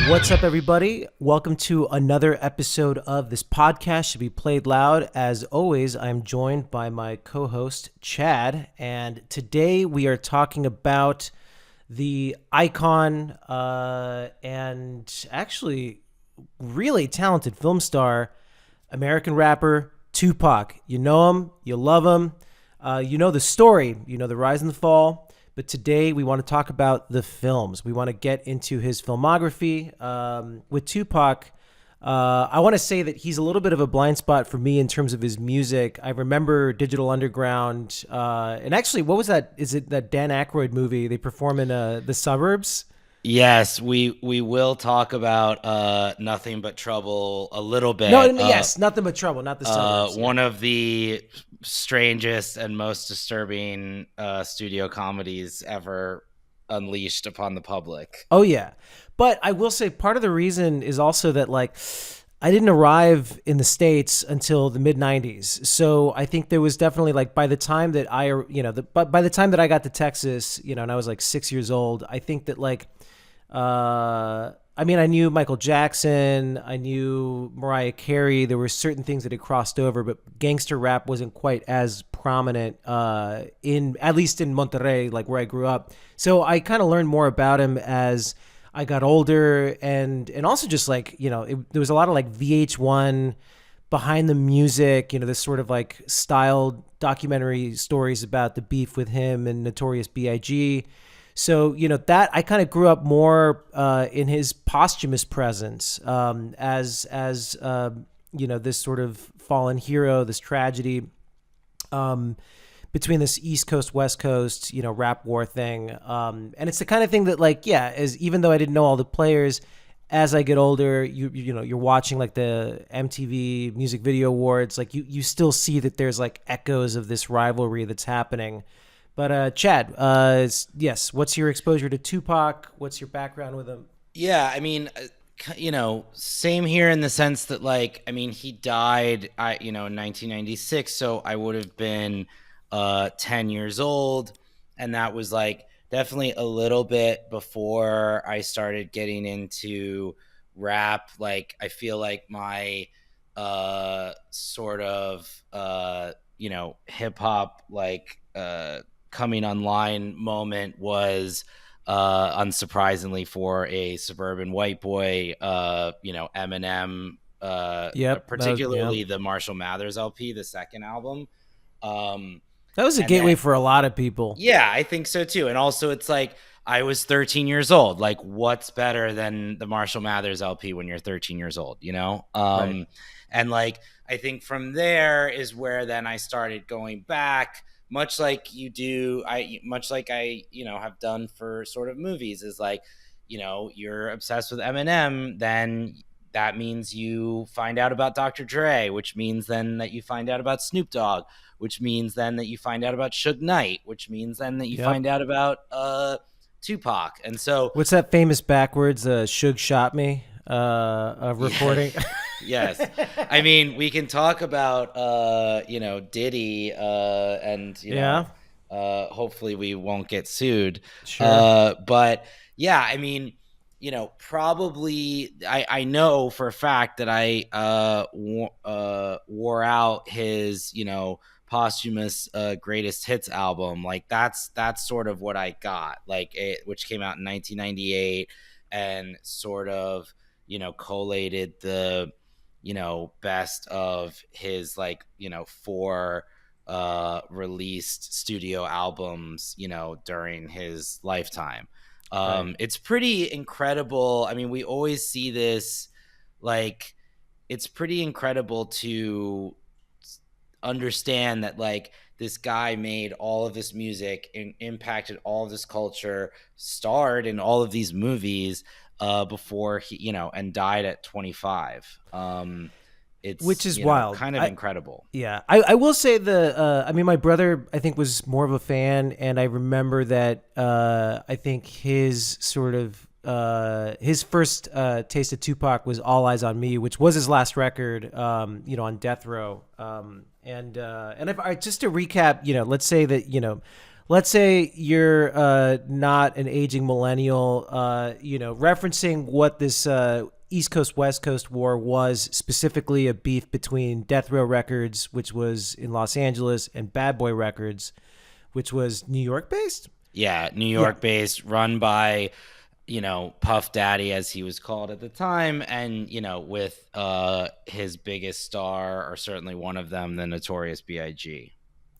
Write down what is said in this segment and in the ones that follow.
What's up, everybody? Welcome to another episode of this podcast, Should Be Played Loud. As always, I'm joined by my co-host, Chad, and today we are talking about the icon and actually really talented film star, American rapper, Tupac. You know him, you love him, you know the story, you know the rise and the fall. But today we want to talk about the films. We want to get into his filmography. With Tupac, I want to say that he's a little bit of a blind spot for me in terms of his music. I remember Digital Underground. And actually, what was that? Is it that Dan Aykroyd movie they perform in The Suburbs? Yes, we will talk about Nothing But Trouble a little bit. Yes, Nothing But Trouble, not The Suburbs. One of the strangest and most disturbing studio comedies ever unleashed upon the public. Oh, yeah. But I will say part of the reason is also that, like, I didn't arrive in the States until the mid 90s. So I think there was definitely, like, by the time that by the time that I got to Texas, and I was like 6 years old, I think that, like, I knew Michael Jackson, I knew Mariah Carey. There were certain things that had crossed over, but gangster rap wasn't quite as prominent at least in Monterrey, like where I grew up. So I kind of learned more about him as I got older, and also just like, there was a lot of like VH1 behind the music, this sort of like styled documentary stories about the beef with him and Notorious B.I.G. So, that I kind of grew up more in his posthumous presence as this sort of fallen hero, this tragedy between this East Coast, West Coast, rap war thing. And it's the kind of thing that, like, even though I didn't know all the players, as I get older, you're watching like the MTV Music Video Awards, like you still see that there's like echoes of this rivalry that's happening. But Chad, yes, what's your exposure to Tupac? What's your background with him? Yeah, same here in the sense that, like, he died, in 1996, so I would have been 10 years old, and that was like definitely a little bit before I started getting into rap. Like, I feel like my sort of hip hop, like, coming online moment was unsurprisingly for a suburban white boy, Eminem, particularly the Marshall Mathers LP, the second album. That was a gateway for a lot of people. Yeah, I think so too. And also, it's like, I was 13 years old. Like, what's better than the Marshall Mathers LP when you're 13 years old, Right. And like, I think from there is where then I started going back, much like you do. I have done for sort of movies, is like, you're obsessed with Eminem, then that means you find out about Dr. Dre, which means then that you find out about Snoop Dogg, which means then that you find out about Suge Knight, which means then that you find out about Tupac. And so, what's that famous backwards Suge Shot Me recording? Yes. We can talk about Diddy and hopefully we won't get sued. Sure. But yeah, probably I know for a fact that I wore out his posthumous greatest hits album. Like, that's sort of what I got, like, which came out in 1998 and sort of collated the best of his, like, four released studio albums during his lifetime. Right. It's pretty incredible. We always see this, like, it's pretty incredible to understand that, like, this guy made all of this music and impacted all of this culture, starred in all of these movies before he, and died at 25. Which is wild. Kind of incredible. Yeah. I will say my brother, I think, was more of a fan, and I remember that I think his sort of his first taste of Tupac was All Eyes on Me, which was his last record, on Death Row. And if I just to recap, let's say that, let's say you're not an aging millennial, referencing what this East Coast West Coast war was, specifically a beef between Death Row Records, which was in Los Angeles, and Bad Boy Records, which was New York based. Yeah, New Yeah, York based, run by, Puff Daddy, as he was called at the time, and with his biggest star, or certainly one of them, the Notorious B.I.G.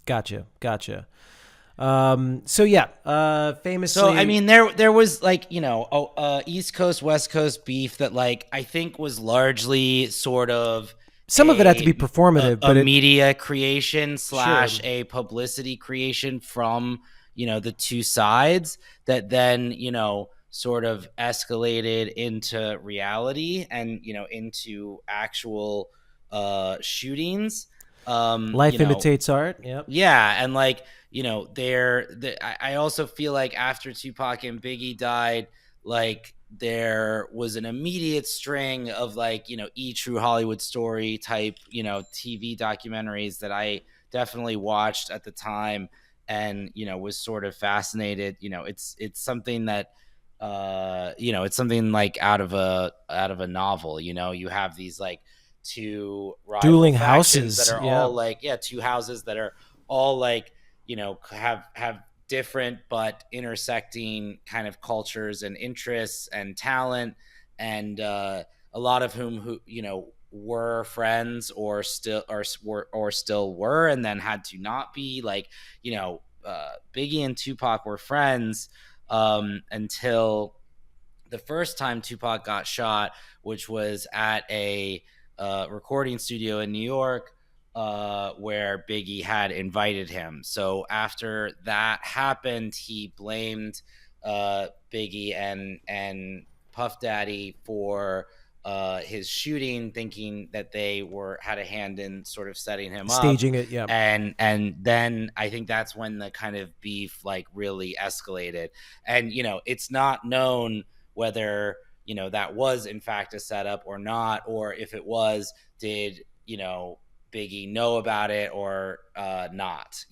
gotcha. So yeah, So I famously, mean, there was like East Coast West Coast beef that like I think was largely sort of some of it had to be performative, a but it media creation sure slash a publicity creation from the two sides that then sort of escalated into reality and into actual shootings. life imitates art. Yep. Yeah, and like I also feel like after Tupac and Biggie died, like there was an immediate string of like true Hollywood story type TV documentaries that I definitely watched at the time, and was sort of fascinated. It's something that it's something like out of a novel. You have these like two rival Dueling factions that houses. are Yeah. all like two houses that are all like have different but intersecting kind of cultures and interests and talent, and a lot of who were friends or still were and then had to not be like Biggie and Tupac were friends until the first time Tupac got shot, which was at a recording studio in New York, where Biggie had invited him. So after that happened, he blamed Biggie and Puff Daddy for his shooting, thinking that they had a hand in sort of setting him up. Staging it. Yeah. And then I think that's when the kind of beef like really escalated. And it's not known whether that was in fact a setup or not, or if it was, did Biggie know about it or not.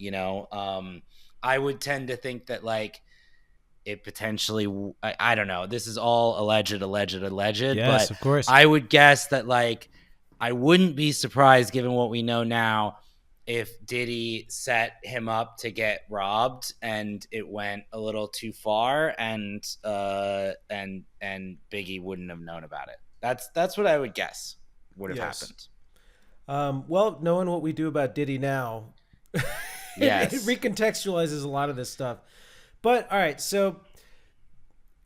I would tend to think that like it potentially, I don't know, this is all alleged, Yes, but of course. I would guess that like I wouldn't be surprised, given what we know now, if Diddy set him up to get robbed and it went a little too far, and Biggie wouldn't have known about it. That's what I would guess would have Yes. happened. Well, knowing what we do about Diddy now, it Yes. recontextualizes a lot of this stuff. But all right, so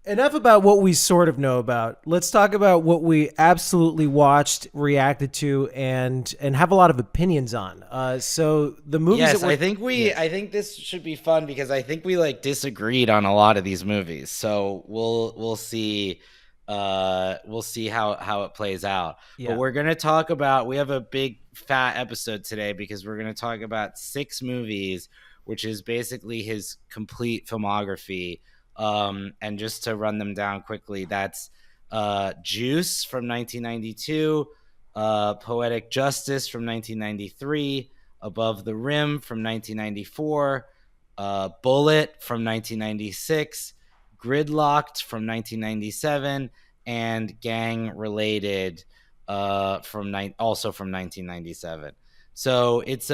enough about what we sort of know about. Let's talk about what we absolutely watched, reacted to, and have a lot of opinions on. So the movies Yes, that we're I think this should be fun because I think we like disagreed on a lot of these movies. So we'll see how it plays out. But yeah. we're going to talk about, we have a big fat episode today because we're going to talk about 6 movies, which is basically his complete filmography. And just to run them down quickly, that's Juice from 1992, Poetic Justice from 1993, Above the Rim from 1994, Bullet from 1996, Gridlock'd from 1997, and Gang Related also from 1997. So it's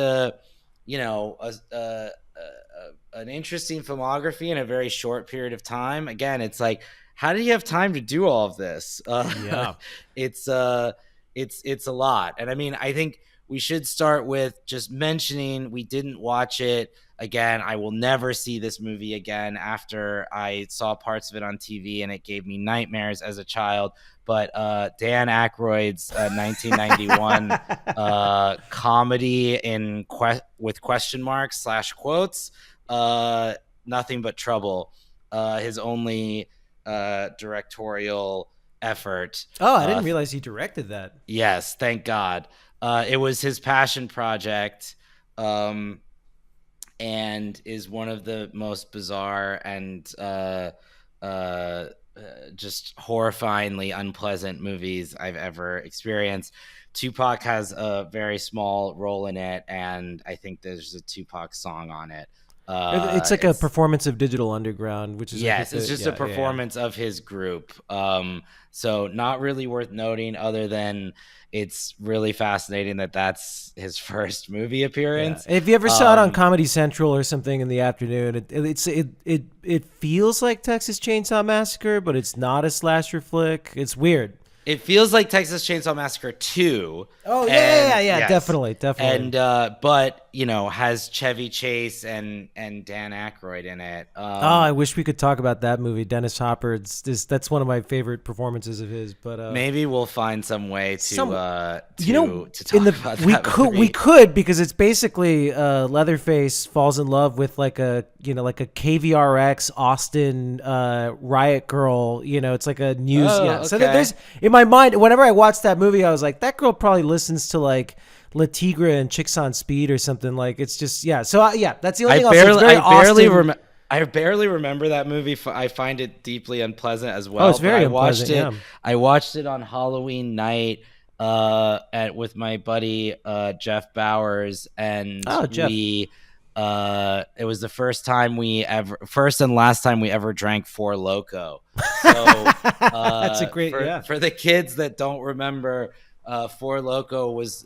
an interesting filmography in a very short period of time. Again, it's like, how do you have time to do all of this? Yeah. It's it's a lot, and I mean, I think we should start with just mentioning we didn't watch it. Again, I will never see this movie again after I saw parts of it on TV and it gave me nightmares as a child. But Dan Aykroyd's 1991 comedy with question marks slash quotes, Nothing But Trouble, his only directorial effort. Oh, I didn't realize he directed that. Yes, thank God. It was his passion project, and is one of the most bizarre and just horrifyingly unpleasant movies I've ever experienced. Tupac has a very small role in it, and I think there's a Tupac song on it. It's like a It's performance of Digital Underground, which is I think Yes, it's the just a yeah yeah yeah. performance of his group. So not really worth noting, other than it's really fascinating that that's his first movie Yeah. appearance. If you ever saw it on Um, Comedy Central or something in the afternoon, it feels like Texas Chainsaw Massacre, but it's not a slasher flick. It's weird. It feels like Texas Chainsaw Massacre 2, Oh yeah, yeah, yeah, and yeah, yes, definitely, definitely. and but has Chevy Chase and Dan Aykroyd in it. Oh, I wish we could talk about that movie, Dennis Hopper. That's one of my favorite performances of his. But Maybe we'll find some way to some to in talk the about that we movie. could because it's basically Leatherface falls in love with like a like a KVRX Austin riot girl. It's like a news, yeah. Oh, So there's okay. in my mind whenever I watched that movie, I was like, that girl probably listens to like La Tigra and Chicks on Speed or something. Like it's just, yeah. So yeah, that's the only I thing I'll say. It's barely, very I barely Austin. remember. I barely remember that movie. I find it deeply unpleasant as Oh, it's well. But very I watched unpleasant. it. Yeah. I watched it on Halloween night, with my buddy Jeff Bowers, and Oh, Jeff. it was the first and last time we ever drank Four Loco. So, That's a great, yeah. for the kids that don't remember, Four Loco was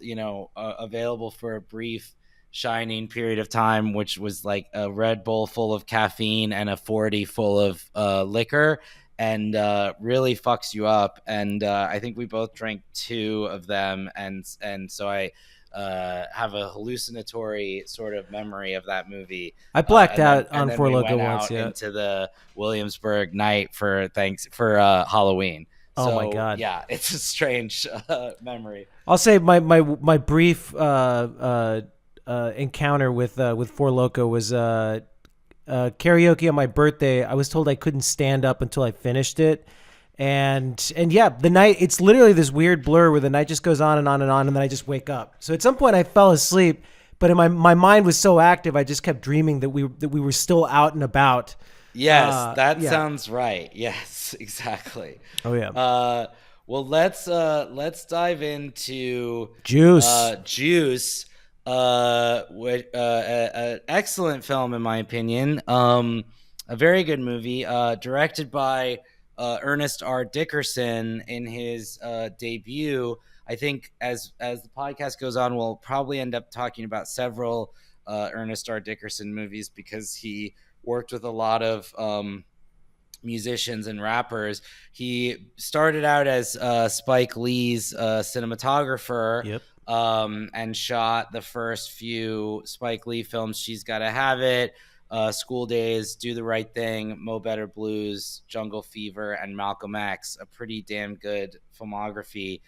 available for a brief shining period of time, which was like a Red Bull full of caffeine and a 40 full of liquor, and really fucks you up. And I think we both drank two of them, and so I have a hallucinatory sort of memory of that movie. I blacked And then out on Four we Loko went once. out Yeah. into the Williamsburg night for Halloween. Oh my So god. yeah, it's a strange memory. I'll say my brief encounter with Four Loko was karaoke on my birthday. I was told I couldn't stand up until I finished it. And yeah, the night, it's literally this weird blur where the night just goes on and on and on, and then I just wake up. So at some point I fell asleep, but in my mind was so active, I just kept dreaming that we were still out and about. Yes, that Yeah. sounds right. Yes, exactly. Oh yeah. Well, let's dive into Juice. Juice, an excellent film in my opinion. A very good movie, directed by Ernest R. Dickerson in his debut. I think as the podcast goes on, we'll probably end up talking about several Ernest R. Dickerson movies because he worked with a lot of musicians and rappers. He started out as Spike Lee's cinematographer, Yep. and shot the first few Spike Lee films: She's Gotta Have It, School Days, Do the Right Thing, Mo Better Blues, Jungle Fever, and Malcolm X. A pretty damn good filmography.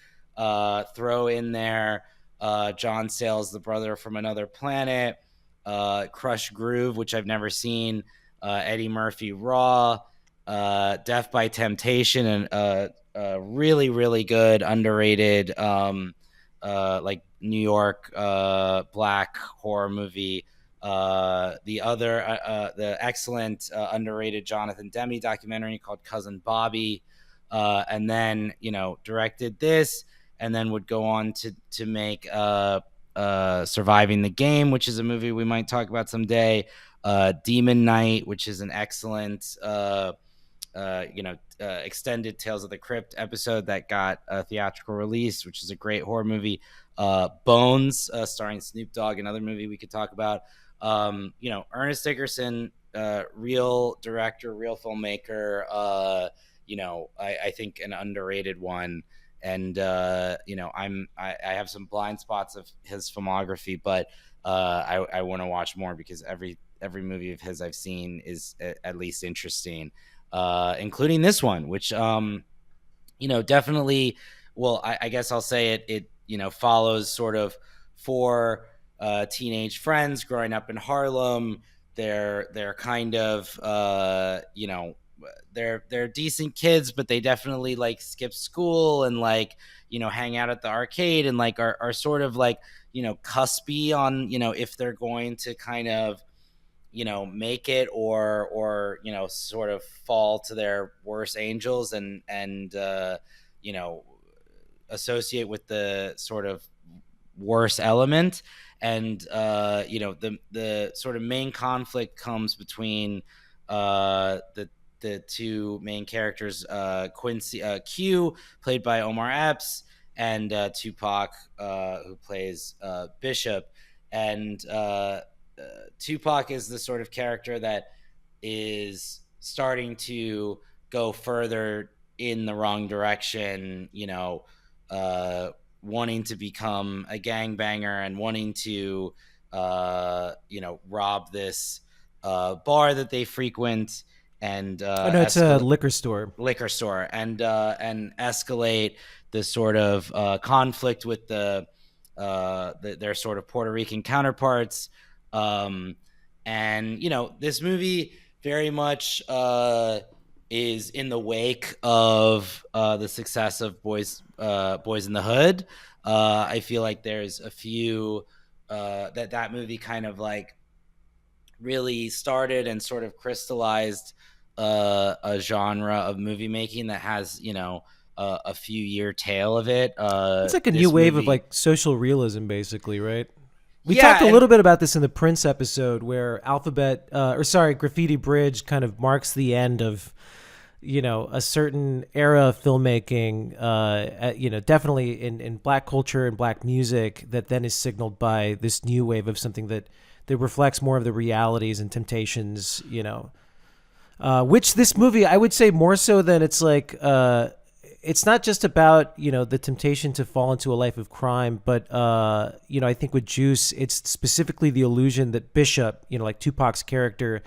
Throw in there John Sayles, The Brother from Another Planet, Crush Groove, which I've never seen, Eddie Murphy Raw, Death by Temptation, and really, really good, underrated, like New York black horror movie. The excellent, underrated Jonathan Demme documentary called Cousin Bobby, and then directed this, and then would go on to make Surviving the Game, which is a movie we might talk about someday. Demon Knight, which is an excellent extended Tales of the Crypt episode that got a theatrical release, which is a great horror movie. Bones, starring Snoop Dogg, another movie we could talk about. Ernest Dickerson, real director, real filmmaker. I think an underrated one. And I have some blind spots of his filmography, but I want to watch more because every movie of his I've seen is at least interesting, including this one, which definitely. Well, I guess I'll say it follows sort of four teenage friends growing up in Harlem. They're kind of they're decent kids, but they definitely like skip school and like hang out at the arcade and like are sort of like cuspy on if they're going to kind of make it or sort of fall to their worst angels and associate with the sort of worse element. And the sort of main conflict comes between the two main characters, Quincy Q, played by Omar Epps, and Tupac, who plays Bishop. And Tupac is the sort of character that is starting to go further in the wrong direction, wanting to become a gangbanger and wanting to, rob this bar that they frequent and Oh no, it's a escalate liquor store. and escalate the sort of conflict with their sort of Puerto Rican counterparts. And this movie very much is in the wake of the success of Boys in the Hood. I feel like there's a few that movie kind of like really started and sort of crystallized a genre of movie making that has a few year tail of it. It's like a new wave of like social realism, basically, right? We Yeah, talked a little bit about this in the Prince episode, where Graffiti Bridge kind of marks the end of a certain era of filmmaking, definitely in Black culture and Black music, that then is signaled by this new wave of something that reflects more of the realities and temptations, which this movie, I would say more so than it's like, it's not just about, the temptation to fall into a life of crime, but, I think with Juice, it's specifically the illusion that Bishop, like Tupac's character,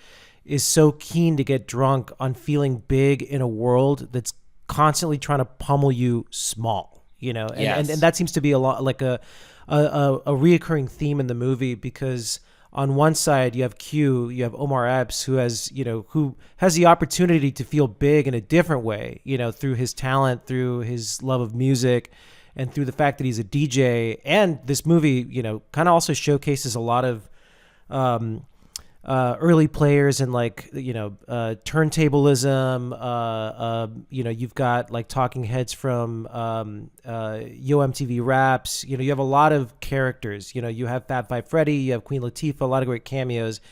is so keen to get drunk on feeling big in a world that's constantly trying to pummel you small, and that seems to be a lot like a reoccurring theme in the movie, because on one side you have Q, you have Omar Epps, who has the opportunity to feel big in a different way, through his talent, through his love of music, and through the fact that he's a DJ. And this movie, kind of also showcases a lot of early players and turntablism. You've got like talking heads from Yo MTV Raps. You have a lot of characters. You have Fab Five Freddy, you have Queen Latifah, a lot of great cameos.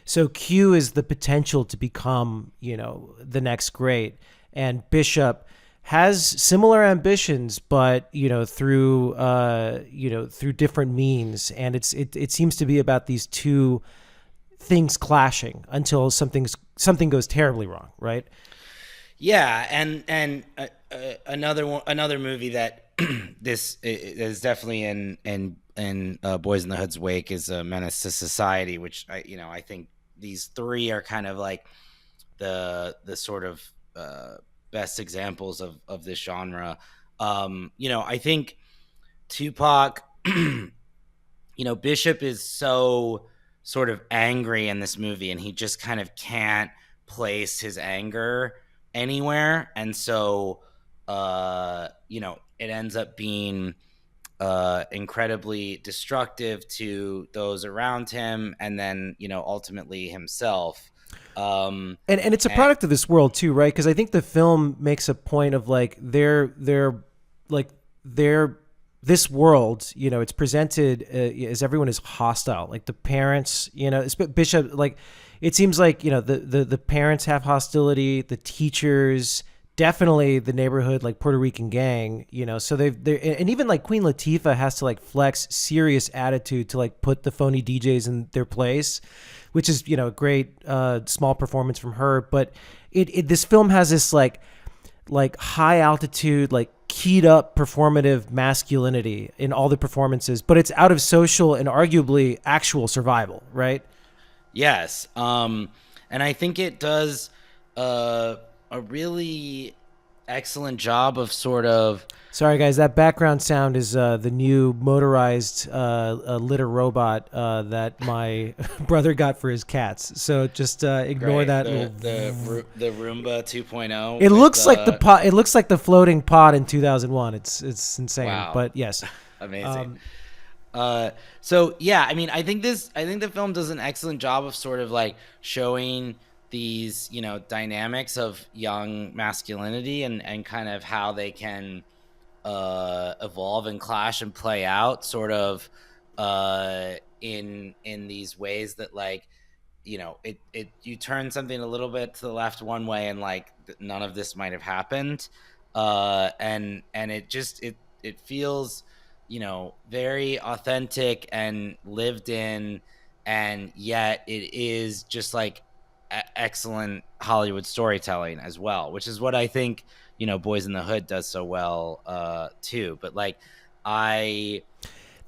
So Q is the potential to become the next great, and Bishop has similar ambitions, but through different means. And it seems to be about these two things clashing until something goes terribly wrong, right? Yeah, and another movie that this is definitely in Boys in the Hood's wake is a Menace to Society, which I think these three are kind of like the sort of best examples of this genre. I think Tupac, Bishop is so sort of angry in this movie, and he just kind of can't place his anger anywhere, and so it ends up being incredibly destructive to those around him, and then ultimately himself. And it's a product of this world too, right? Because I think the film makes a point of like they're this world, it's presented as everyone is hostile. Like the parents, Bishop, like it seems like the parents have hostility, the teachers, definitely the neighborhood, like Puerto Rican gang, so they and even like Queen Latifah has to like flex serious attitude to like put the phony DJs in their place, which is a great small performance from her. But this film has this like high altitude, like keyed up performative masculinity in all the performances, but it's out of social and arguably actual survival, right? Yes. And I think it does a really excellent job of sort of... Sorry, guys, that background sound is the new motorized litter robot that my brother got for his cats. So just ignore that. The Roomba 2.0. It looks like the pot. It looks like the floating pod in 2001. It's insane. Wow. But yes, amazing. So yeah, I mean, I think the film does an excellent job of sort of like showing these dynamics of young masculinity and kind of how they can evolve and clash and play out sort of in these ways that like it you turn something a little bit to the left one way and like none of this might have happened, and it feels very authentic and lived in, and yet it is just like excellent Hollywood storytelling as well, which is what I think Boys in the Hood does so well too. But like I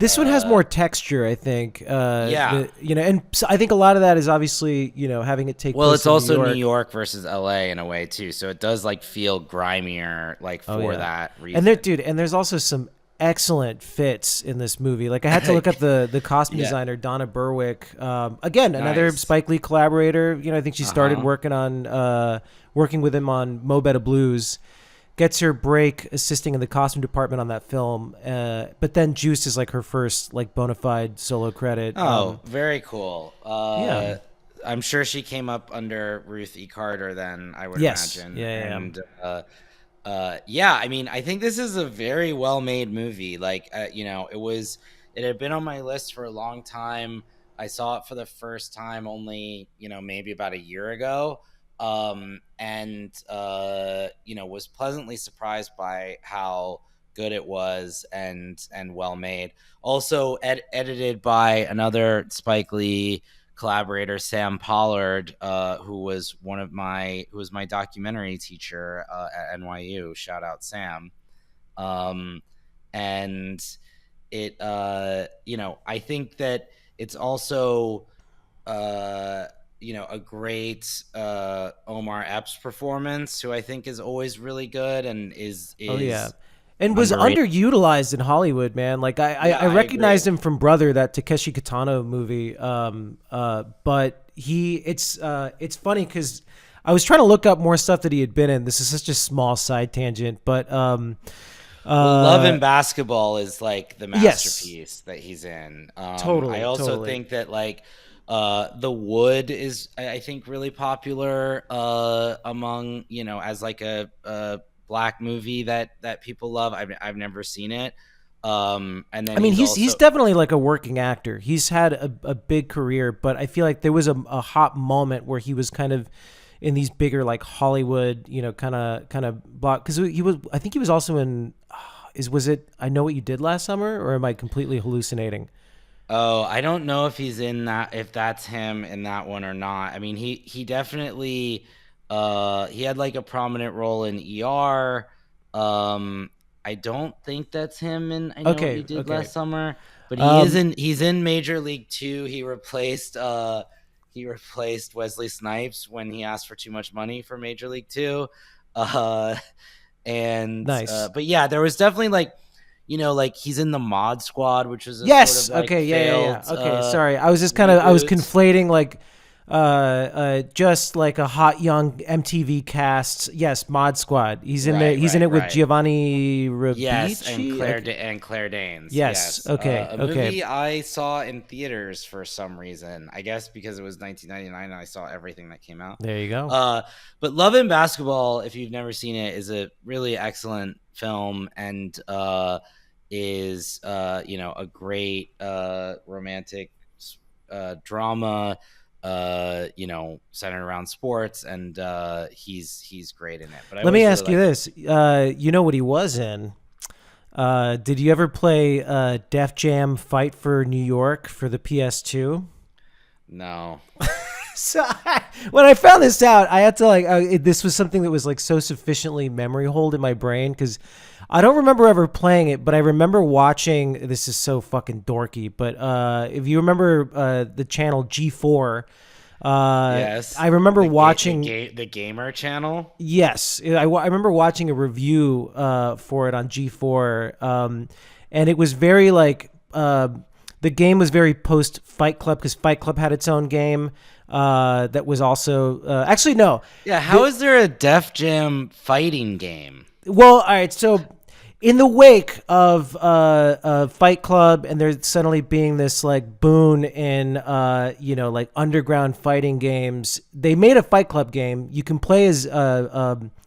This one has more texture, I think. Yeah. And so I think a lot of that is obviously, having it take Well, place it's in also New New York. York versus LA in a way too, so it does like feel grimier, like for that reason. And there's also some excellent fits in this movie. Like I had to look up the costume Yeah. designer, Donna Berwick. Again, another Nice. Spike Lee collaborator. I think she started working with him on Mo Better Blues. Gets her break assisting in the costume department on that film, but then Juice is like her first like bona fide solo credit. Oh, very cool. Yeah. I'm sure she came up under Ruth E. Carter then, I would Yes. imagine. Yeah. And yeah, I mean, I think this is a very well-made movie. Like, it had been on my list for a long time. I saw it for the first time only, maybe about a year ago. And was pleasantly surprised by how good it was and well made. Also edited by another Spike Lee collaborator, Sam Pollard, who was my documentary teacher at NYU. Shout out Sam. And it I think that it's also a great Omar Epps performance, who I think is always really good and is and was underrated. underutilized in Hollywood, man. Like I recognized him from Brother, that Takeshi Kitano movie. But it's funny because I was trying to look up more stuff that he had been in. This is such a small side tangent, but Love and Basketball is like the masterpiece that he's in. Totally. I also think that like The Wood is, I think, really popular among as like a black movie that people love. I've never seen it. And then he's definitely like a working actor. He's had a big career, but I feel like there was a hot moment where he was kind of in these bigger like Hollywood, kind of block, because I think he was also in was it I Know What You Did Last Summer, or am I completely hallucinating? Oh, I don't know if he's in that, if that's him in that one or not. I mean, he definitely he had like a prominent role in ER. I don't think that's him in I Know What You Did Last Summer, but he's in Major League 2. He replaced Wesley Snipes when he asked for too much money for Major League 2. And nice. But yeah, there was definitely like like he's in the Mod Squad, which was yes. sort of like okay. failed, Yeah. Okay. Sorry. I was just I was conflating like just like a hot young MTV cast. Yes, Mod Squad. He's in He's in it with Giovanni Ribisi. Yes, and Claire Danes. Yes. Okay. A movie I saw in theaters for some reason. I guess because it was 1999 and I saw everything that came out. There you go. But Love and Basketball, if you've never seen it, is a really excellent film and is a great romantic drama centered around sports, and he's great in it. But let me ask you this: you know what he was in? Did you ever play Def Jam Fight for New York for the PS2? No. So when I found this out, I had to this was something that was like so sufficiently memory hold in my brain, because I don't remember ever playing it, but I remember watching. This is so fucking dorky, but if you remember the channel G4, yes, I remember watching the Gamer channel. Yes, I remember watching a review for it on G4, and it was very like the game was very post Fight Club, because Fight Club had its own game. That was also actually no. Yeah, how is there a Def Jam fighting game? Well, all right. So, in the wake of Fight Club, and there suddenly being this like boon in like underground fighting games, they made a Fight Club game. You can play as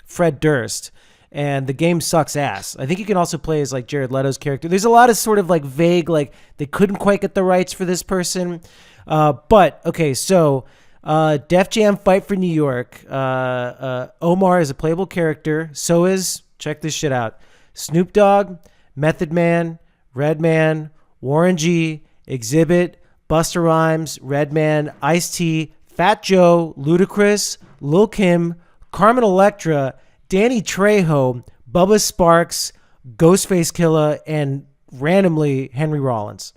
Fred Durst, and the game sucks ass. I think you can also play as like Jared Leto's character. There's a lot of sort of like vague, like they couldn't quite get the rights for this person. But okay, so Def Jam Fight for New York. Omar is a playable character. So is, check this shit out, Snoop Dogg, Method Man, Redman, Warren G, Exhibit, Busta Rhymes, Redman, Ice-T, Fat Joe, Ludacris, Lil' Kim, Carmen Electra, Danny Trejo, Bubba Sparks, Ghostface Killah, and randomly Henry Rollins.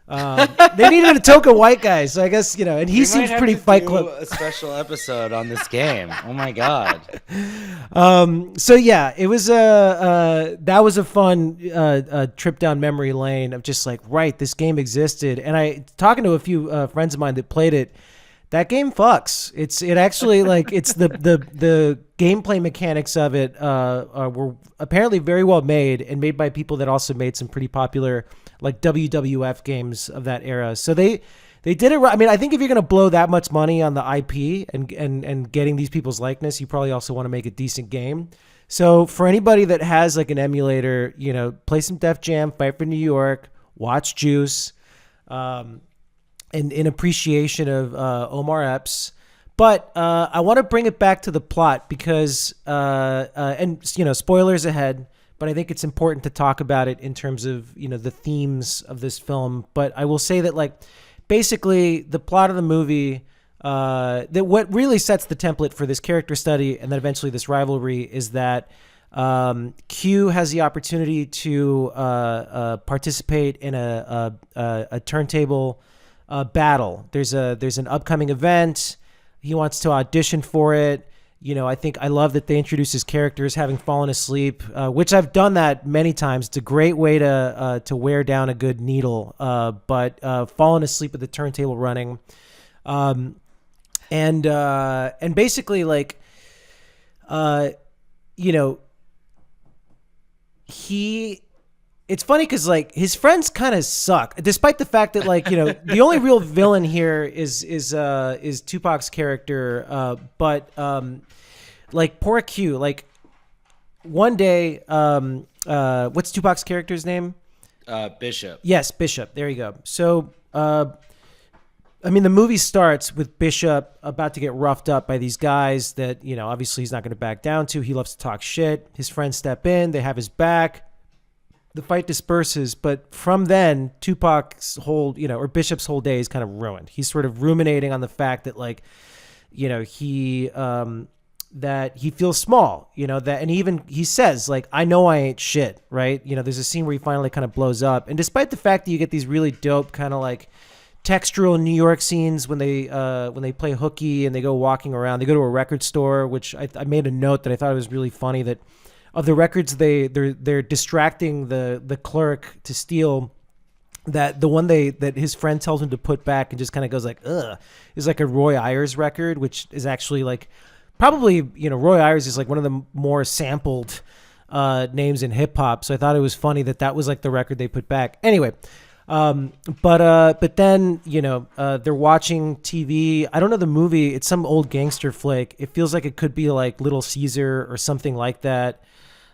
They needed a token white guy, so I guess, and he seems pretty Fight Club. A special episode on this game. Oh my god. So yeah, it was that was a fun trip down memory lane of just like, right, this game existed, and I talking to a few friends of mine that played it. That game fucks. It actually like it's the gameplay mechanics of it were apparently very well made and made by people that also made some pretty popular like WWF games of that era. So they did it right. I mean, I think if you're gonna blow that much money on the IP and getting these people's likeness, you probably also want to make a decent game. So for anybody that has like an emulator, play some Def Jam, Fight for New York, watch Juice. In appreciation of Omar Epps. But I want to bring it back to the plot because, spoilers ahead, but I think it's important to talk about it in terms of, the themes of this film. But I will say that, like, basically the plot of the movie, that what really sets the template for this character study and then eventually this rivalry is that Q has the opportunity to participate in a turntable battle. There's an upcoming event. He wants to audition for it. I love that they introduce his characters having fallen asleep, which I've done that many times. It's a great way to wear down a good needle. But falling asleep with the turntable running, and basically like, it's funny because like his friends kind of suck, despite the fact that like the only real villain here is Tupac's character. But like poor Q, like one day, what's Tupac's character's name? Bishop. Yes, Bishop. There you go. So the movie starts with Bishop about to get roughed up by these guys that obviously he's not going to back down to. He loves to talk shit. His friends step in. They have his back. The fight disperses, but from then, Tupac's whole, or Bishop's whole day is kind of ruined. He's sort of ruminating on the fact that, like, that he feels small, and he says, like, I know I ain't shit, right? There's a scene where he finally kind of blows up. And despite the fact that you get these really dope kind of like textural New York scenes when they play hooky and they go walking around, they go to a record store, which I made a note that I thought it was really funny that of the records they're distracting the clerk to steal, that the one that his friend tells him to put back and just kind of goes like ugh is like a Roy Ayers record, which is actually like probably Roy Ayers is like one of the more sampled names in hip hop. So I thought it was funny that was like the record they put back. Anyway, but then they're watching TV. I don't know the movie. It's some old gangster flick. It feels like it could be like Little Caesar or something like that.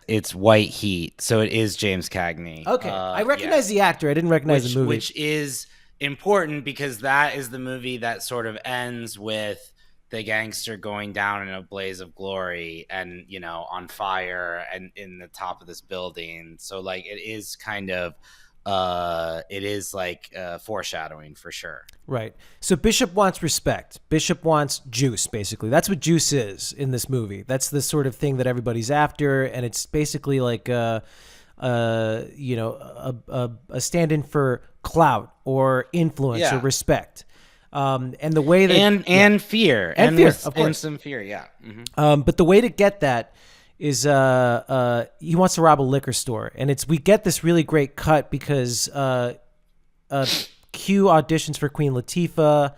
It's White Heat, so it is James Cagney. Okay, I recognize the actor. I didn't recognize the movie, which is important because that is the movie that sort of ends with the gangster going down in a blaze of glory and on fire and in the top of this building. So like it is kind of. It is like foreshadowing for sure. Right. So Bishop wants respect. Bishop wants juice, basically. That's what juice is in this movie. That's the sort of thing that everybody's after, and it's basically like a stand-in for clout or influence or respect. And the way that and fear and fear, of course, and some fear, yeah. Mm-hmm. But the way to get that is he wants to rob a liquor store, and we get this really great cut because Q auditions for Queen Latifah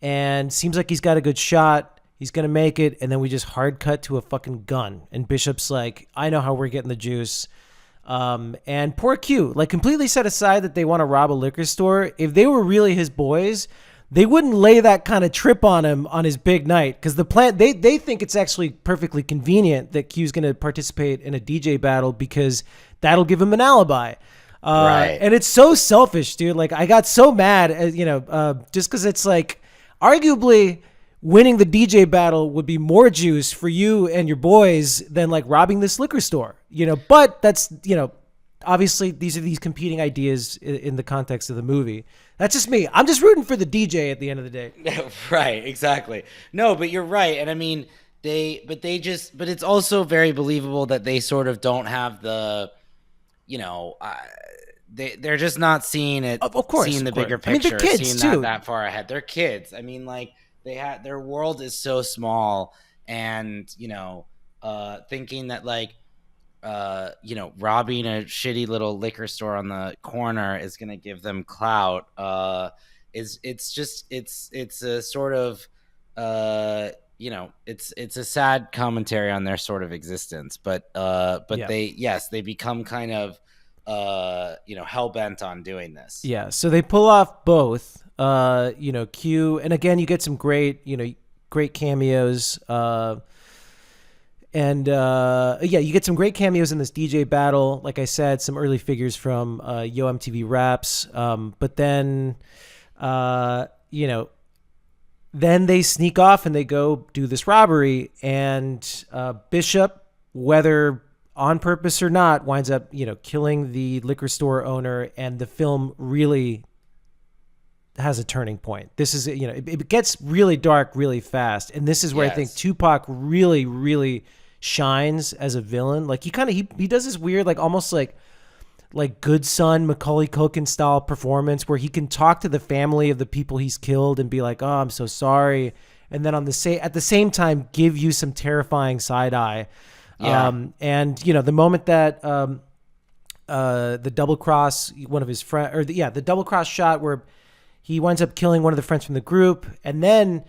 and seems like he's got a good shot. He's gonna make it, and then we just hard cut to a fucking gun, and Bishop's like, I know how we're getting the juice. And poor Q, like, completely set aside that they want to rob a liquor store. If they were really his boys, they wouldn't lay that kind of trip on him on his big night, because the plan, they think it's actually perfectly convenient that Q's going to participate in a DJ battle because that'll give him an alibi. Right. And it's so selfish, dude. Like, I got so mad, just because it's like, arguably winning the DJ battle would be more juice for you and your boys than like robbing this liquor store, but that's, obviously these are these competing ideas in the context of the movie. That's just me. I'm just rooting for the DJ at the end of the day. Right, exactly. No, but you're right. And I mean, but it's also very believable that they sort of don't have the, they're just not seeing it, of course, seeing the bigger picture, I mean, they're kids seeing too. that far ahead. They're kids. I mean, like their world is so small, and, thinking that like, robbing a shitty little liquor store on the corner is going to give them clout. It's a sort of, it's a sad commentary on their sort of existence, but yeah. They become kind of, hell bent on doing this. Yeah. So they pull off both, Q, and again, you get some great cameos, and you get some great cameos in this DJ battle. Like I said, some early figures from Yo MTV Raps. But then, then they sneak off and they go do this robbery. And Bishop, whether on purpose or not, winds up, killing the liquor store owner. And the film really has a turning point. This is, it gets really dark really fast. And this is where I think Tupac really, really shines as a villain. Like he does this weird, like almost like Good Son, Macaulay Culkin style performance where he can talk to the family of the people he's killed and be like, "Oh, I'm so sorry," and then at the same time give you some terrifying side eye. Yeah. And the moment that the double cross one of his friends, or the double cross shot where he winds up killing one of the friends from the group, and then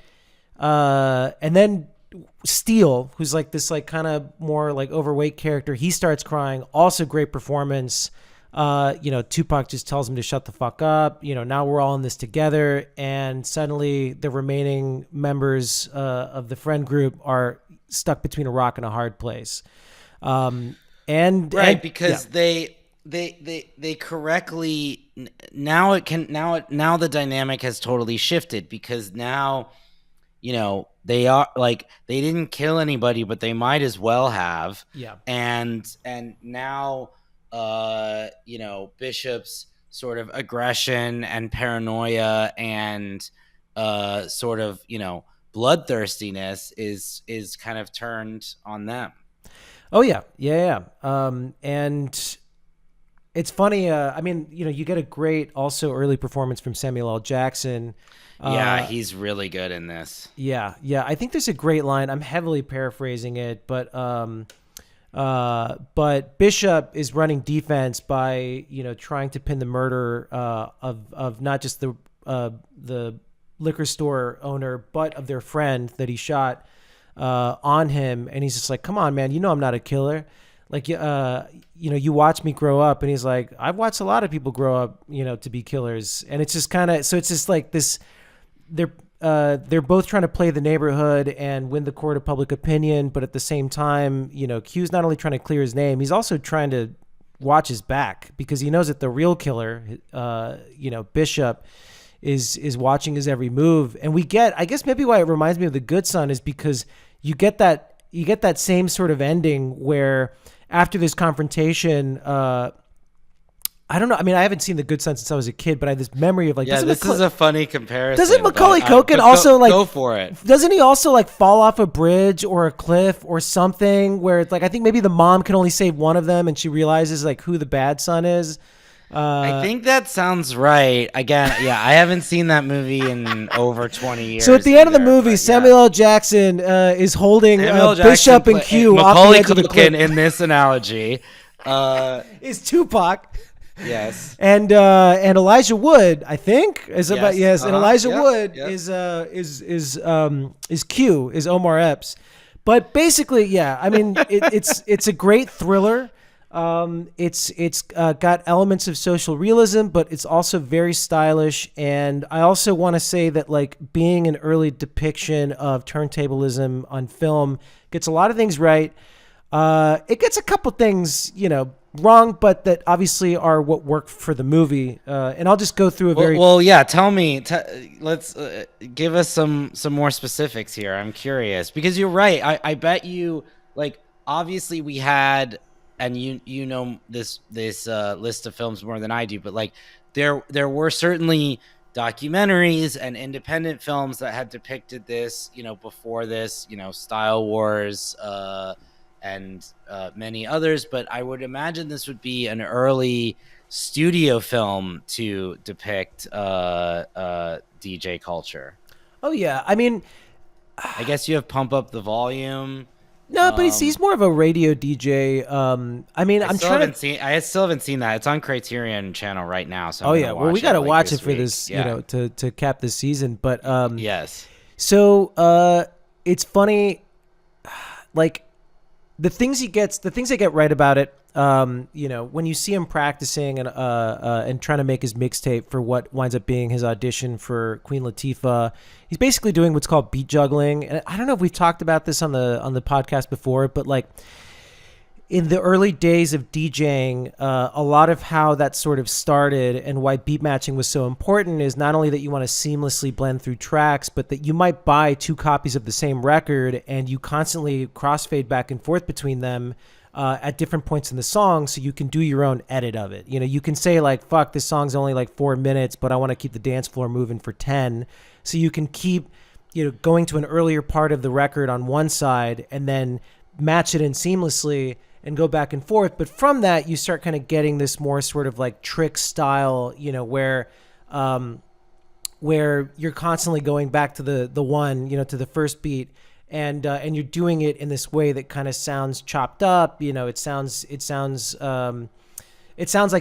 Steele, who's like this like kind of more like overweight character, he starts crying. Also great performance. Tupac just tells him to shut the fuck up. Now we're all in this together, and suddenly the remaining members of the friend group are stuck between a rock and a hard place. Because they correctly now the dynamic has totally shifted, because now they are like, they didn't kill anybody, but they might as well have. Yeah. And now Bishop's sort of aggression and paranoia and sort of bloodthirstiness is kind of turned on them. Oh yeah. And it's funny. I mean, you get a great also early performance from Samuel L. Jackson. Yeah, he's really good in this. Yeah. I think there's a great line. I'm heavily paraphrasing it, but Bishop is running defense by trying to pin the murder of not just the liquor store owner, but of their friend that he shot on him, and he's just like, "Come on, man, I'm not a killer. Like, you watch me grow up." And he's like, "I've watched a lot of people grow up, to be killers." And it's just kind of, so it's just like this. They're both trying to play the neighborhood and win the court of public opinion, but at the same time, Q's not only trying to clear his name, he's also trying to watch his back, because he knows that the real killer, Bishop, is watching his every move. And I guess maybe why it reminds me of The Good Son is because you get that same sort of ending where after this confrontation, I don't know. I mean, I haven't seen The Good Son since I was a kid, but I have this memory of like, this is a funny comparison. Doesn't Macaulay Culkin also go for it? Doesn't he also like fall off a bridge or a cliff or something where it's like, I think maybe the mom can only save one of them and she realizes like who the bad son is. I think that sounds right. Again, I haven't seen that movie in over 20 years. So at the end of the movie, Samuel L. Jackson is holding Bishop and Q. Macaulay Culkin in this analogy is Tupac. Yes. And Elijah Wood, I think, is about and Elijah Wood is Q, is Omar Epps. But basically, I mean, it's a great thriller. It's got elements of social realism, but it's also very stylish. And I also want to say that like being an early depiction of turntablism on film gets a lot of things right. It gets a couple things, wrong, but that obviously are what work for the movie. And I'll just go through a very Well, yeah. Tell me. Let's give us some more specifics here. I'm curious because you're right. I bet you like obviously we had, and you know this list of films more than I do, but like there were certainly documentaries and independent films that had depicted this, before this, Style Wars, and many others. But I would imagine this would be an early studio film to depict DJ culture. Oh yeah, I mean, I guess you have Pump Up the Volume. no, but he's more of a radio DJ. I mean, I still haven't seen that. It's on Criterion Channel right now. So well, we got to watch it for week. this, to cap this season. But yes. So it's funny, like the things I get right about it. When you see him practicing and trying to make his mixtape for what winds up being his audition for Queen Latifah, he's basically doing what's called beat juggling. And I don't know if we've talked about this on the podcast before, but like in the early days of DJing, a lot of how that sort of started and why beat matching was so important is not only that you want to seamlessly blend through tracks, but that you might buy 2 copies of the same record and you constantly crossfade back and forth between them at different points in the song, so you can do your own edit of it. You can say like, fuck, this song's only like 4 minutes, but I want to keep the dance floor moving for 10. So you can keep, going to an earlier part of the record on one side and then match it in seamlessly and go back and forth. But from that, you start kind of getting this more sort of like trick style, where you're constantly going back to the one, to the first beat. And you're doing it in this way that kind of sounds chopped up. It sounds like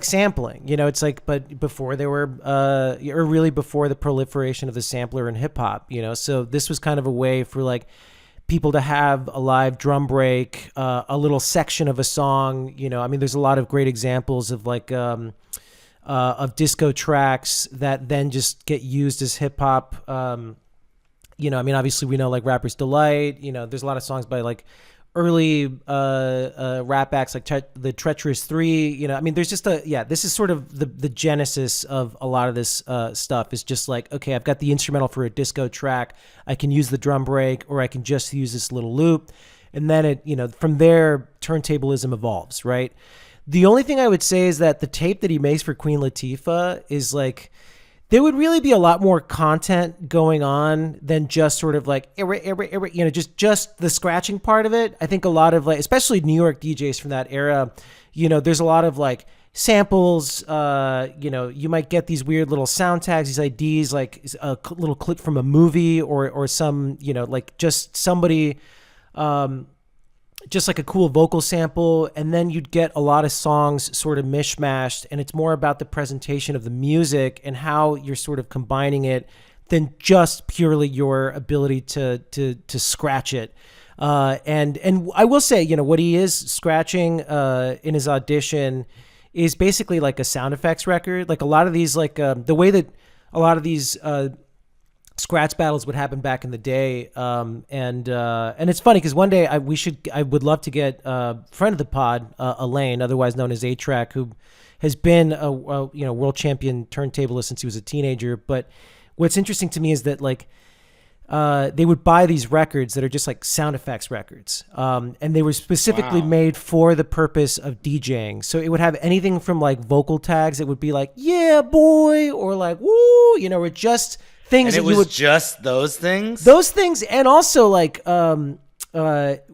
sampling. It's like, but before there were, or really before the proliferation of the sampler in hip hop. So this was kind of a way for like people to have a live drum break, a little section of a song. There's a lot of great examples of like of disco tracks that then just get used as hip hop. Obviously we know like Rapper's Delight, there's a lot of songs by like early rap acts like the Treacherous Three, there's just this is sort of the genesis of a lot of this stuff is just like, okay, I've got the instrumental for a disco track. I can use the drum break or I can just use this little loop. And then it, from there, turntablism evolves, right? The only thing I would say is that the tape that he makes for Queen Latifah is like, there would really be a lot more content going on than just sort of like, just the scratching part of it. I think a lot of like, especially New York DJs from that era, there's a lot of like samples, you might get these weird little sound tags, these IDs, like a little clip from a movie or some, like just somebody, just like a cool vocal sample, and then you'd get a lot of songs sort of mishmashed, and it's more about the presentation of the music and how you're sort of combining it than just purely your ability to scratch it. And I will say, what he is scratching in his audition is basically like a sound effects record. Like a lot of these, like the way that a lot of these scratch battles would happen back in the day, and it's funny because one day I would love to get a friend of the pod, Elaine, otherwise known as A-Track, who has been a world champion turntablist since he was a teenager. But what's interesting to me is that like they would buy these records that are just like sound effects records, and they were specifically made for the purpose of DJing. So it would have anything from like vocal tags that would be like, yeah boy, or like woo, or just things. And it was just those things, and also like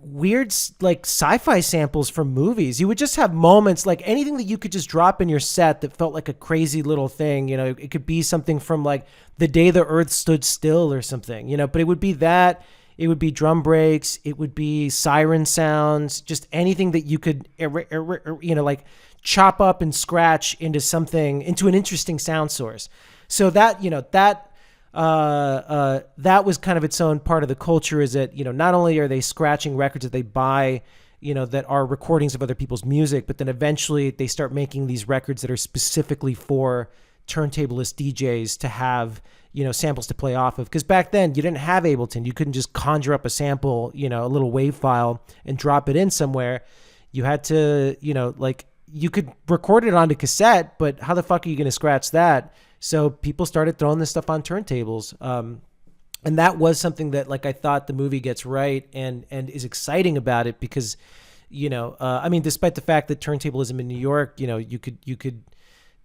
weird like sci-fi samples from movies. You would just have moments like anything that you could just drop in your set that felt like a crazy little thing. It could be something from like The Day the Earth Stood Still or something. But it would be that. It would be drum breaks. It would be siren sounds. Just anything that you could like chop up and scratch into something, into an interesting sound source. So that that was kind of its own part of the culture, is that, not only are they scratching records that they buy, that are recordings of other people's music, but then eventually they start making these records that are specifically for turntablist DJs to have, samples to play off of. Because back then you didn't have Ableton. You couldn't just conjure up a sample, a little wave file and drop it in somewhere. You had to, you could record it onto cassette, but how the fuck are you going to scratch that? So people started throwing this stuff on turntables. And that was something that, like, I thought the movie gets right and is exciting about it because, despite the fact that turntablism in New York, you could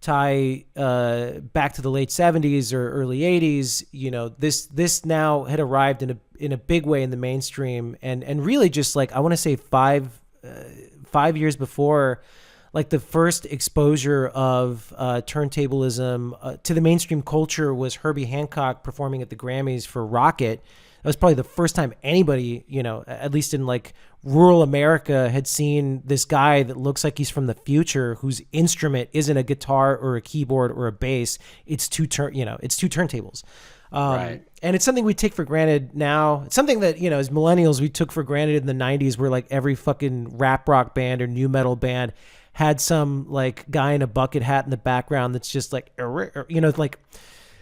tie back to the late 70s or early 80s. This now had arrived in a big way in the mainstream, and really just, like, I want to say 5 years before, like, the first exposure of turntablism to the mainstream culture was Herbie Hancock performing at the Grammys for Rocket. That was probably the first time anybody, at least in, like, rural America, had seen this guy that looks like he's from the future, whose instrument isn't a guitar or a keyboard or a bass. It's two turntables. Right. And it's something we take for granted now. It's something that, as millennials, we took for granted in the 90s, where, like, every fucking rap rock band or new metal band had some, like, guy in a bucket hat in the background that's just like, like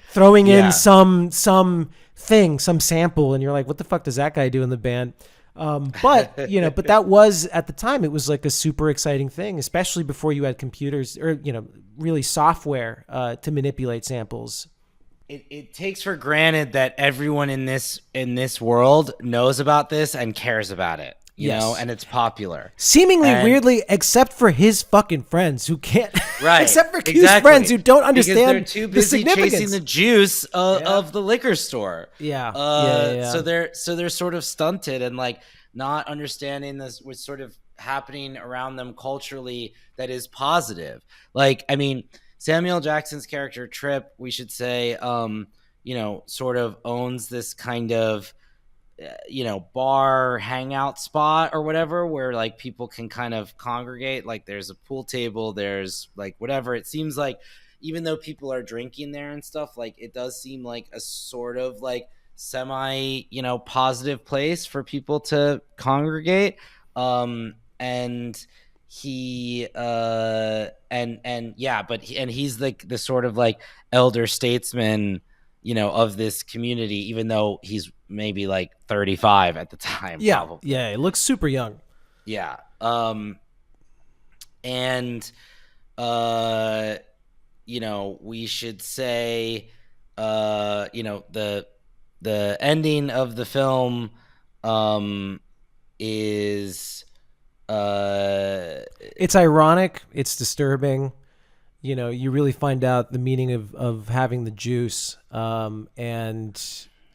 throwing in some sample, and you're like, what the fuck does that guy do in the band? But that was, at the time, it was like a super exciting thing, especially before you had computers or, really software to manipulate samples. It takes for granted that everyone in this world knows about this and cares about it. You know, and it's popular. Seemingly weirdly, except for his fucking friends who can't. Right. Except for Q's friends who don't understand because they're too busy chasing the juice of the liquor store. Yeah. So they're sort of stunted and, like, not understanding this, what's sort of happening around them culturally that is positive. Like, I mean, Samuel Jackson's character Trip, we should say, sort of owns this kind of, bar hangout spot or whatever, where, like, people can kind of congregate. Like, there's a pool table, there's, like, whatever. It seems like, even though people are drinking there and stuff, like, it does seem like a sort of, like, semi, positive place for people to congregate. And he he's like the sort of, like, elder statesman, of this community, even though he's maybe, like, 35 at the time. Yeah. Probably. Yeah. It looks super young. Yeah. We should say, the ending of the film, is, it's ironic. It's disturbing. You really find out the meaning of having the juice. And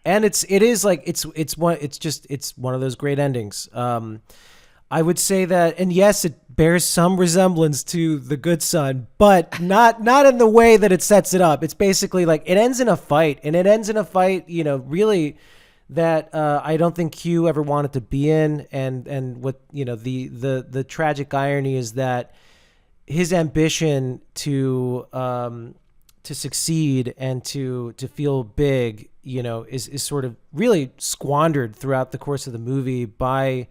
it's one of those great endings. I would say that, and yes, it bears some resemblance to The Good Son, but not in the way that it sets it up. It's basically like it ends in a fight, really, that I don't think Q ever wanted to be in. And what, the tragic irony is that his ambition to succeed and to feel big, is sort of really squandered throughout the course of the movie by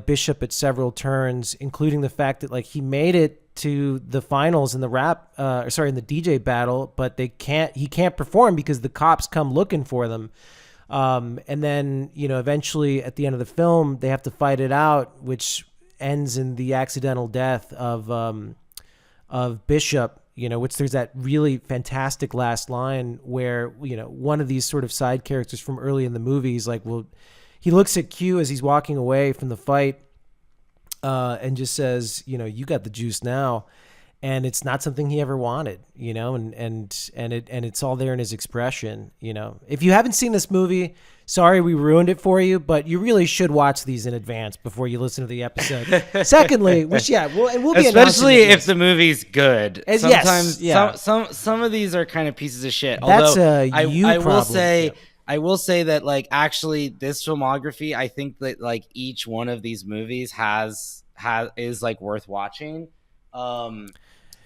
Bishop at several turns, including the fact that, like, he made it to the finals in the in the DJ battle, but he can't perform because the cops come looking for them. And then, eventually at the end of the film, they have to fight it out, which ends in the accidental death of Bishop, which there's that really fantastic last line where, one of these sort of side characters from early in the movie is like, well, he looks at Q as he's walking away from the fight, and just says, you got the juice now. And it's not something he ever wanted, and it's all there in his expression. If you haven't seen this movie, sorry we ruined it for you, but you really should watch these in advance before you listen to the episode. Secondly, we'll be especially if the movie's good. Sometimes, yes, some of these are kind of pieces of shit. That's Although I will say. I will say that, like, actually this filmography, I think that, like, each one of these movies is like worth watching.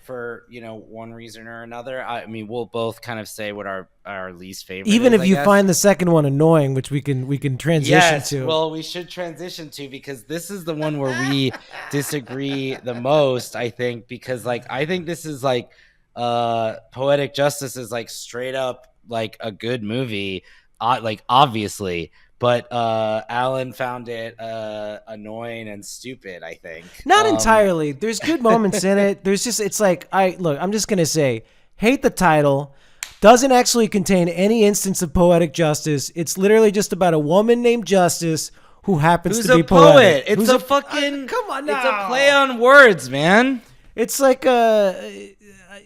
For for one reason or another. I mean, we'll both kind of say what our least favorite Even is, if I you guess. find the second one annoying, which we can transition Yes, to. well, we should transition to, because this is the one where we disagree the most, I think, because like I think this is like Poetic Justice is like straight up like a good movie, like obviously, but Alan found it annoying and stupid, I think. Not entirely. There's good moments in it. It's like, I'm just going to say, hate the title. Doesn't actually contain any instance of poetic justice. It's literally just about a woman named Justice who happens Who's to be a poetic. poet? It's a fucking come on it's now. a play on words, man. It's like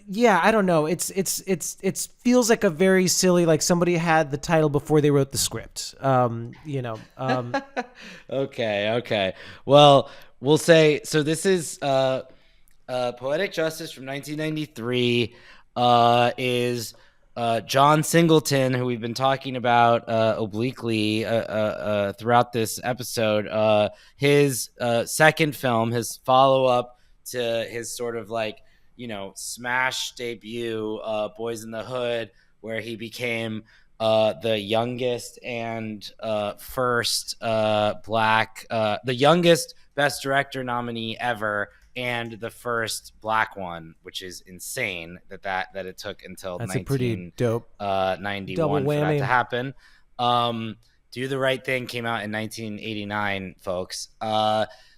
yeah, I don't know. It feels like a very silly, like somebody had the title before they wrote the script. Okay. Well, we'll say so. This is Poetic Justice from 1993. Is John Singleton, who we've been talking about obliquely throughout this episode. His second film, his follow-up to his sort of like smash debut, Boys in the Hood, where he became the youngest and first black, the youngest Best Director nominee ever, and the first black one, which is insane that it took until That's a pretty dope 91 for that to happen. Do the Right Thing came out in 1989, folks.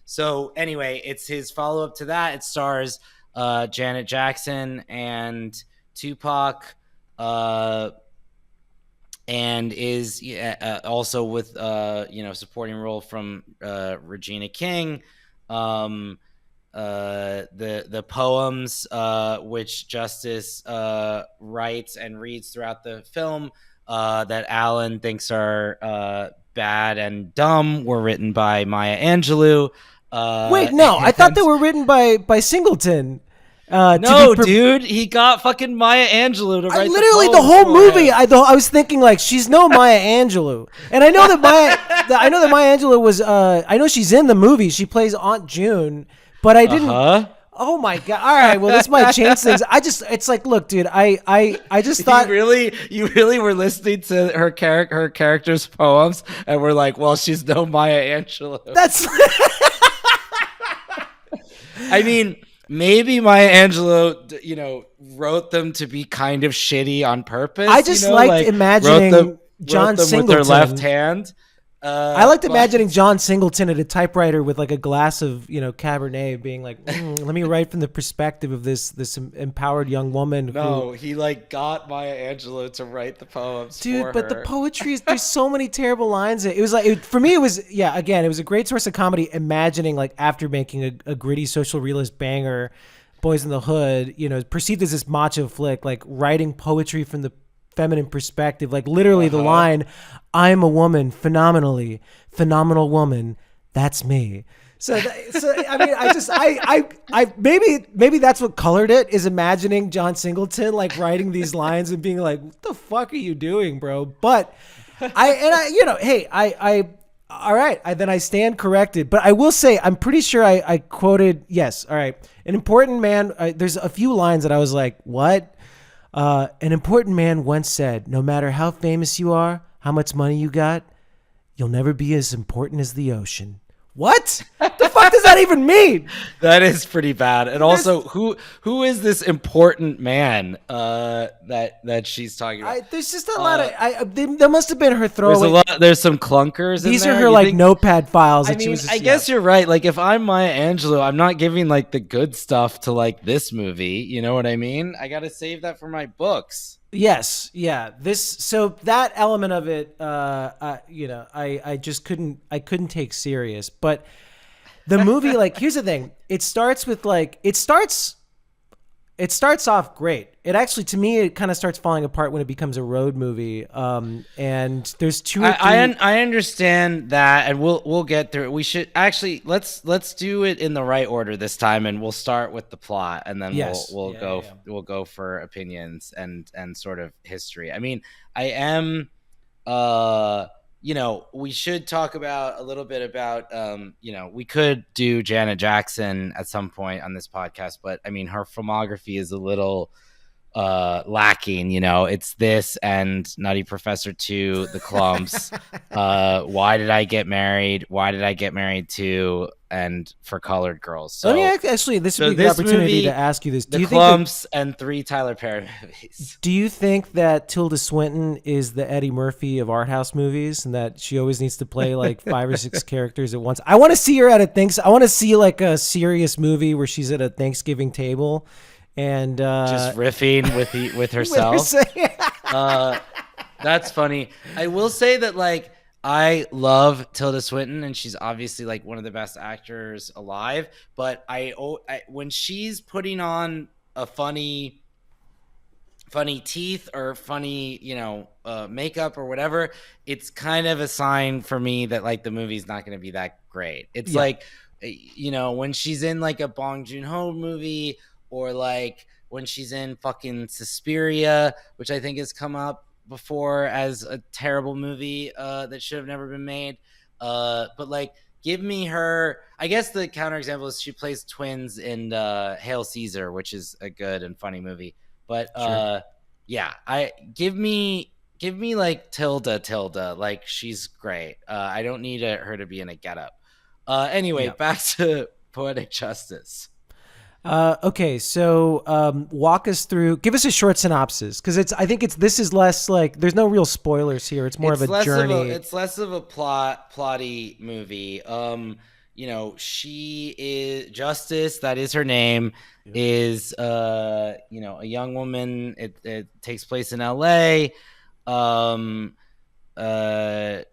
So anyway, it's his follow-up to that. It stars Janet Jackson and Tupac, and is also with supporting role from Regina King. The poems which Justice writes and reads throughout the film that Alan thinks are bad and dumb were written by Maya Angelou. Wait, no, I thought they were written by Singleton. No, dude, he got fucking Maya Angelou to write literally the whole movie. I was thinking like she's no Maya Angelou, and I know that Maya Angelou was. I know she's in the movie. She plays Aunt June, but I didn't. Oh my god! All right, well this might change things. It's like, look, dude, I just thought you really were listening to her character's poems, and we're like, well, she's no Maya Angelou. That's. I mean, maybe Maya Angelou, wrote them to be kind of shitty on purpose. I just liked imagining John Singleton with their left hand. I liked imagining John Singleton at a typewriter with like a glass of Cabernet, being like, "Let me write from the perspective of this empowered young woman." No, he like got Maya Angelou to write the poems. Dude, but the poetry there's so many terrible lines. It was like for me, it was again, it was a great source of comedy. Imagining like after making a gritty social realist banger, Boys in the Hood, perceived as this macho flick, like writing poetry from the feminine perspective, like literally the line, "I'm a woman, phenomenal woman, that's me." So I mean, I maybe that's what colored it, is imagining John Singleton like writing these lines and being like, "What the fuck are you doing, bro?" But I all right, then I stand corrected. But I will say, I'm pretty sure I quoted, yes, all right, an important man. There's a few lines that I was like, what? An important man once said, "No matter how famous you are, how much money you got, you'll never be as important as the ocean." What? The fuck does that even mean? That is pretty bad. And also, who is this important man that she's talking about? There's just a lot of there must have been her throwaway. There's some clunkers. These in are there. her like notepad files. I mean, I guess you're right. Like if I'm Maya Angelou, I'm not giving like the good stuff to like this movie. You know what I mean? I got to save that for my books. Yes, yeah. So that element of it, I just couldn't take serious. But the movie, like, here's the thing: it starts off great. It actually, to me, it kind of starts falling apart when it becomes a road movie. And there's two. I understand that, and we'll get through it. We should actually let's do it in the right order this time, and we'll start with the plot, and then we'll go for opinions and sort of history. I mean, I am we should talk about a little bit about, we could do Janet Jackson at some point on this podcast, but I mean, her filmography is a little lacking. It's this and Nutty Professor 2, The Clumps, Why Did I Get Married, Why Did I Get Married to, and For Colored Girls. Let me So actually, this would so be a good this opportunity to movie, ask you this. The Clumps, and 3 Tyler Perry movies. Do you think that Tilda Swinton is the Eddie Murphy of art house movies, and that she always needs to play like 5 or 6 characters at once? I want to see her at I want to see like a serious movie where she's at a Thanksgiving table and just riffing with herself. That's funny. I will say that like I love Tilda Swinton, and she's obviously like one of the best actors alive. But when she's putting on a funny teeth or funny, makeup or whatever, it's kind of a sign for me that like the movie's not going to be that great. It's like, when she's in like a Bong Joon-ho movie, or like when she's in fucking Suspiria, which I think has come up before as a terrible movie that should have never been made. But like, give me her. I guess the counterexample is she plays twins in Hail Caesar, which is a good and funny movie. But Sure. I give me like Tilda, like she's great. I don't need her to be in a getup. Anyway, back to Poetic Justice. Okay, so walk us through. Give us a short synopsis, because this is less like there's no real spoilers here. It's more of a journey. It's less of a plotty movie. She is Justice. That is her name. Is a young woman. It takes place in L.A.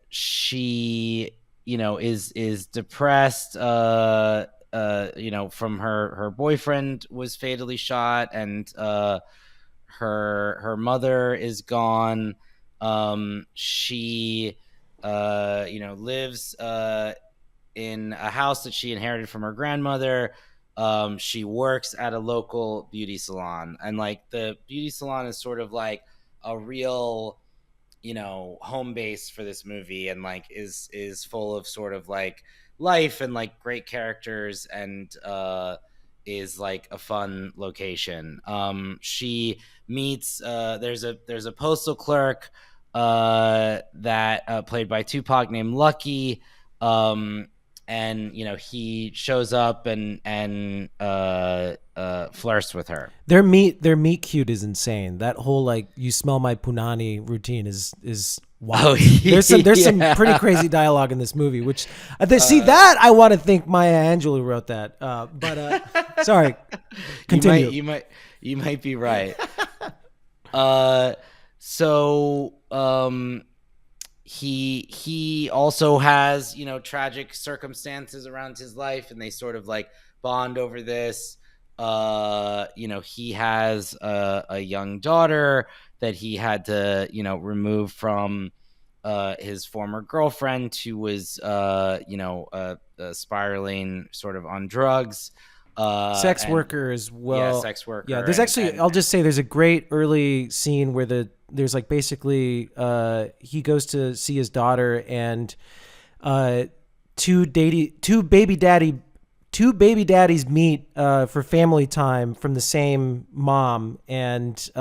She is depressed. From her boyfriend was fatally shot, and her mother is gone. She lives in a house that she inherited from her grandmother. She works at a local beauty salon, and like the beauty salon is sort of like a real home base for this movie, and like is full of sort of like life and like great characters, and is like a fun location. She meets there's a postal clerk that played by Tupac named Lucky, and he shows up and flirts with her. Their meet cute is insane. That whole like "you smell my punani" routine is wild. Oh, There's some pretty crazy dialogue in this movie, which that I want to think Maya Angelou wrote that. But sorry, continue. You might be right. He also has tragic circumstances around his life, and they sort of like bond over this. He has a young daughter that he had to remove from his former girlfriend, who was spiraling sort of on drugs. Sex worker as well. Yeah, sex worker. Yeah, there's actually, I'll just say there's a great early scene where there's like basically he goes to see his daughter, and two baby daddies meet for family time from the same mom, and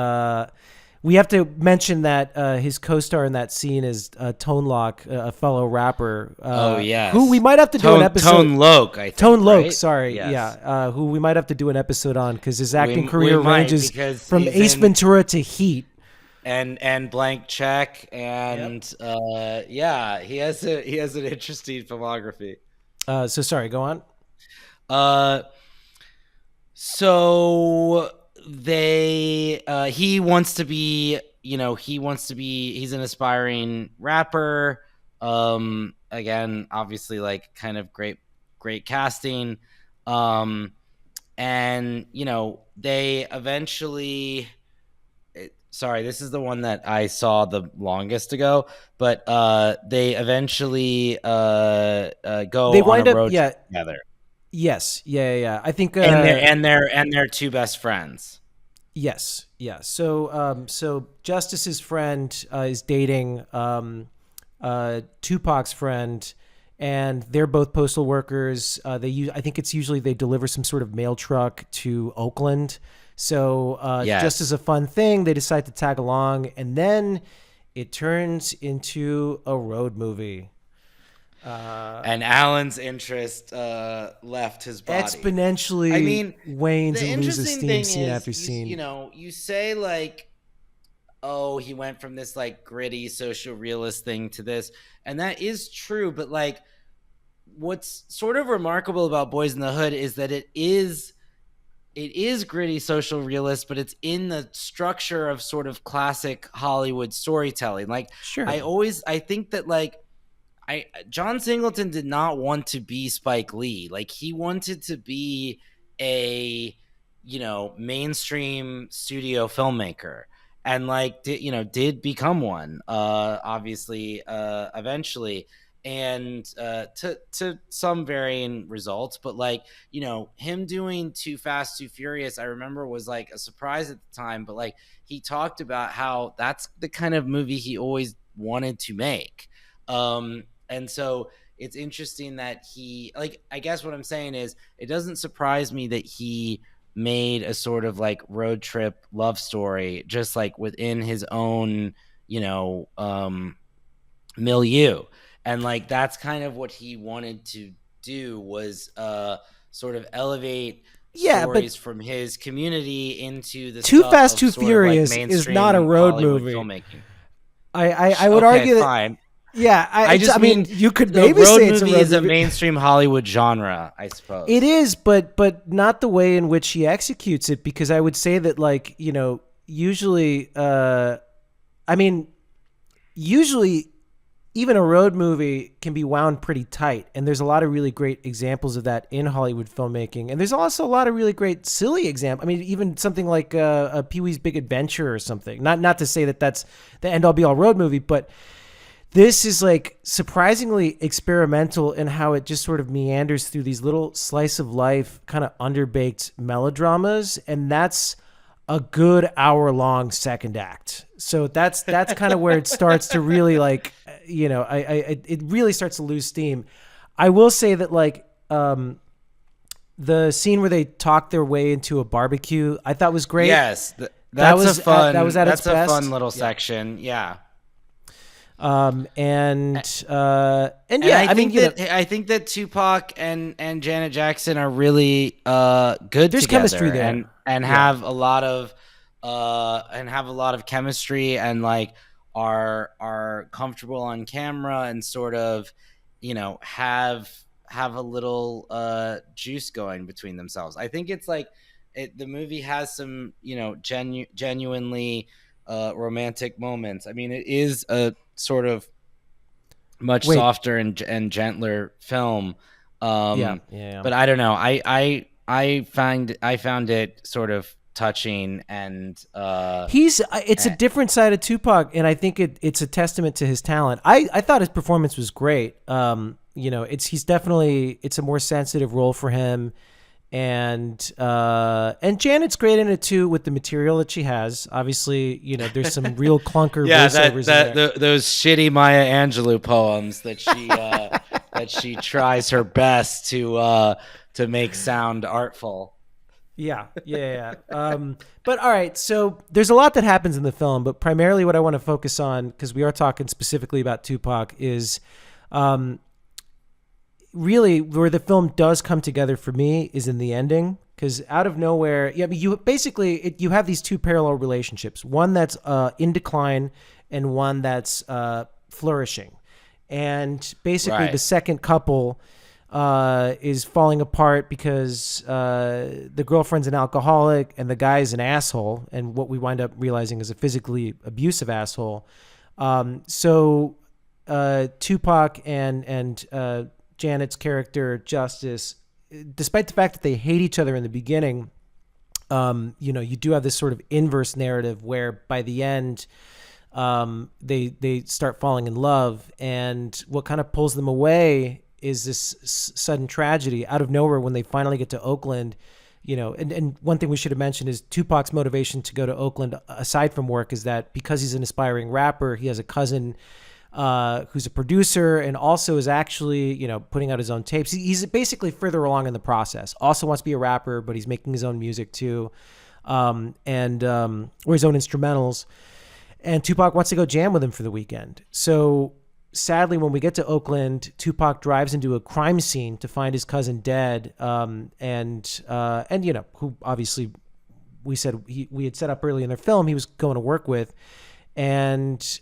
we have to mention that his co-star in that scene is Tone Loc, a fellow rapper. Who we might have to do an episode. Tone Loc, I think. Tone Loc, right? sorry, Yes. yeah. Who we might have to do an episode on, because his acting We career might, ranges because from he's Ace in- Ventura to Heat. And Blank Check, and he has an interesting filmography. So sorry, go on. So he wants to be, he's an aspiring rapper. Again, obviously like kind of great casting. And they eventually, sorry, this is the one that I saw the longest ago, but they eventually go on a road trip together. Yes, yeah. I think and they're two best friends. Yes, yeah. So Justice's friend is dating Tupac's friend, and they're both postal workers. I think it's usually they deliver some sort of mail truck to Oakland. So just as a fun thing, they decide to tag along, and then it turns into a road movie. And Alan's interest left his body. Exponentially, I mean, wanes the and loses interesting steam thing scene is, after scene. you say like, oh, he went from this like gritty social realist thing to this, and that is true. But like, what's sort of remarkable about Boys in the Hood is that it is gritty social realist, but it's in the structure of sort of classic Hollywood storytelling. Like, Sure. I think that like, John Singleton did not want to be Spike Lee. Like, he wanted to be a, mainstream studio filmmaker, and like, did become one, obviously, eventually, and to some varying results. But like, him doing Too Fast, Too Furious, I remember was like a surprise at the time, but like, he talked about how that's the kind of movie he always wanted to make. And so it's interesting that he, like, I guess what I'm saying is, it doesn't surprise me that he made a sort of like road trip love story, just like within his own, milieu. And like, that's kind of what he wanted to do, was sort of elevate stories from his community into the Too Fast, Too sort of Furious like is not a road Hollywood movie. Filmmaking. I would argue that. Fine. Yeah, I mean, you could maybe road say it's a road movie is movie. a mainstream Hollywood genre, I suppose. It is, but not the way in which he executes it, because I would say that, like, usually, usually even a road movie can be wound pretty tight, and there's a lot of really great examples of that in Hollywood filmmaking, and there's also a lot of really great silly examples. I mean, even something like a Pee-wee's Big Adventure or something. Not to say that that's the end-all be-all road movie, but this is like surprisingly experimental in how it just sort of meanders through these little slice of life kind of underbaked melodramas, and that's a good hour-long second act. So that's kind of where it starts to really, like, it really starts to lose steam. I will say that, like, the scene where they talk their way into a barbecue, I thought was great. Yes, that's a fun little section. Yeah. I think that Tupac and Janet Jackson are really good There's together, chemistry there, and have a lot of chemistry, and like are comfortable on camera, and sort of have a little juice going between themselves. I think it's like the movie has some genuinely romantic moments. I mean, it is a sort of much softer and gentler film. But I don't know. I found it sort of touching, and it's a different side of Tupac, and I think it's a testament to his talent. I thought his performance was great. It's a more sensitive role for him. And Janet's great in it too, with the material that she has. Obviously, there's some real clunker voiceovers in there. Those shitty Maya Angelou poems that she that she tries her best to make sound artful. Yeah. But all right, so there's a lot that happens in the film, but primarily what I want to focus on, because we are talking specifically about Tupac, is really where the film does come together for me is in the ending, because out of nowhere, you have these two parallel relationships, one that's in decline and one that's flourishing, and basically the second couple is falling apart because the girlfriend's an alcoholic and the guy's an asshole, and what we wind up realizing is a physically abusive asshole. So Tupac and Janet's character, Justice, despite the fact that they hate each other in the beginning, you do have this sort of inverse narrative where by the end, they start falling in love, and what kind of pulls them away is this sudden tragedy out of nowhere when they finally get to Oakland. And one thing we should have mentioned is Tupac's motivation to go to Oakland, aside from work, is that because he's an aspiring rapper, he has a cousin who's a producer and also is actually, putting out his own tapes. He's basically further along in the process. Also wants to be a rapper, but he's making his own music too, or his own instrumentals. And Tupac wants to go jam with him for the weekend. So sadly, when we get to Oakland, Tupac drives into a crime scene to find his cousin dead, and who obviously we had set up early in their film he was going to work with, and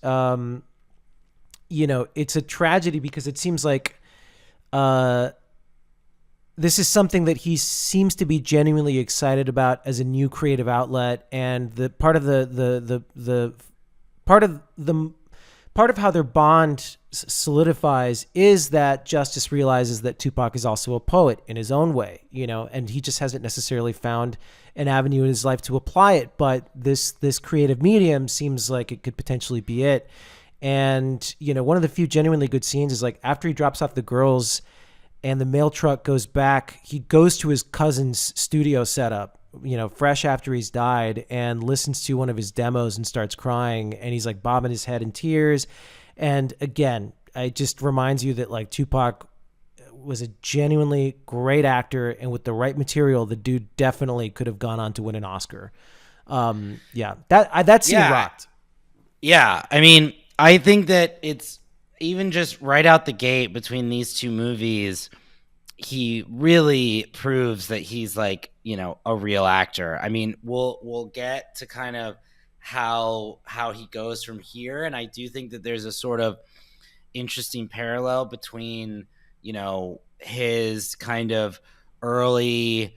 it's a tragedy because it seems like this is something that he seems to be genuinely excited about as a new creative outlet, and the part of part of how their bond solidifies is that Justice realizes that Tupac is also a poet in his own way, and he just hasn't necessarily found an avenue in his life to apply it. But this creative medium seems like it could potentially be it. And, one of the few genuinely good scenes is like after he drops off the girls and the mail truck goes back, he goes to his cousin's studio setup, fresh after he's died, and listens to one of his demos and starts crying. And he's like bobbing his head in tears. And again, it just reminds you that like Tupac was a genuinely great actor, and with the right material, the dude definitely could have gone on to win an Oscar. That scene rocked. Yeah. I mean, I think that it's even just right out the gate between these two movies, he really proves that he's like, a real actor. I mean, we'll get to kind of how he goes from here, and I do think that there's a sort of interesting parallel between, his kind of earlier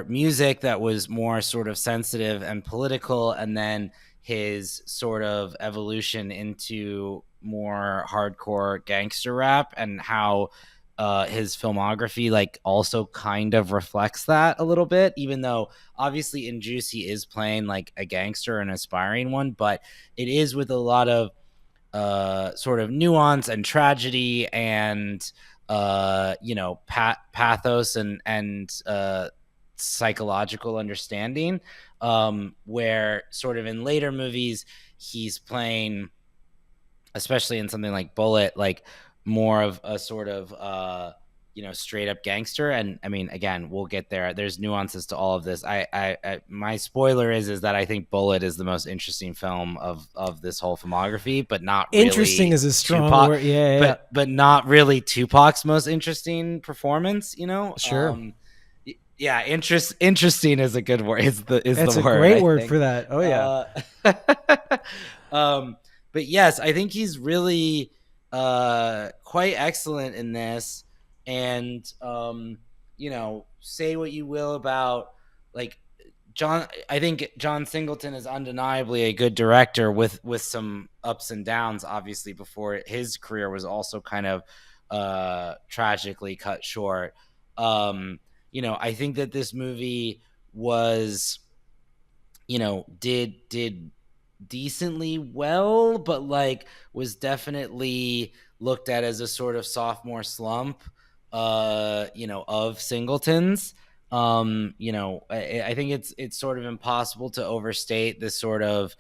music that was more sort of sensitive and political, and then his sort of evolution into more hardcore gangster rap, and how his filmography like also kind of reflects that a little bit, even though obviously in Juice he is playing like a gangster, an aspiring one, but it is with a lot of sort of nuance and tragedy and pathos and psychological understanding, where sort of in later movies he's playing, especially in something like Bullet, like more of a sort of straight up gangster. And I mean, again, we'll get there. There's nuances to all of this. I my spoiler is that I think Bullet is the most interesting film of this whole filmography, but not really interesting is a strong Tupac, word. Yeah. But not really Tupac's most interesting performance. Sure. Interesting is a good word. That's a word, great word for that. Oh yeah. But yes, I think he's really quite excellent in this. And say what you will about like John. I think John Singleton is undeniably a good director with some ups and downs. Obviously, before his career was also kind of tragically cut short. I think that this movie was, did decently well, but like was definitely looked at as a sort of sophomore slump, of Singleton's. I think it's sort of impossible to overstate this sort of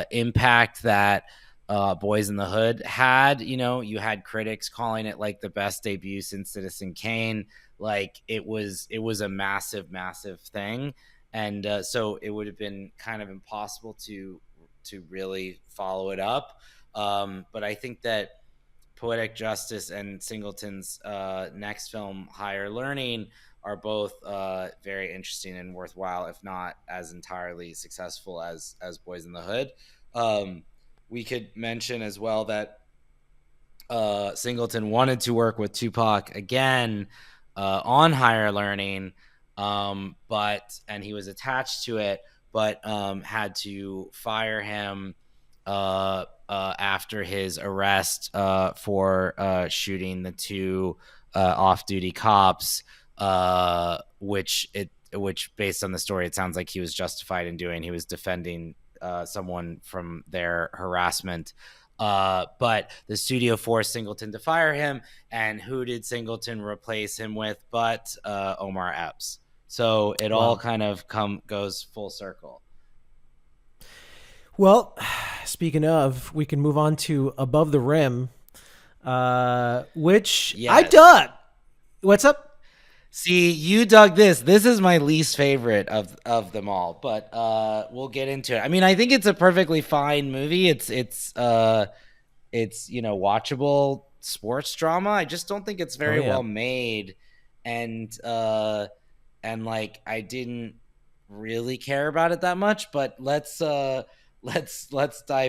impact that Boys in the Hood had. You had critics calling it like the best debut since Citizen Kane. Like it was a massive thing, and so it would have been kind of impossible to really follow it up. But I think that Poetic Justice and Singleton's next film, Higher Learning, are both very interesting and worthwhile, if not as entirely successful as Boys in the Hood. We could mention as well that Singleton wanted to work with Tupac again on Higher Learning, and he was attached to it, but had to fire him after his arrest for shooting the two off-duty cops, which based on the story, it sounds like he was justified in doing. He was defending someone from their harassment. But the studio forced Singleton to fire him, and who did Singleton replace him with but Omar Epps? So it all kind of goes full circle. Well, speaking of, we can move on to Above the Rim, which I Yes. dug. What's up? See, you dug this. This is my least favorite of them all, but we'll get into it. I mean, I think it's a perfectly fine movie. It's watchable sports drama. I just don't think it's Oh very yeah. well made, and like I didn't really care about it that much. But let's dive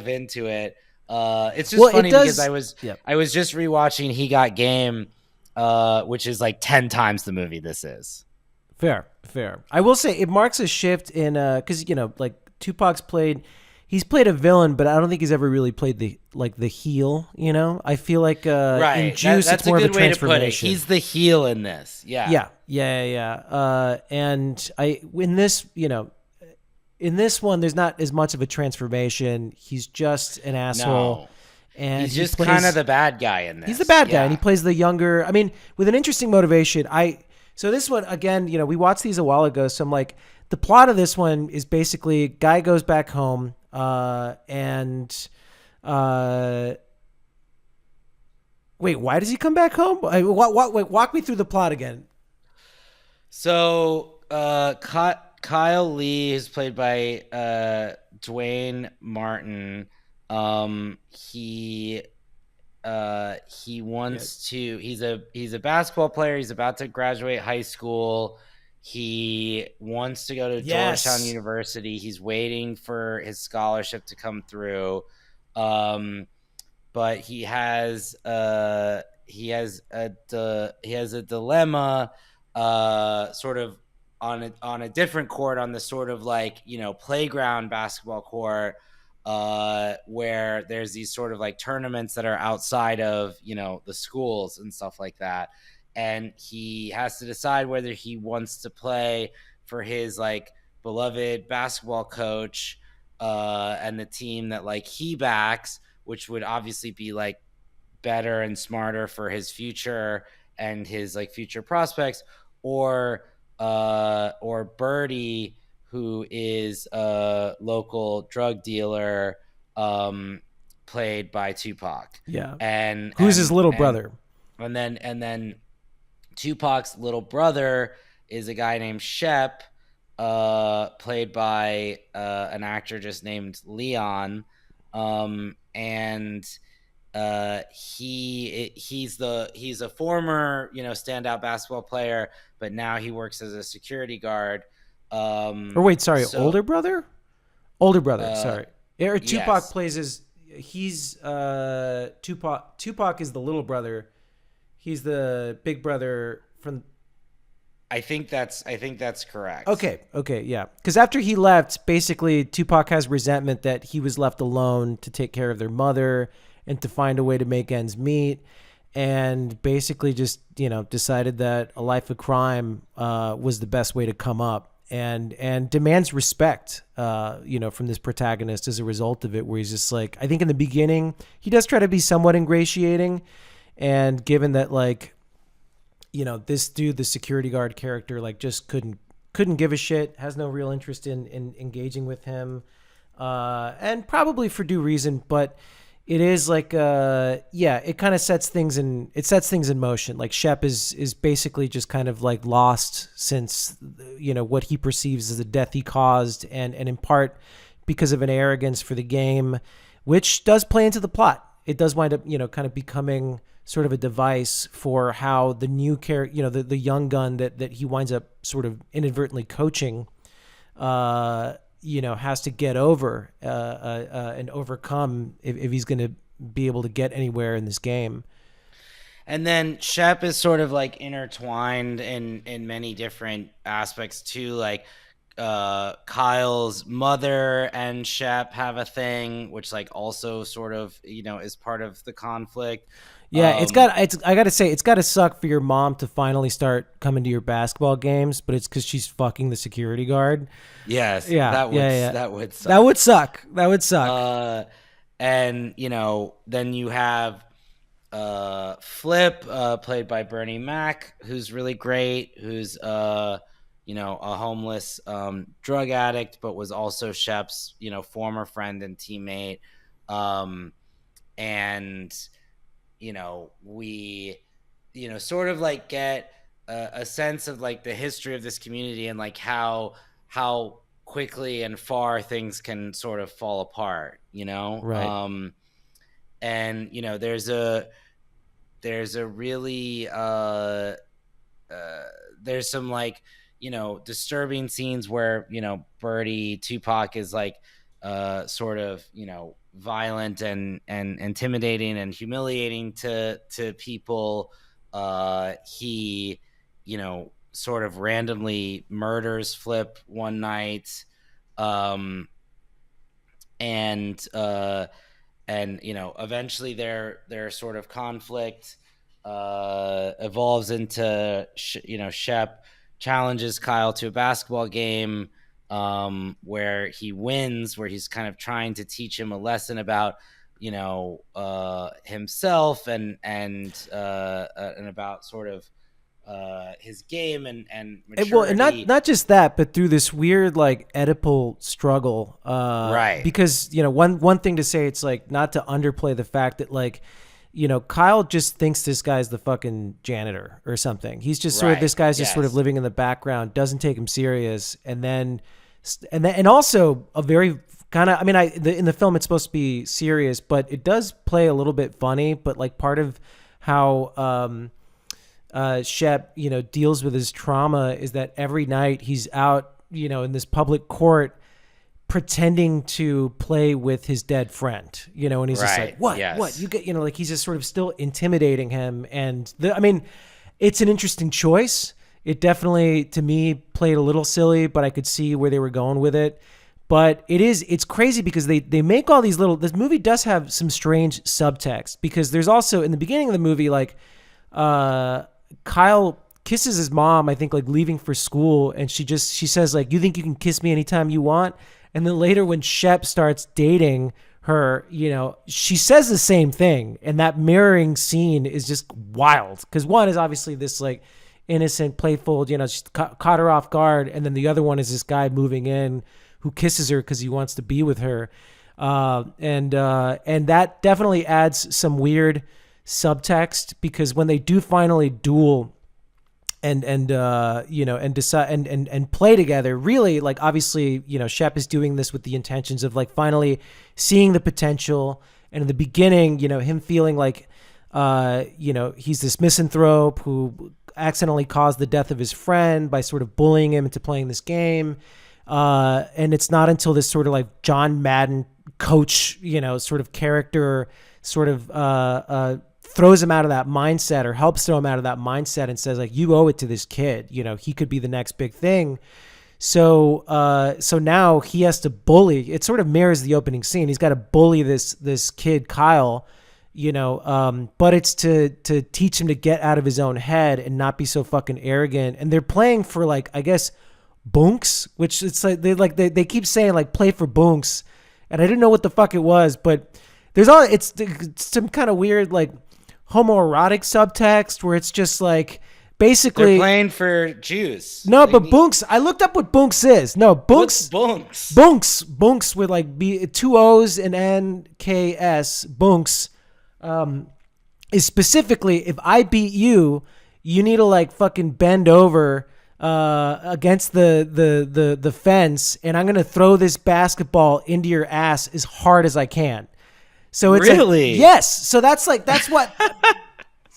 into it. It's just Well, it funny because does. Yeah. I was just rewatching He Got Game, which is like 10 times the movie this is. Fair. I will say it marks a shift in because like Tupac's he's played a villain, but I don't think he's ever really played the heel. I feel like in Right. Juice it's That's a more of a good way to put it. transformation. He's the heel in this. Yeah. Yeah. And in this one, there's not as much of a transformation. He's just an asshole. No. And He's he just plays, kind of the bad guy in this. he's the bad guy, and he Yeah. plays the younger. I mean, with an interesting motivation. So this one again, we watched these a while ago. So I'm like, the plot of this one is basically guy goes back home, and wait, why does he come back home? Wait, walk me through the plot again. So Kyle Lee is played by Dwayne Martin. He wants to. He's a basketball player. He's about to graduate high school. He wants to go to Yes. Georgetown University. He's waiting for his scholarship to come through. But he has a dilemma, sort of on a different court, on the sort of like playground basketball court, where there's these sort of like tournaments that are outside of the schools and stuff like that, and he has to decide whether he wants to play for his like beloved basketball coach, and the team that like he backs, which would obviously be like better and smarter for his future and his like future prospects, or Birdie, who is a local drug dealer, played by Tupac. Yeah. And Who's his little brother? And then Tupac's little brother is a guy named Shep, played by an actor just named Leon. And he's a former standout basketball player, but now he works as a security guard. Or wait, sorry, older brother? Older brother, sorry. Or Tupac yes. plays as he's Tupac. Tupac is the little brother. He's the big brother from. I think that's correct. Okay, yeah. Because after he left, basically Tupac has resentment that he was left alone to take care of their mother and to find a way to make ends meet, and basically just decided that a life of crime was the best way to come up, and demands respect from this protagonist as a result of it, where he's just like, I think in the beginning he does try to be somewhat ingratiating, and given that like this dude, the security guard character, like just couldn't give a shit, has no real interest in engaging with him, and probably for due reason, but it is like it kind of sets things in motion. Like Shep is basically just kind of like lost since what he perceives as the death he caused, and in part because of an arrogance for the game, which does play into the plot. It does wind up kind of becoming sort of a device for how the new character, the young gun that he winds up sort of inadvertently coaching, has to get over and overcome if he's going to be able to get anywhere in this game. And then Shep is sort of like intertwined in many different aspects too. Like Kyle's mother and Shep have a thing, which like also sort of is part of the conflict. Yeah, I gotta say, it's gotta suck for your mom to finally start coming to your basketball games, but it's because she's fucking the security guard. Yes, Yeah, that would suck. That would suck. And then you have Flip, played by Bernie Mac, who's really great, who's a homeless drug addict, but was also Shep's former friend and teammate. And we sort of like get a sense of like the history of this community and like how quickly and far things can sort of fall apart, Right. And there's a really there's some like disturbing scenes where Birdie Tupac is like sort of violent and intimidating and humiliating to people. He sort of randomly murders Flip one night. um and eventually their sort of conflict evolves into Shep challenges Kyle to a basketball game, where he wins, where he's kind of trying to teach him a lesson about himself and about sort of his game and Well, and maturity. not just that, but through this weird like Oedipal struggle. Right. Because one thing to say, it's like not to underplay the fact that like Kyle just thinks this guy's the fucking janitor or something. He's just sort of, Right. this guy's just sort of Yes. living in the background, doesn't take him serious, and also a very kind of, I mean, in the film it's supposed to be serious, but it does play a little bit funny. But like part of how Shep, deals with his trauma is that every night he's out, in this public court pretending to play with his dead friend, and he's just Right. like, what, Yes. what you get, like he's just sort of still intimidating him. And I mean, it's an interesting choice. It definitely, to me, played a little silly, but I could see where they were going with it. But it's crazy because they make all these this movie does have some strange subtext, because there's also in the beginning of the movie, like, Kyle kisses his mom, I think, like leaving for school, and she says like, you think you can kiss me anytime you want? And then later when Shep starts dating her, she says the same thing, and that mirroring scene is just wild, because one is obviously this like innocent, playful, she's caught her off guard, and then the other one is this guy moving in who kisses her because he wants to be with her, and that definitely adds some weird subtext, because when they do finally duel and decide and play together, really, like, obviously, Shep is doing this with the intentions of like finally seeing the potential, and in the beginning, him feeling like he's this misanthrope who accidentally caused the death of his friend by sort of bullying him into playing this game, and it's not until this sort of like John Madden coach, sort of character sort of throws him out of that mindset, or helps throw him out of that mindset, and says like, you owe it to this kid, he could be the next big thing. So now he has to bully. It sort of mirrors the opening scene. He's got to bully this kid Kyle, but it's to teach him to get out of his own head and not be so fucking arrogant. And they're playing for, like, I guess, bunks, which it's like they keep saying like, play for bunks, and I didn't know what the fuck it was, but it's some kind of weird like homoerotic subtext where it's just like, basically They're playing for Jews. No, but bunks, I looked up what bunks is. No, bunks. What's bunks? Bunks with like two O's and NKS. Bunks is specifically, if I beat you, you need to like fucking bend over against the fence, and I'm gonna throw this basketball into your ass as hard as I can. So it's really, like, yes. So that's what.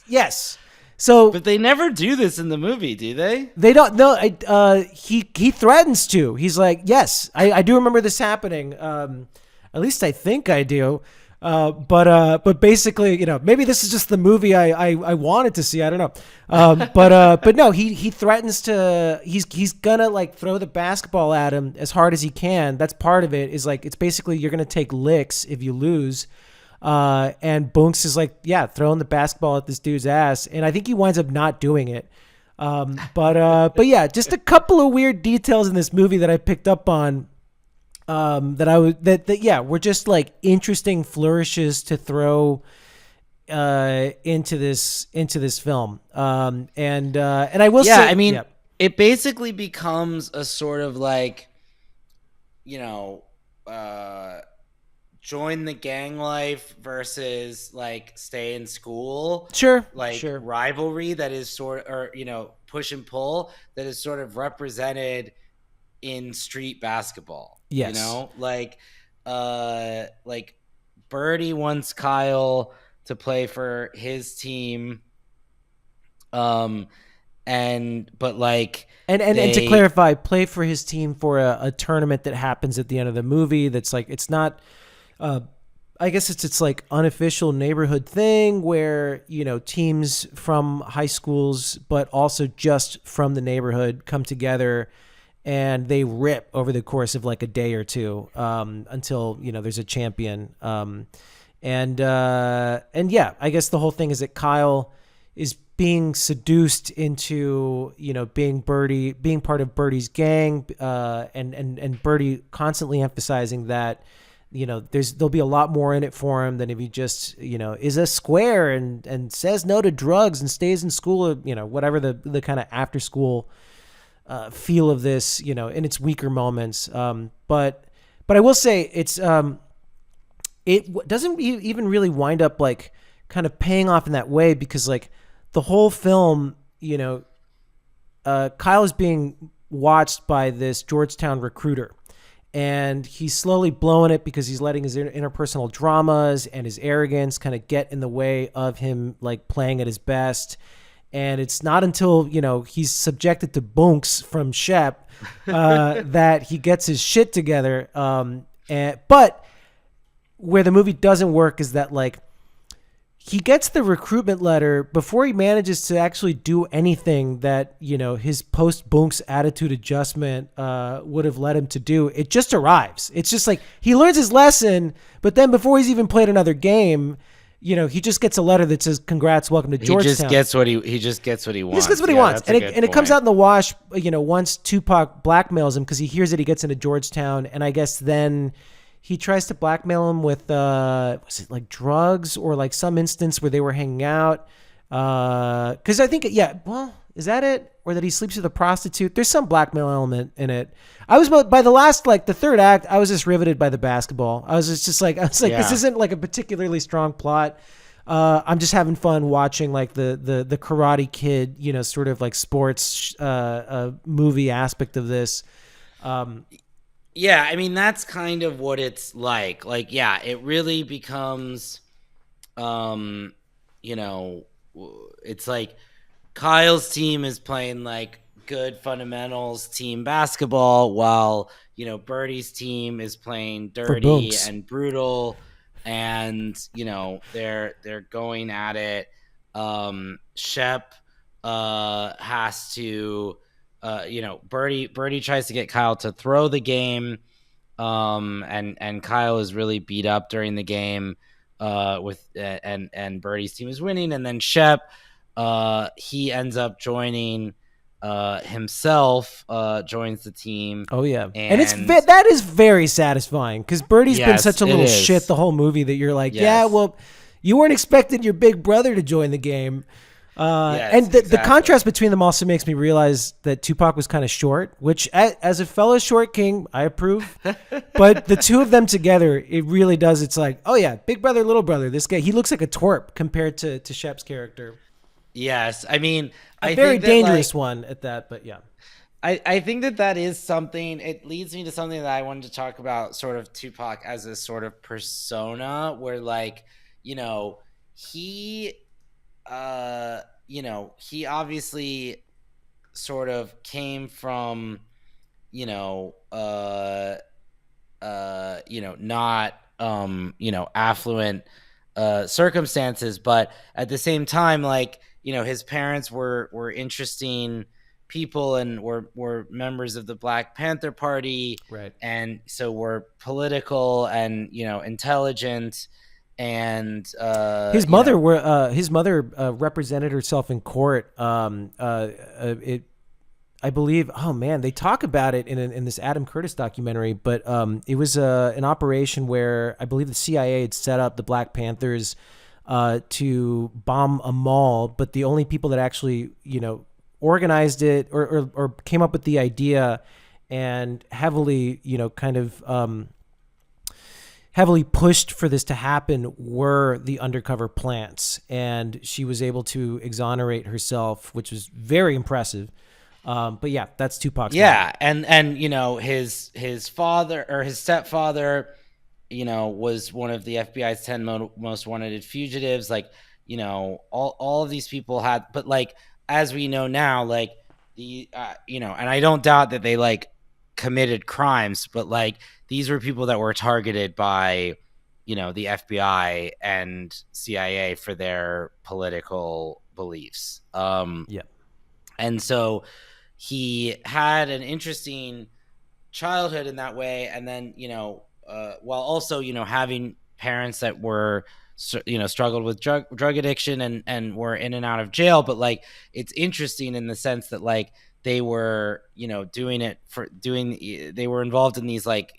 Yes. So, but they never do this in the movie, do they? They don't. No. He threatens to. He's like, yes, I do remember this happening. At least I think I do. But basically, maybe this is just the movie I wanted to see. I don't know. But no, he threatens to. He's gonna like throw the basketball at him as hard as he can. That's part of it. Is like, it's basically, you're gonna take licks if you lose. And Bunks is like, yeah, throwing the basketball at this dude's ass, and I think he winds up not doing it. But yeah, just a couple of weird details in this movie that I picked up on. That were just like interesting flourishes to throw into this film. And I will say, I mean, it basically becomes a sort of like, join the gang life versus like stay in school, Sure, like sure. rivalry that is sort of, or push and pull that is sort of represented in street basketball. Yes. Like Birdie wants Kyle to play for his team, but like And to they clarify, play for his team for a tournament that happens at the end of the movie. That's like, it's not. I guess it's like unofficial neighborhood thing where teams from high schools, but also just from the neighborhood, come together and they rip over the course of like a day or two, until there's a champion. And yeah, I guess the whole thing is that Kyle is being seduced into being part of Birdie's gang, and Birdie constantly emphasizing that there'll be a lot more in it for him than if he just is a square and says no to drugs and stays in school, whatever the kind of after school feel of this in its weaker moments. But I will say it doesn't even really wind up like kind of paying off in that way, because like the whole film, Kyle is being watched by this Georgetown recruiter, and he's slowly blowing it because he's letting his interpersonal dramas and his arrogance kind of get in the way of him like playing at his best. And it's not until he's subjected to bunks from Shep that he gets his shit together. But where the movie doesn't work is that like he gets the recruitment letter before he manages to actually do anything that his post bunks attitude adjustment would have led him to do. It just arrives. It's just like he learns his lesson, but then before he's even played another game, he just gets a letter that says, "Congrats, welcome to Georgetown." He just gets what he wants. He just gets what he wants, and it comes out in the wash. Once Tupac blackmails him because he hears that he gets into Georgetown, and I guess then he tries to blackmail him with was it like drugs or like some instance where they were hanging out? Because I think is that it, or that he sleeps with a prostitute? There's some blackmail element in it. I was by the third act, I was just riveted by the basketball. I was like, This isn't like a particularly strong plot. I'm just having fun watching like the Karate Kid, sort of like sports movie aspect of this. Yeah, I mean that's kind of what it's like. Like, yeah, it really becomes, it's like Kyle's team is playing like good fundamentals team basketball, while Birdie's team is playing dirty and brutal, and they're going at it. Shep has to. Birdie tries to get Kyle to throw the game, and Kyle is really beat up during the game, and Birdie's team is winning, and then Shep, he ends up joining himself, joins the team. Oh yeah, and that is very satisfying because Birdie's been such a little shit the whole movie that you're like, yeah, well, you weren't expecting your big brother to join the game. The contrast between them also makes me realize that Tupac was kind of short, which as a fellow short king, I approve. But the two of them together, it really does. It's like, oh yeah, big brother, little brother. This guy, he looks like a twerp compared to Shep's character. Yes. I mean, a very dangerous one at that, but yeah. I think that is something, it leads me to something that I wanted to talk about, sort of Tupac as a sort of persona where like, he obviously sort of came from, not, affluent circumstances, but at the same time, like, his parents were interesting people and were members of the Black Panther Party, right? And so were political and intelligent. And his mother represented herself in court. I believe. Oh man, they talk about it in this Adam Curtis documentary. But it was an operation where I believe the CIA had set up the Black Panthers to bomb a mall, but the only people that actually organized it or came up with the idea and heavily kind of heavily pushed for this to happen were the undercover plants, and she was able to exonerate herself, which was very impressive. But yeah, that's Tupac's Yeah, mom. and his father or his stepfather, was one of the FBI's 10 most wanted fugitives. Like, all of these people had, but like as we know now, like the and I don't doubt that they like committed crimes, but like these were people that were targeted by the FBI and CIA for their political beliefs. Yeah. And so he had an interesting childhood in that way, and then while also having parents that were struggled with drug addiction and were in and out of jail. But like it's interesting in the sense that like they were they were involved in these like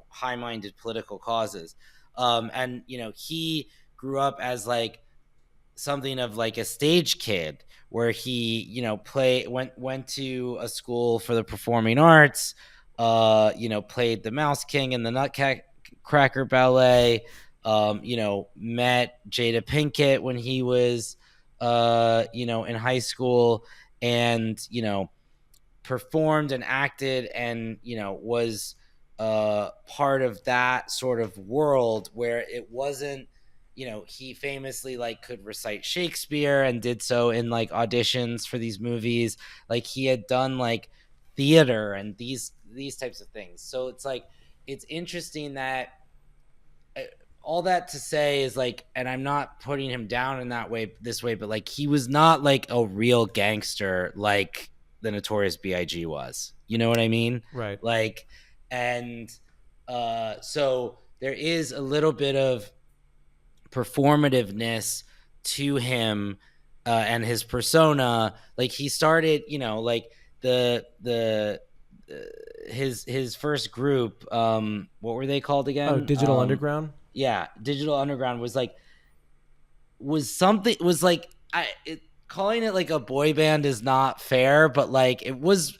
high-minded political causes. And he grew up as like something of like a stage kid, where he went to a school for the performing arts, played the Mouse King and the Nutcracker Ballet, met Jada Pinkett when he was in high school, and performed and acted, and was part of that sort of world where it wasn't, he famously like could recite Shakespeare and did so in like auditions for these movies. Like he had done like theater and these types of things. So it's like it's interesting that all that to say is like, and I'm not putting him down in this way, but like he was not like a real gangster like the Notorious B.I.G. was. You know what I mean? Right. Like, and so there is a little bit of performativeness to him and his persona. Like he started, like his first group, what were they called again? Oh, Digital Underground. Yeah, Digital Underground was like calling it like a boy band is not fair, but like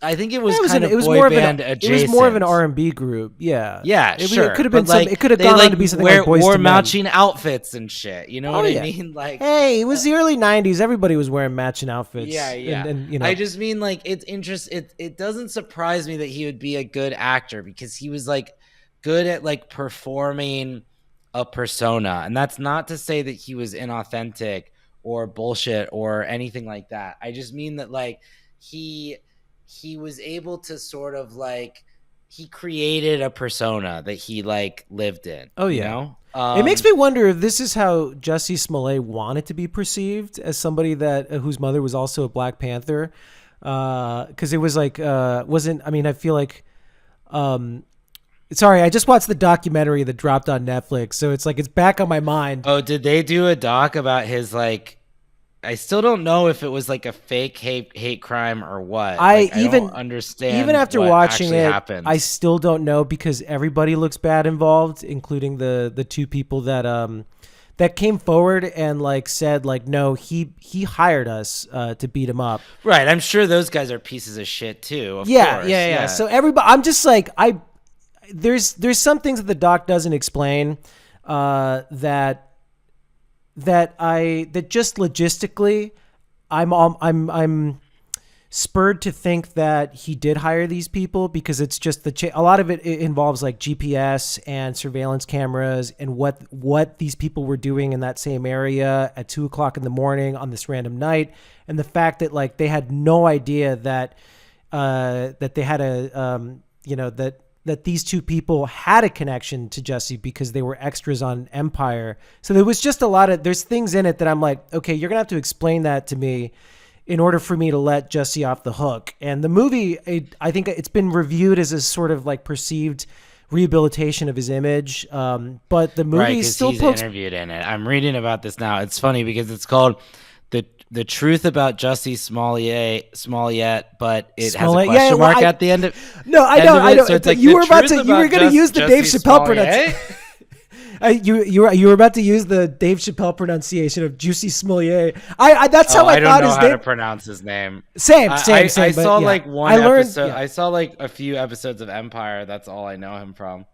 I think it was kind of boy band adjacent. It was more of an R&B group. Yeah. Yeah, sure. It could have been like, it could have gone on to be something like Boyz II Men. Wore matching outfits and shit. You know what I mean? Like, hey, it was the early 90s. Everybody was wearing matching outfits. Yeah. And I just mean like it's interesting. It doesn't surprise me that he would be a good actor, because he was like good at like performing a persona. And that's not to say that he was inauthentic or bullshit or anything like that. I just mean that like he was able to sort of like, he created a persona that he like lived in. Oh yeah. It makes me wonder if this is how Jussie Smollett wanted to be perceived, as somebody that whose mother was also a Black Panther. Cause it was like, I feel like, sorry, I just watched the documentary that dropped on Netflix, so it's like it's back on my mind. Oh, did they do a doc about his like? I still don't know if it was like a fake hate crime or what. I don't understand. Even after watching it, happened. I still don't know, because everybody looks bad involved, including the two people that came forward and like said like, no, he hired us to beat him up. Right. I'm sure those guys are pieces of shit too. Of course. Yeah. So everybody, I'm just like there's some things that the doc doesn't explain that just logistically I'm spurred to think that he did hire these people, because it's just a lot of it involves like GPS and surveillance cameras and what these people were doing in that same area at 2:00 in the morning on this random night, and the fact that like they had no idea that they had that these two people had a connection to Jussie because they were extras on Empire. So there was just there's things in it that I'm like, okay, you're going to have to explain that to me in order for me to let Jussie off the hook. And the movie, I think it's been reviewed as a sort of like perceived rehabilitation of his image. But the movie still he's interviewed in it. I'm reading about this now. It's funny because it's called The Truth About Jussie Smollett, but it has a question mark at the end of. No, I know. So like you were going to use the Dave Chappelle pronunciation. You were about to use the Dave Chappelle pronunciation of Juicy Smollett. That's how I thought his name. I don't know how to pronounce his name. Same. I saw like one episode. I saw like a few episodes of Empire. That's all I know him from.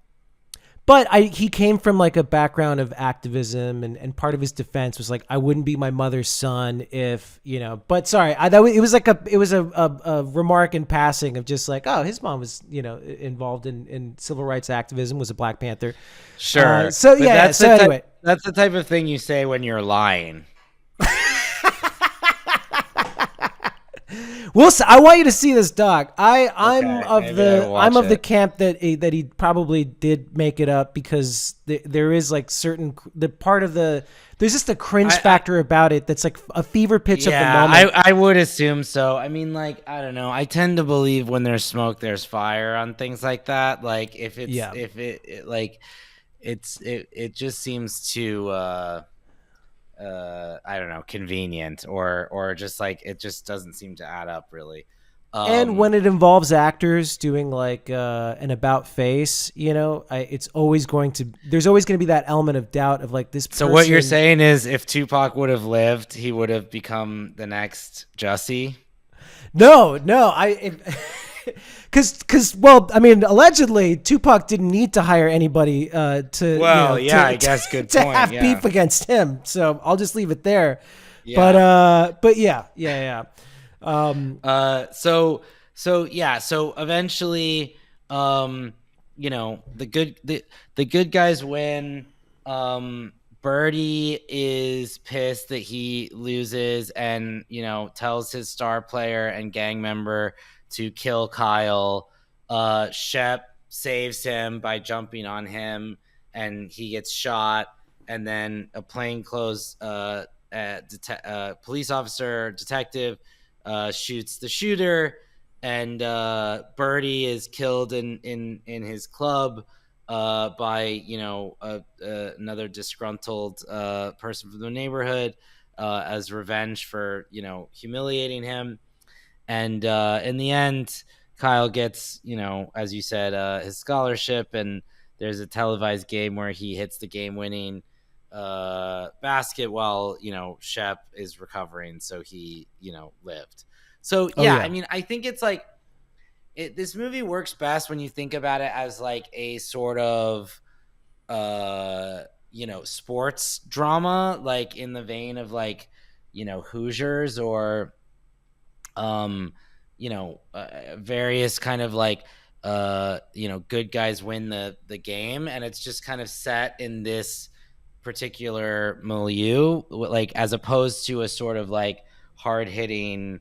But he came from like a background of activism, and part of his defense was like, I wouldn't be my mother's son if, but sorry, it was like a remark in passing of just like, oh, his mom was, involved in civil rights activism, was a Black Panther. Sure. So anyway. That's the type of thing you say when you're lying. I want you to see this doc. I'm of the camp that he probably did make it up, because there is like there's just a cringe factor about it that's like a fever pitch of the moment. I would assume so. I mean, like, I don't know. I tend to believe when there's smoke, there's fire on things like that. Like if it just seems too I don't know, convenient or just like it just doesn't seem to add up really. And when it involves actors doing like an about face, there's always going to be that element of doubt of like this person. So what you're saying is, if Tupac would have lived, he would have become the next Jussie? No, because I mean, allegedly Tupac didn't need to hire anybody I guess good to point, have beef against him. So I'll just leave it there. Yeah. But yeah. So eventually, the good guys win. Birdie is pissed that he loses and, tells his star player and gang member to kill Kyle. Shep saves him by jumping on him, and he gets shot. And then a plainclothes police officer, detective, shoots the shooter, and Birdie is killed in his club by another disgruntled person from the neighborhood as revenge for humiliating him. And in the end, Kyle gets, as you said, his scholarship, and there's a televised game where he hits the game-winning basket while, Shep is recovering, so he, lived. So, I mean, I think it's like, this movie works best when you think about it as like a sort of, sports drama, like in the vein of like, Hoosiers or various kind of like good guys win the game, and it's just kind of set in this particular milieu, like as opposed to a sort of like hard-hitting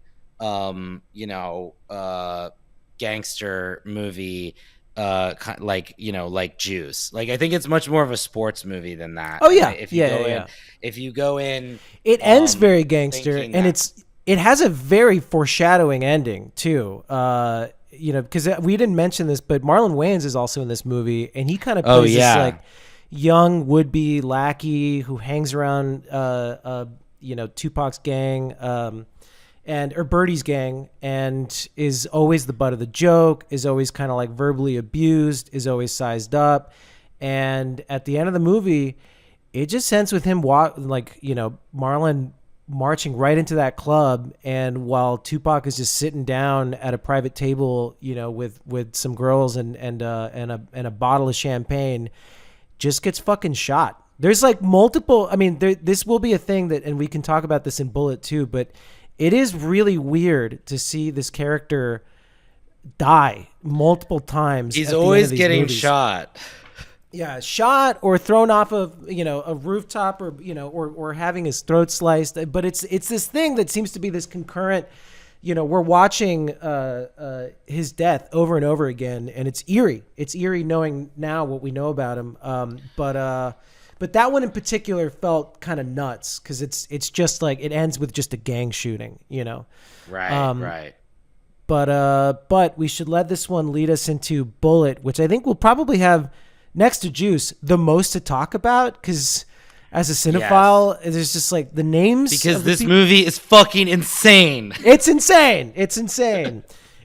gangster movie like Juice. Like I think it's much more of a sports movie than that. Oh yeah. If you go in, it ends very gangster, and it has a very foreshadowing ending too. Because we didn't mention this, but Marlon Wayans is also in this movie, and he kind of plays this like young would-be lackey who hangs around Tupac's gang or Birdie's gang, and is always the butt of the joke, is always kind of like verbally abused, is always sized up. And at the end of the movie, it just ends with him Marlon marching right into that club, and while Tupac is just sitting down at a private table, with some girls and a bottle of champagne, just gets fucking shot. There's like multiple. I mean, this will be a thing that, and we can talk about this in Bullet too, but it is really weird to see this character die multiple times. He's always getting shot. Yeah, shot or thrown off of a rooftop, or having his throat sliced. But it's this thing that seems to be this concurrent. We're watching his death over and over again, and it's eerie. It's eerie knowing now what we know about him. But that one in particular felt kind of nuts, because it's just like it ends with just a gang shooting. Right. But we should let this one lead us into Bullet, which I think will probably have, next to Juice, the most to talk about, because as a cinephile, there's just like the names. Because this movie is fucking insane. It's insane.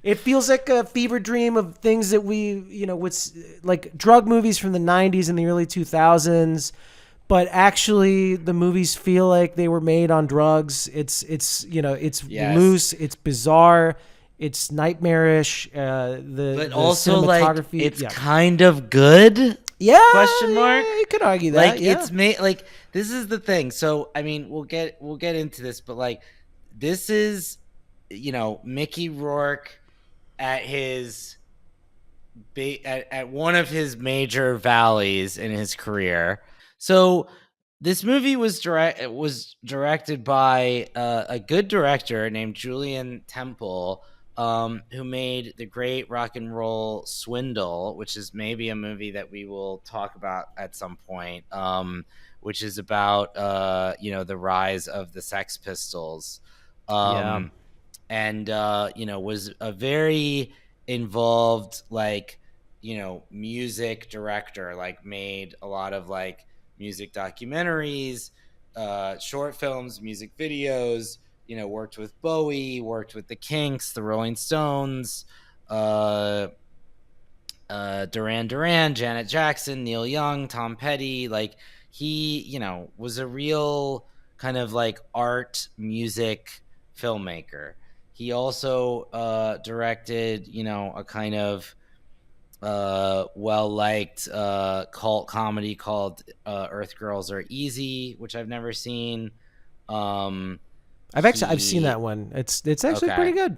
It feels like a fever dream of things that we, what's like drug movies from the 90s and the early 2000s. But actually, the movies feel like they were made on drugs. It's loose. It's bizarre. It's nightmarish. But also cinematography, like it's kind of good. Yeah, Question mark. yeah, you could argue that. Like Yeah. it's made like this is the thing. So I mean, we'll get into this, but like this is Mickey Rourke at his at one of his major valleys in his career. So this movie was directed by a good director named Julian Temple, who made the great rock and roll Swindle, which is maybe a movie that we will talk about at some point, which is about the rise of the Sex Pistols. Yeah. Um, and was a very involved music director, like made a lot of like music documentaries, short films, music videos, worked with Bowie, worked with the Kinks, the Rolling Stones, uh Duran Duran, Janet Jackson, Neil Young, Tom Petty. Like he, was a real kind of like art music filmmaker. He also directed, a kind of well liked cult comedy called Earth Girls Are Easy, which I've never seen. I've seen that one. It's actually pretty Okay. good.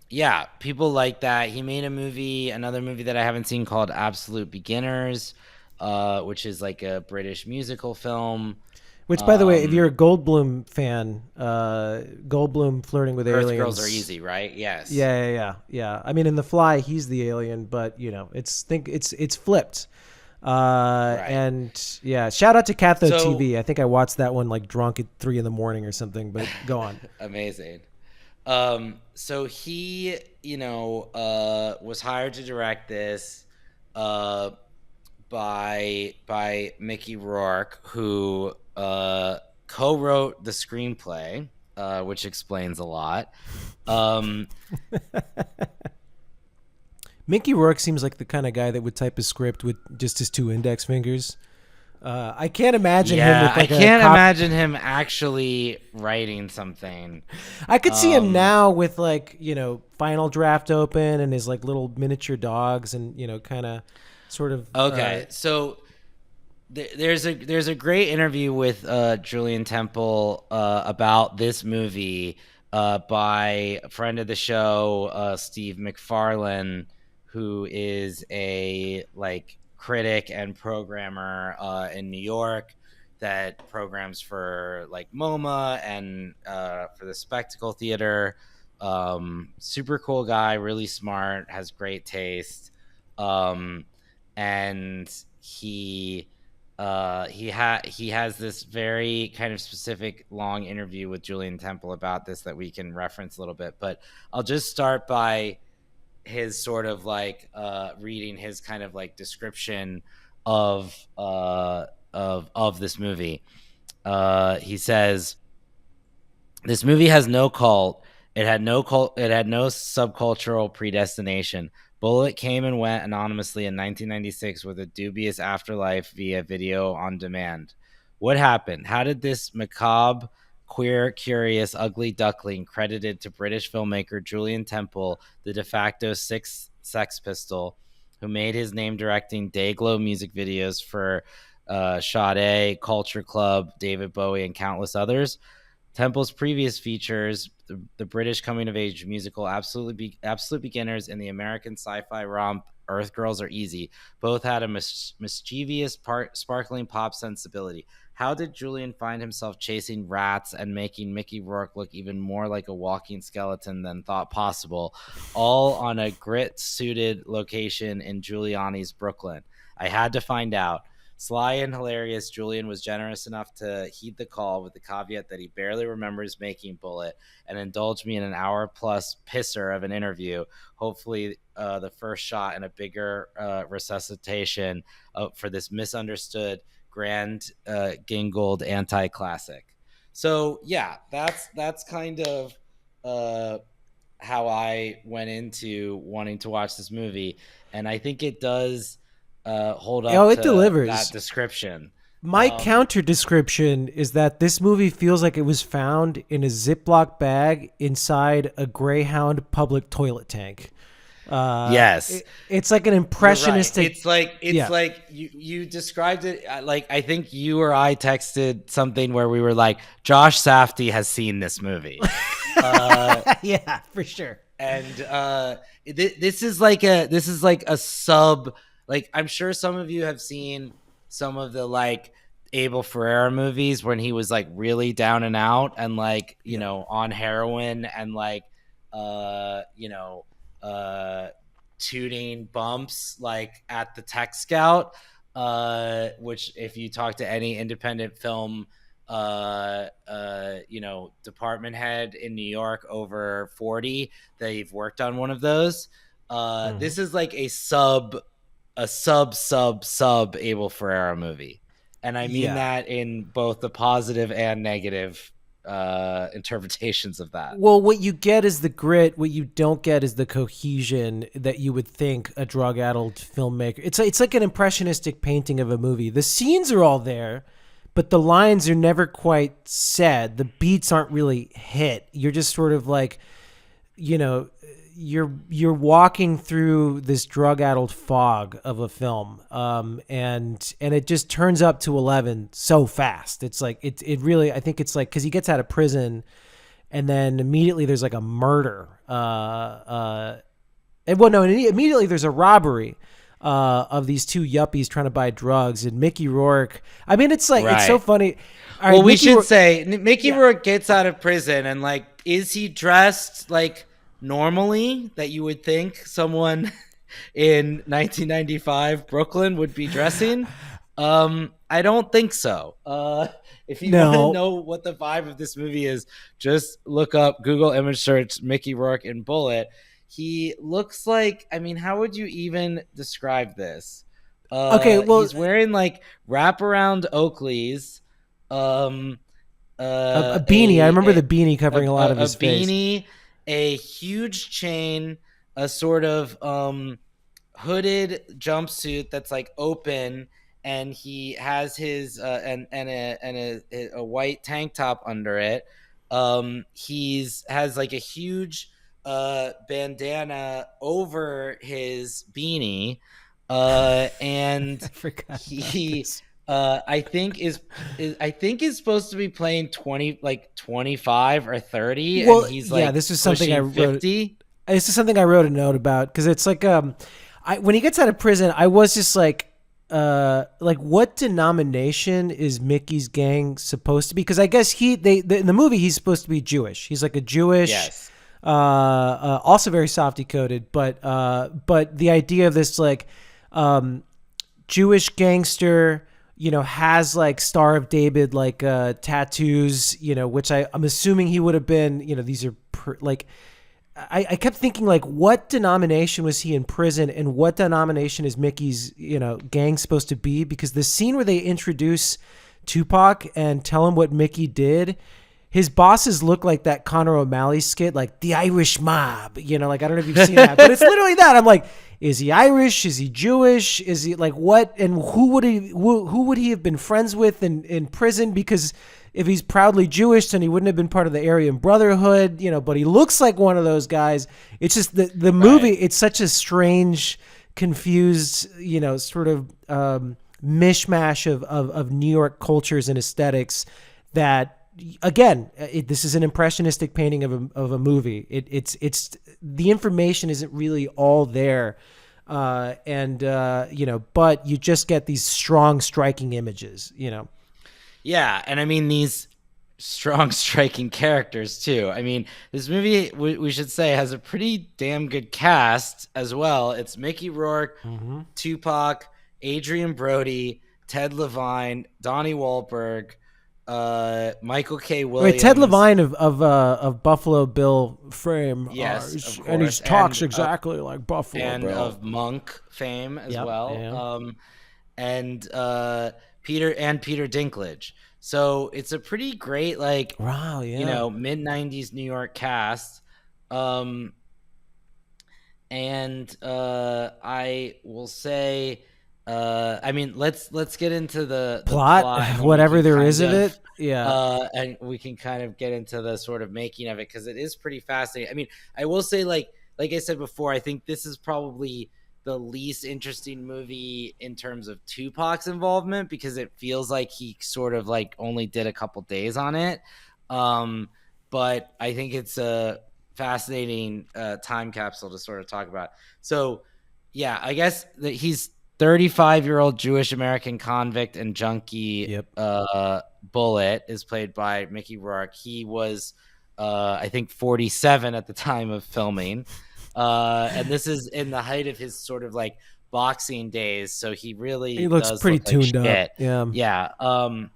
Yeah, people like that. He made another movie that I haven't seen called Absolute Beginners, which is like a British musical film. Which, by the way, if you're a Goldblum fan, Goldblum flirting with Earth Girls Are aliens. Easy, right? Yes. Yeah. I mean, in The Fly, he's the alien, but it's flipped. Right. And yeah, shout out to Catho So TV. I think I watched that one like drunk at 3 a.m. or something. But go on. amazing. So he, was hired to direct this, uh, by Mickey Rourke, who co-wrote the screenplay, which explains a lot. Um, Mickey Rourke seems like the kind of guy that would type a script with just his 2 index fingers. I can't imagine him yeah, with I like can't imagine him actually writing something. I could see him now with like Final Draft open and his like little miniature dogs and kind of sort of. Okay, so there's a great interview with Julian Temple about this movie by a friend of the show, Steve McFarlane, who is a like critic and programmer in New York that programs for like MoMA and for the Spectacle Theater. Super cool guy, really smart, has great taste, and he has this very kind of specific long interview with Julian Temple about this that we can reference a little bit, but I'll just start by his sort of like reading his kind of like description of this movie. He says, "This movie has no cult. It had no cult. It had no subcultural predestination. Bullet came and went anonymously in 1996 with a dubious afterlife via video on demand. What happened? How did this macabre, queer, curious, ugly duckling, credited to British filmmaker Julian Temple, the de facto sixth Sex Pistol, who made his name directing Dayglow music videos for Sade, Culture Club, David Bowie, and countless others? Temple's previous features, the British coming-of-age musical Absolute Beginners and the American sci-fi romp Earth Girls Are Easy, both had a mischievous, sparkling pop sensibility. How did Julian find himself chasing rats and making Mickey Rourke look even more like a walking skeleton than thought possible, all on a grit-suited location in Giuliani's Brooklyn? I had to find out. Sly and hilarious, Julian was generous enough to heed the call with the caveat that he barely remembers making Bullet and indulged me in an hour-plus pisser of an interview, hopefully the first shot in a bigger resuscitation for this misunderstood, grand, gingled anti-classic. So, yeah, that's kind of how I went into wanting to watch this movie, and I think it does hold up it to that delivers. description. My counter description is that this movie feels like it was found in a Ziploc bag inside a Greyhound public toilet tank. Yes. It's like an You're right. impressionistic. It's Yeah. like you described it like I think you or I texted something where we were like, Josh Safdie has seen this movie. Yeah, for sure. And this is like a sub, like I'm sure some of you have seen some of the like Abel Ferrara movies when he was like really down and out and like Yeah. on heroin and like uh you know uh tooting bumps like at the Tech Scout, which if you talk to any independent film department head in New York over 40, they've worked on one of those. This is like a sub Abel Ferrara movie, and I mean Yeah. that in both the positive and negative interpretations of that. Well, what you get is the grit. What you don't get is the cohesion that you would think a drug-addled filmmaker. It's like an impressionistic painting of a movie. The scenes are all there, but the lines are never quite said. The beats aren't really hit. You're just sort of like, you know, you're walking through this drug-addled fog of a film, and it just turns up to 11 so fast. It's like it really. I think it's like because he gets out of prison and then immediately there's like a murder. Immediately there's a robbery of these two yuppies trying to buy drugs, and Mickey Rourke. I mean, it's like it's so Right. funny. All Well, right, we Mickey should Rourke, say Mickey yeah. Rourke gets out of prison and like, is he dressed like normally that you would think someone in 1995 Brooklyn would be dressing? I don't think so. If you want to No. know what the vibe of this movie is, just look up Google image search Mickey Rourke in Bullet. He looks like, I mean, how would you even describe this? Okay, well, He's wearing like wraparound Oakleys, um, a beanie. I remember the beanie a, covering a lot of a his face. beanie, a huge chain, a sort of hooded jumpsuit that's like open, and he has his a white tank top under it. He's has like a huge bandana over his beanie, and I forgot about he this. I think is supposed to be playing 25 or 30, and Well, he's yeah, like this was something I pushing wrote. 50. This is something I wrote a note about because it's like when he gets out of prison, I was just like what denomination is Mickey's gang supposed to be? Because I guess in the movie he's supposed to be Jewish. He's like a Jewish, Yes. also very soft decoded, but the idea of this like Jewish gangster, has like Star of David like tattoos, which I'm assuming he would have been. These are like. I kept thinking, like, what denomination was he in prison and what denomination is Mickey's, gang supposed to be? Because the scene where they introduce Tupac and tell him what Mickey did, his bosses look like that Conor O'Malley skit, like the Irish mob, like, I don't know if you've seen that, but it's literally that. I'm like, is he Irish? Is he Jewish? Is he like what? And who would he have been friends with in prison? Because if he's proudly Jewish, then he wouldn't have been part of the Aryan Brotherhood, but he looks like one of those guys. It's just the movie. Right. It's such a strange, confused, sort of mishmash of New York cultures and aesthetics that, again, this is an impressionistic painting of a movie. It's the information isn't really all there. But you just get these strong, striking images, Yeah, and I mean these strong, striking characters too. I mean, this movie we should say has a pretty damn good cast as well. It's Mickey Rourke, Tupac, Adrian Brody, Ted Levine, Donnie Wahlberg, Michael K. Williams. Wait, Ted Levine of Buffalo Bill fame, Yes, of and he course. talks And, exactly like Buffalo and Bill. of Monk fame as Yep, well. yeah. And Peter Dinklage. So it's a pretty great, like, Wow, yeah. mid 90s New York cast. And I will say, I mean, let's get into the Plot, and then whatever we can there kind is of it. Yeah. and we can kind of get into the sort of making of it because it is pretty fascinating. I mean, I will say, like, like I said before, I think this is probably the least interesting movie in terms of Tupac's involvement, because it feels like he sort of like only did a couple days on it. But I think it's a fascinating time capsule to sort of talk about. So yeah, I guess that he's 35-year-old Jewish American convict and junkie. Yep. Bullet is played by Mickey Rourke. He was I think 47 at the time of filming. And this is in the height of his sort of like boxing days, so he really looks does pretty look like tuned up. shit. Yeah.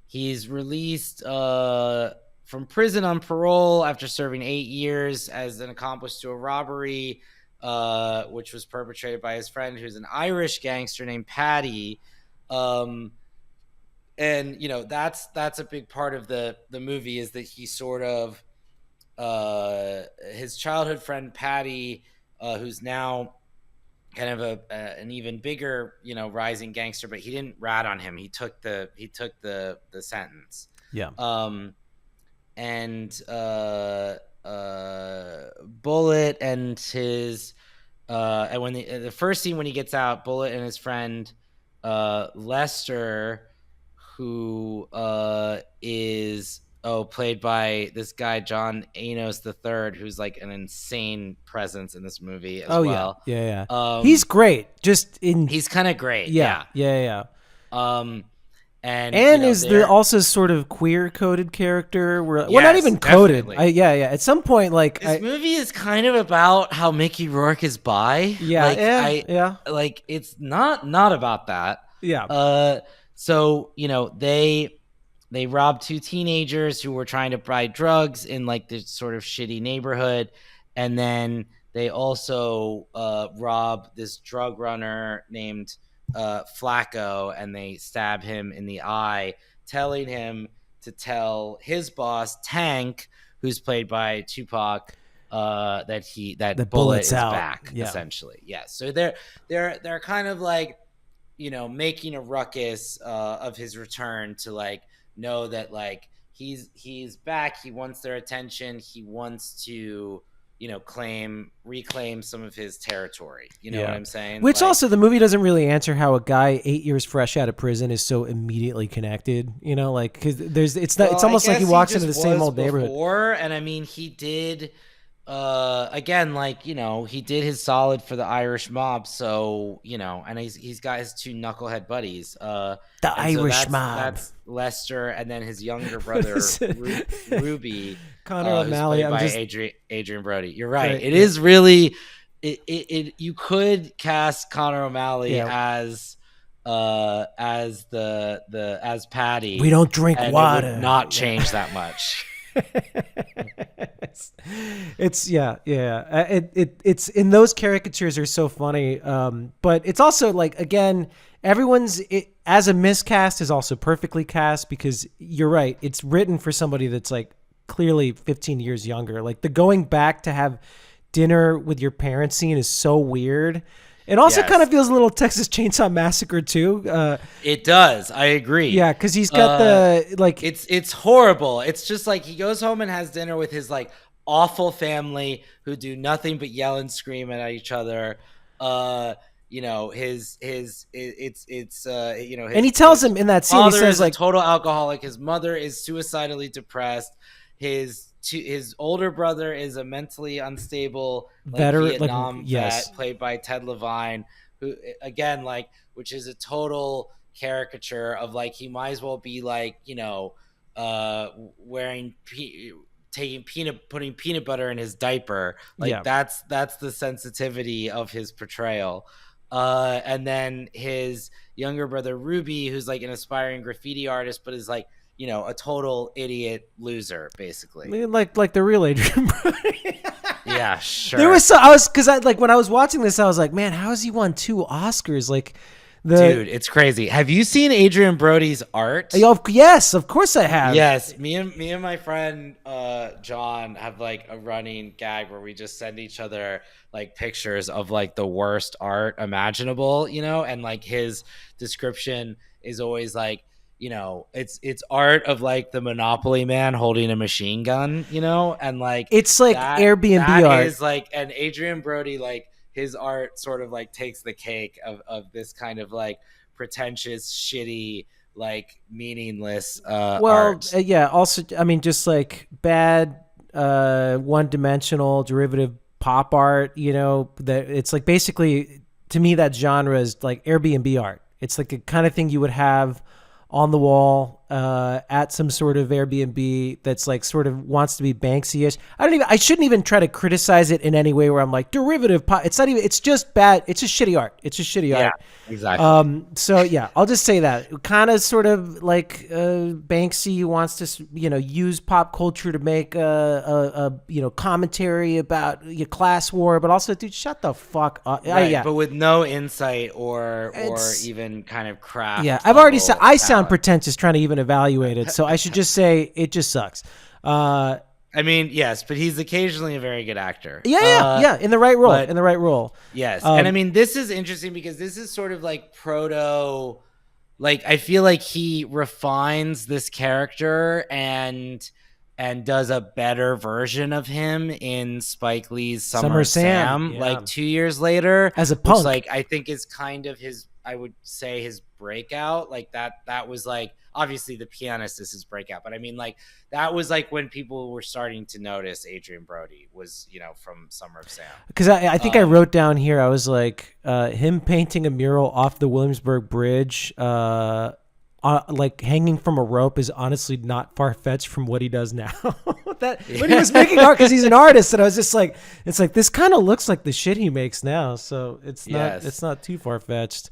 He's released from prison on parole after serving 8 years as an accomplice to a robbery, which was perpetrated by his friend, who's an Irish gangster named Paddy. And you know, that's a big part of the movie, is that he sort of his childhood friend Paddy, who's now kind of an even bigger, you know, rising gangster, but he didn't rat on him. He took the sentence. Yeah. And Bullet and his and when the first scene when he gets out, Bullet and his friend Lester, who is played by this guy John Anos III, who's like an insane presence in this movie as well. Yeah. He's great. He's kind of great. Yeah. And you know, is there also sort of queer coded character where well, not even coded. At some point, like this movie is kind of about how Mickey Rourke is bi. Like it's not about that. Yeah. So you know, they robbed two teenagers who were trying to buy drugs in like this sort of shitty neighborhood, and then they also rob this drug runner named Flacco, and they stab him in the eye, telling him to tell his boss Tank, who's played by Tupac, that the Bullet is out. back. Essentially, so they're kind of like, you know, making a ruckus of his return to like know that like he's back. He wants their attention. He wants to, you know, reclaim some of his territory. You know what I'm saying? Which like, also the movie doesn't really answer how a guy 8 years fresh out of prison is so immediately connected. You know, like because it's almost like he walks into the same old neighborhood. And I mean, he did. Again, like, you know, he did his solid for the Irish mob, so you know, and he's got his two knucklehead buddies. The Irish mob. That's Lester, and then his younger brother Ruby, Connor O'Malley. Played by Adrian Brody. You're right. It is really it. You could cast Connor O'Malley as Paddy. We don't drink water. It would not change that much. It's it's in those caricatures are so funny, but it's also like, again, as a miscast is also perfectly cast, because you're right, it's written for somebody that's like clearly 15 years younger. Like the going back to have dinner with your parents scene is so weird. It also kind of feels a little Texas Chainsaw Massacre too. It does. I agree. Yeah, because he's got the like. It's horrible. It's just like he goes home and has dinner with his like awful family who do nothing but yell and scream at each other. You know, it's you know. And he tells him in that scene, he says like, total alcoholic. His mother is suicidally depressed. His older brother is a mentally unstable Vietnam vet, played by Ted Levine, who again, like, which is a total caricature of like, he might as well be like, you know, putting peanut butter in his diaper. Like that's the sensitivity of his portrayal. And then his younger brother Ruby, who's like an aspiring graffiti artist, but is like, you know, a total idiot loser, basically. I mean, like the real Adrian Brody. Yeah, sure. There was when I was watching this, I was like, man, how has he won 2 Oscars? Like, dude, it's crazy. Have you seen Adrian Brody's art? Yes, of course I have. Yes, me and my friend John have like a running gag where we just send each other like pictures of like the worst art imaginable, you know, and like his description is always like, it's art of like the Monopoly man holding a machine gun, and like It's like Airbnb that art. is like, and Adrian Brody, like his art sort of like takes the cake of this kind of like pretentious, shitty, like meaningless Well, art. yeah. Also, I mean, just like bad, one-dimensional derivative pop art. That it's like basically to me that genre is like Airbnb art. It's like a kind of thing you would have on the wall at some sort of Airbnb that's like sort of wants to be Banksy-ish. I shouldn't even try to criticize it in any way where I'm like derivative pop. It's not even. It's just bad. It's just shitty art. It's just shitty Yeah, art. exactly. So yeah, I'll just say that kind of sort of like Banksy wants to use pop culture to make a commentary about your class war, but also dude, shut the fuck up. Right, Yeah, but with no insight or it's even kind of yeah. craft I've already said level I sound talent. pretentious trying to even evaluate it, so I should just say it just sucks. I mean, yes, but he's occasionally a very good actor. Yeah. In the right role. But In the right role. yes, and I mean, this is interesting because this is sort of like proto. Like, I feel like he refines this character and does a better version of him in Spike Lee's Summer Summer of Sam. Sam, Yeah. like 2 years later, As a which punk. like I think is kind of his, I would say, his breakout. Like that was like, obviously The Pianist is his breakout, but I mean, like that was like when people were starting to notice Adrian Brody was, from Summer of Sam. Because I think I wrote down here, I was like, him painting a mural off the Williamsburg Bridge, like hanging from a rope, is honestly not far fetched from what he does now. When he was making art, because he's an artist, and I was just like, it's like this kind of looks like the shit he makes now, so Yes. it's not too far fetched.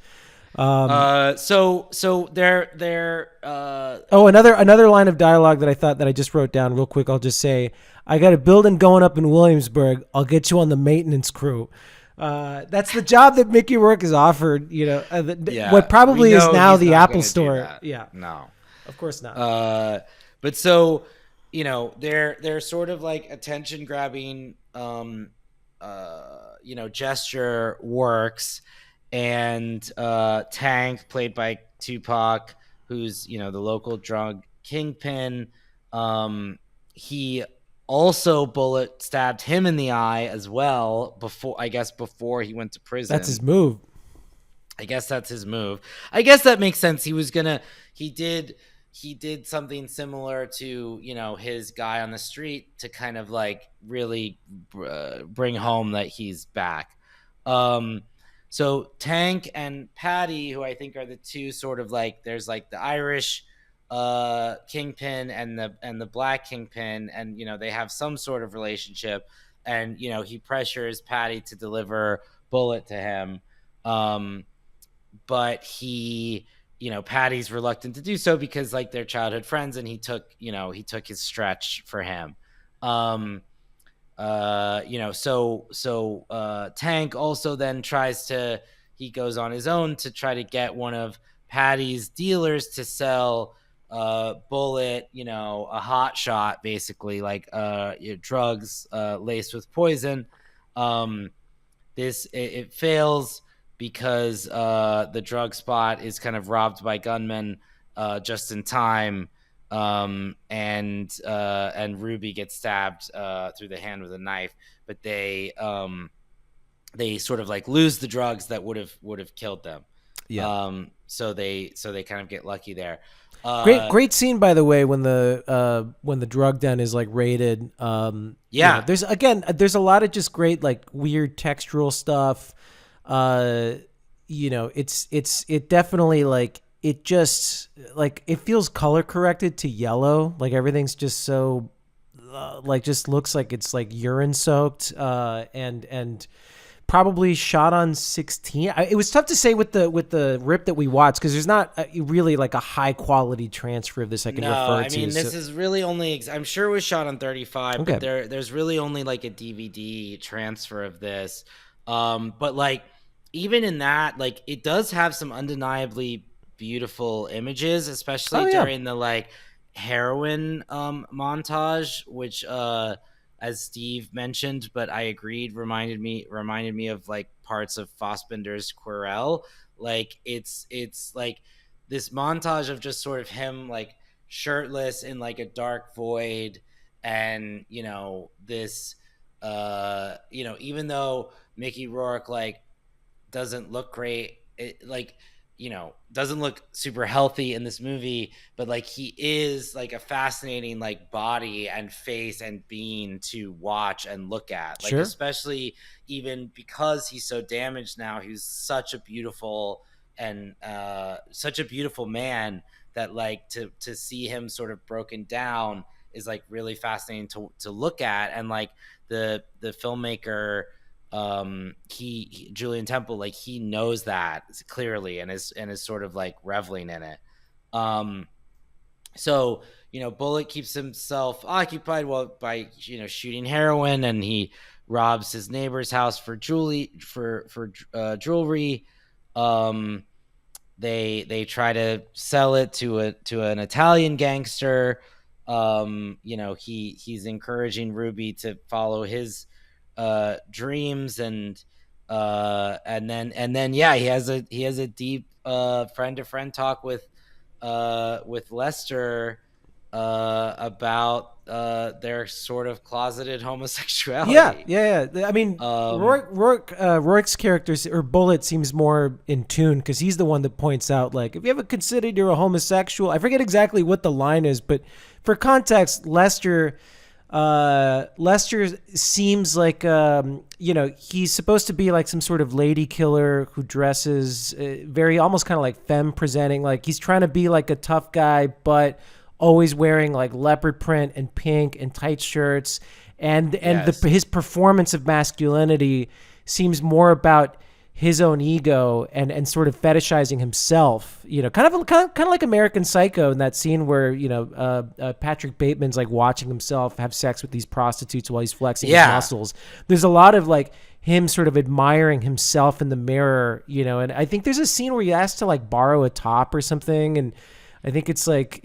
So they're Oh, another line of dialogue that I thought that I just wrote down real quick. I'll just say, I got a building going up in Williamsburg. I'll get you on the maintenance crew. That's the job that Mickey Rourke is offered. yeah, What probably we is know now he's the not Apple gonna do Store. that. Yeah, No. of course not. But so, they're sort of like attention grabbing gesture works, and Tank, played by Tupac, who's the local drug kingpin, he also bullet stabbed him in the eye as well, before he went to That's his prison. move. I guess that's his move. I guess that makes sense. He did something similar to, his guy on the street, to kind of like really bring home that he's back. So Tank and Patty, who I think are the two sort of like, there's like the Irish kingpin and the black kingpin, and they have some sort of relationship, and he pressures Patty to deliver Bullet to him. But Patty's reluctant to do so because like they're childhood friends, and he took his stretch for him. Tank also then he goes on his own to try to get one of Patty's dealers to sell Bullet, a hot shot, basically, like drugs laced with poison. It fails because the drug spot is kind of robbed by gunmen just in time, and Ruby gets stabbed through the hand with a knife, but they sort of like lose the drugs that would have killed them. Yeah. So they kind of get lucky there. Great scene, by the way, when the drug den is like raided. Yeah. There's a lot of just great like weird textural stuff. It definitely like it just like it feels color corrected to yellow. Like everything's just so like just looks like it's like urine soaked and probably shot on 16. It was tough to say with the rip that we watched because there's not really like a high quality transfer of this I can refer to. This is really only, I'm sure it was shot on 35, Okay. but there's really only like a DVD transfer of this. But like even in that, like it does have some undeniably beautiful images, especially during the like heroin montage, which as Steve mentioned, but I agreed, reminded me of like parts of Fassbinder's Querelle. Like it's like this montage of just sort of him like shirtless in like a dark void, and this even though Mickey Rourke like doesn't look great, like doesn't look super healthy in this movie, but like he is like a fascinating like body and face and being to watch and look at, like Sure. especially even because he's so damaged now. He's such a beautiful and such a beautiful man that like to see him sort of broken down is like really fascinating to look at. And like the filmmaker, he Julian Temple, like he knows that clearly and is sort of like reveling in it. So Bullet keeps himself occupied while by shooting heroin, and he robs his neighbor's house for jewelry. um they try to sell it to an Italian gangster. He's encouraging Ruby to follow his dreams, and then yeah, he has a deep friend to friend talk with Lester about their sort of closeted Yeah, homosexuality. yeah, yeah. I mean, um Rourke's character or Bullet seems more in tune because he's the one that points out, like, if you ever considered you're a homosexual. I forget exactly what the line is, but for context, Lester seems like he's supposed to be like some sort of lady killer who dresses very almost kind of like femme presenting. Like he's trying to be like a tough guy, but always wearing like leopard print and pink and tight shirts. yes. His performance of masculinity seems more about his own ego and sort of fetishizing himself, kind of like American Psycho in that scene where Patrick Bateman's like watching himself have sex with these prostitutes while he's flexing his Yeah. muscles. There's a lot of like him sort of admiring himself in the mirror, and I think there's a scene where he asks to like borrow a top or something, and I think it's like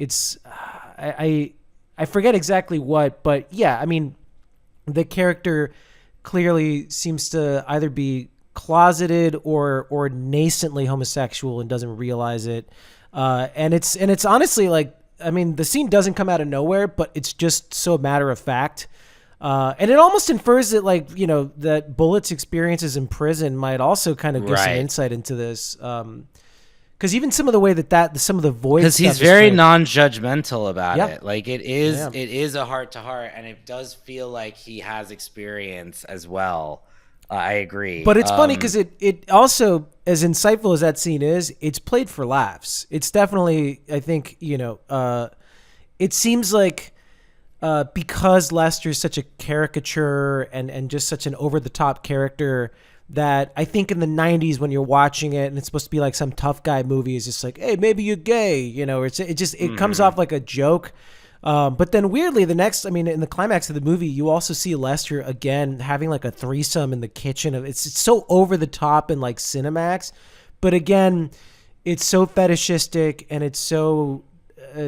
I forget exactly what, but yeah, I mean, the character clearly seems to either be closeted or nascently homosexual and doesn't realize it. And it's honestly like, I mean, the scene doesn't come out of nowhere, but it's just so matter of fact. And it almost infers that like, that Bullet's experiences in prison might also kind of give some Right. insight into this. Because even some of the way that some of the void Because stuff he's is very framed. non-judgmental about Yeah. it. Like Yeah. it is a heart to heart, and it does feel like he has experience as well. I agree. But it's funny because it also, as insightful as that scene is, it's played for laughs. It's definitely, I think, it seems like because Lester's such a caricature and just such an over the top character, that I think in the 90s when you're watching it and it's supposed to be like some tough guy movie, is just like, hey, maybe you're gay, or it comes off like a joke. But then weirdly, in the climax of the movie, you also see Lester again having like a threesome in the kitchen. It's so over the top and like Cinemax, but again, it's so fetishistic and it's so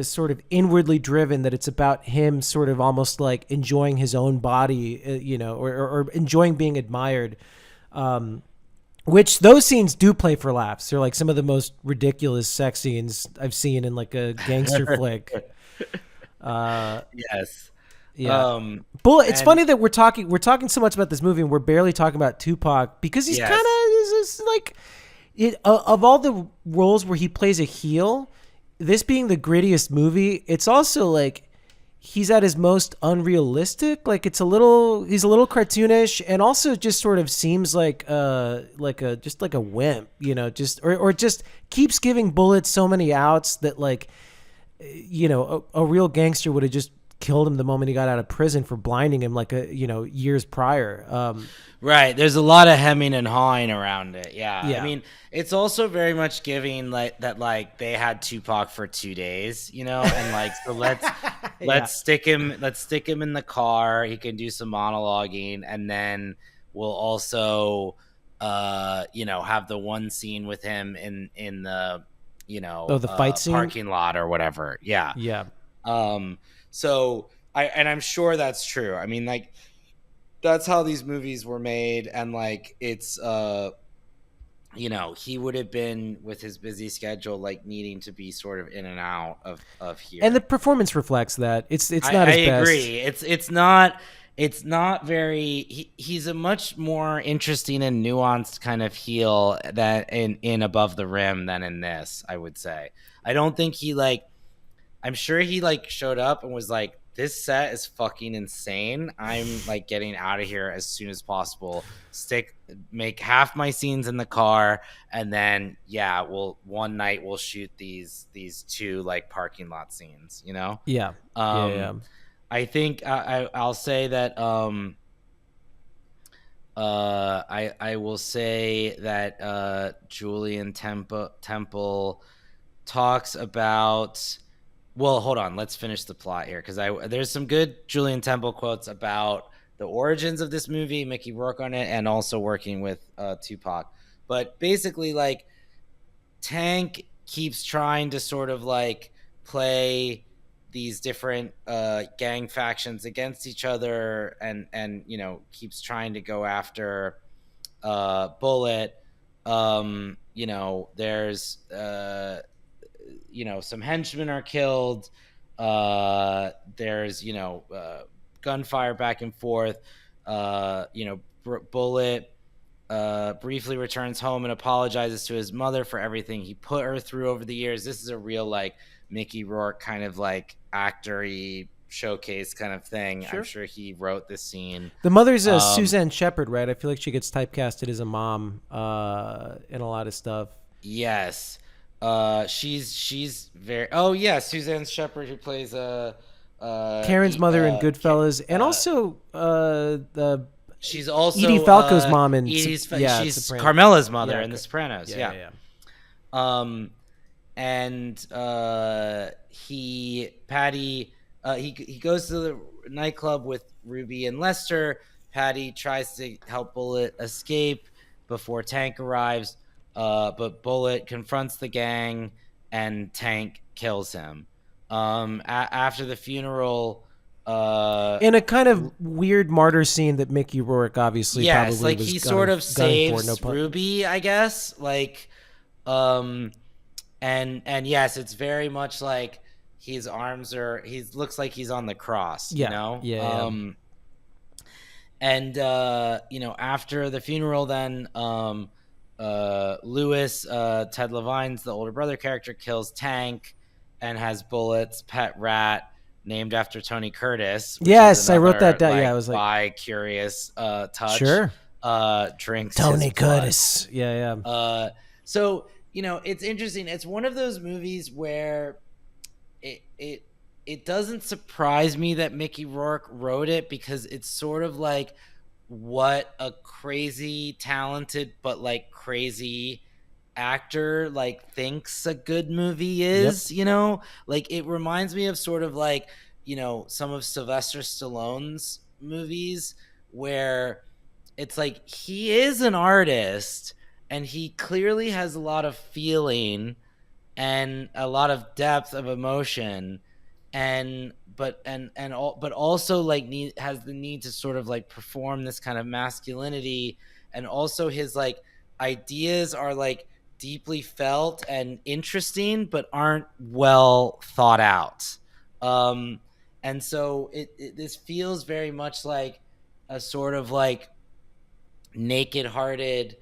sort of inwardly driven that it's about him sort of almost like enjoying his own body, or enjoying being admired. Which those scenes do play for laughs. They're like some of the most ridiculous sex scenes I've seen in like a gangster flick. yes. Yeah. Bullet. It's And funny that we're talking so much about this movie and we're barely talking about Tupac because he's kind yes. of like of all the roles where he plays a heel, this being the grittiest movie, it's also like he's at his most unrealistic. Like he's a little cartoonish and also just sort of seems like a wimp, just or just keeps giving Bullet so many outs that like a real gangster would have just killed him the moment he got out of prison for blinding him like years prior. Right. There's a lot of hemming and hawing around it. Yeah. I Yeah. mean, it's also very much giving like that, like they had Tupac for 2 days, and like, so let's, Yeah. let's stick him in the car. He can do some monologuing, and then we'll also, have the one scene with him in the, The fight scene. parking lot or whatever. Yeah. Yeah. So I'm sure that's true. I mean, like, that's how these movies were made, and like it's he would have been, with his busy schedule, like needing to be sort of in and out of And the here. performance reflects that. It's not I his best. agree. It's not very. He's a much more interesting and nuanced kind of heel that in Above the Rim than in this. I would say. I don't think he like. I'm sure he like showed up and was like, "This set is fucking insane. I'm like getting out of here as soon as possible. Make half my scenes in the car, and then yeah, one night we'll shoot these two like parking lot scenes. Yeah. Yeah. Yeah. Um, I think I'll say that I will say that Julian Temple talks about. Well, hold on. Let's finish the plot here, because there's some good Julian Temple quotes about the origins of this movie, Mickey Rourke on it, and also working with Tupac. But basically, like, Tank keeps trying to sort of like play these different gang factions against each other, and keeps trying to go after Bullet. There's some henchmen are killed. There's gunfire back and forth. Bullet briefly returns home and apologizes to his mother for everything he put her through over the years. This is a real like Mickey Rourke kind of like actor-y showcase kind of thing. Sure. I'm sure he wrote this scene. The mother's Suzanne Shepard, right? I feel like she gets typecasted as a mom in a lot of stuff. Yes. She's very. Oh yeah, Suzanne Shepard, who plays Karen's mother in Goodfellas, and also the she's also Edie Falco's mom in she's Sopranos. Carmela's mother Yeah, in The Sopranos. yeah. And he goes to the nightclub with Ruby and Lester. Patty tries to help Bullet escape before Tank arrives, but Bullet confronts the gang and Tank kills him. After the funeral, in a kind of weird martyr scene that Mickey Rourke obviously yes, probably like was he sort of saves for, Ruby, I guess. Like, and yes, it's very much like his arms are. He looks like he's on the cross. Yeah. And after the funeral, then Lewis, Ted Levine's the older brother character, kills Tank and has Bullet's pet rat named after Tony Curtis. Yes, I wrote that down. I was like, bi-curious touch. Sure. Drinks Tony Curtis. Yeah. So it's interesting. It's one of those movies where it doesn't surprise me that Mickey Rourke wrote it, because it's sort of like what a crazy talented but like crazy actor like thinks a good movie is. Yep. Like it reminds me of sort of like some of Sylvester Stallone's movies, where it's like he is an artist and he clearly has a lot of feeling and a lot of depth of emotion, but also like has the need to sort of like perform this kind of masculinity, and also his like ideas are like deeply felt and interesting but aren't well thought out. And so this feels very much like a sort of like naked hearted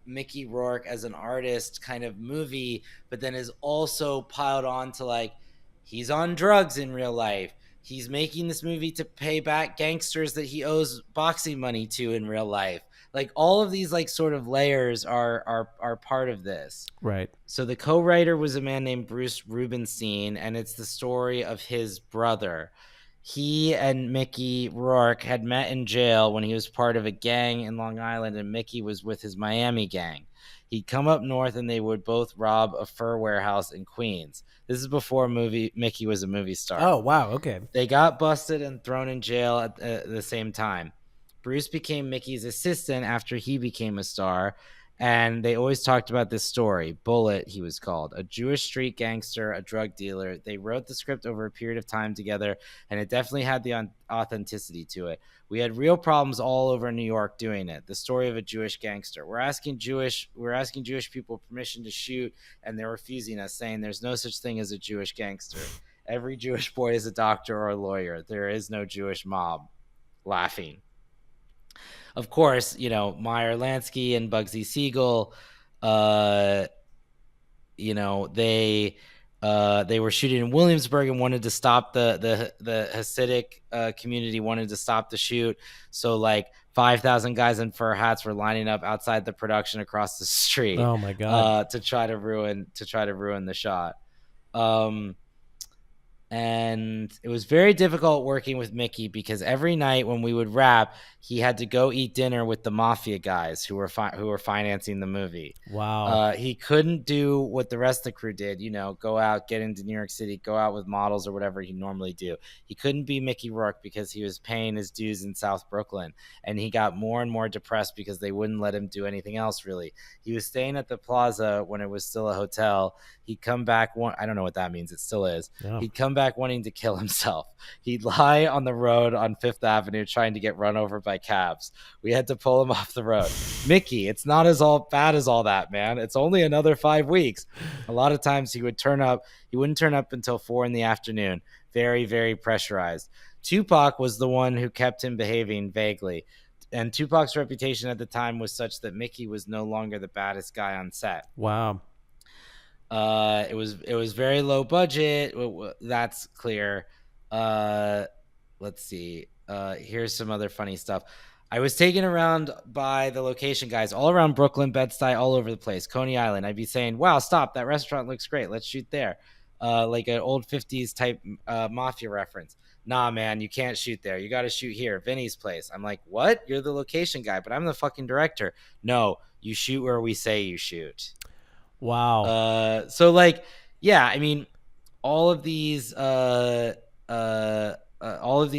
Mickey Rourke as an artist kind of movie, but then is also piled on to like he's on drugs in real life. He's making this movie to pay back gangsters that he owes boxing money to in real life. Like all of these like sort of layers are part of this. Right. So the co-writer was a man named Bruce Rubenstein, and it's the story of his brother. He and Mickey Rourke had met in jail when he was part of a gang in Long Island, and Mickey was with his Miami gang. He'd come up north and they would both rob a fur warehouse in Queens. This is before Mickey was a movie star. Oh, wow. Okay. They got busted and thrown in jail at the same time. Bruce became Mickey's assistant after he became a star, And they always talked about this story. Bullet, he was called, a Jewish street gangster, a drug dealer. They wrote the script over a period of time together, and it definitely had the authenticity to it. We had real problems all over New York doing it. The story of a Jewish gangster. We're asking Jewish people permission to shoot, and they're refusing us, saying there's no such thing as a Jewish gangster. Every Jewish boy is a doctor or a lawyer. There is no Jewish mob. Laughing. Of course, Meyer Lansky and Bugsy Siegel, uh, they were shooting in Williamsburg and wanted to stop the Hasidic community wanted to stop the shoot. So like 5,000 guys in fur hats were lining up outside the production across the street. Oh my God. To try to ruin the shot. And it was very difficult working with Mickey because every night when we would wrap, he had to go eat dinner with the mafia guys who were financing the movie. Wow. He couldn't do what the rest of the crew did, go out, get into New York City, go out with models or whatever he normally do. He couldn't be Mickey Rourke because he was paying his dues in South Brooklyn, and he got more and more depressed because they wouldn't let him do anything else really. He was staying at the Plaza when it was still a hotel. He'd come back I don't know what that means. It still is. Yeah. He'd come back wanting to kill himself. He'd lie on the road on Fifth Avenue trying to get run over by cabs. We had to pull him off the road. Mickey, it's not as all bad as all that, man. It's only another 5 weeks. A lot of times he would turn up. He wouldn't turn up until 4 p.m. Very, very pressurized. Tupac was the one who kept him behaving vaguely. And Tupac's reputation at the time was such that Mickey was no longer the baddest guy on set. Wow. It was very low budget. That's clear. Let's see. Here's some other funny stuff. I was taken around by the location guys all around Brooklyn, Bed-Stuy, all over the place, Coney Island. I'd be saying, wow, stop, that restaurant looks great, let's shoot there. Like an old 50s type mafia reference. Nah, man, you can't shoot there, you got to shoot here, Vinny's place. I'm like, what? You're the location guy, but I'm the fucking director. No, you shoot where we say you shoot. Wow. So like, yeah, I mean, all of these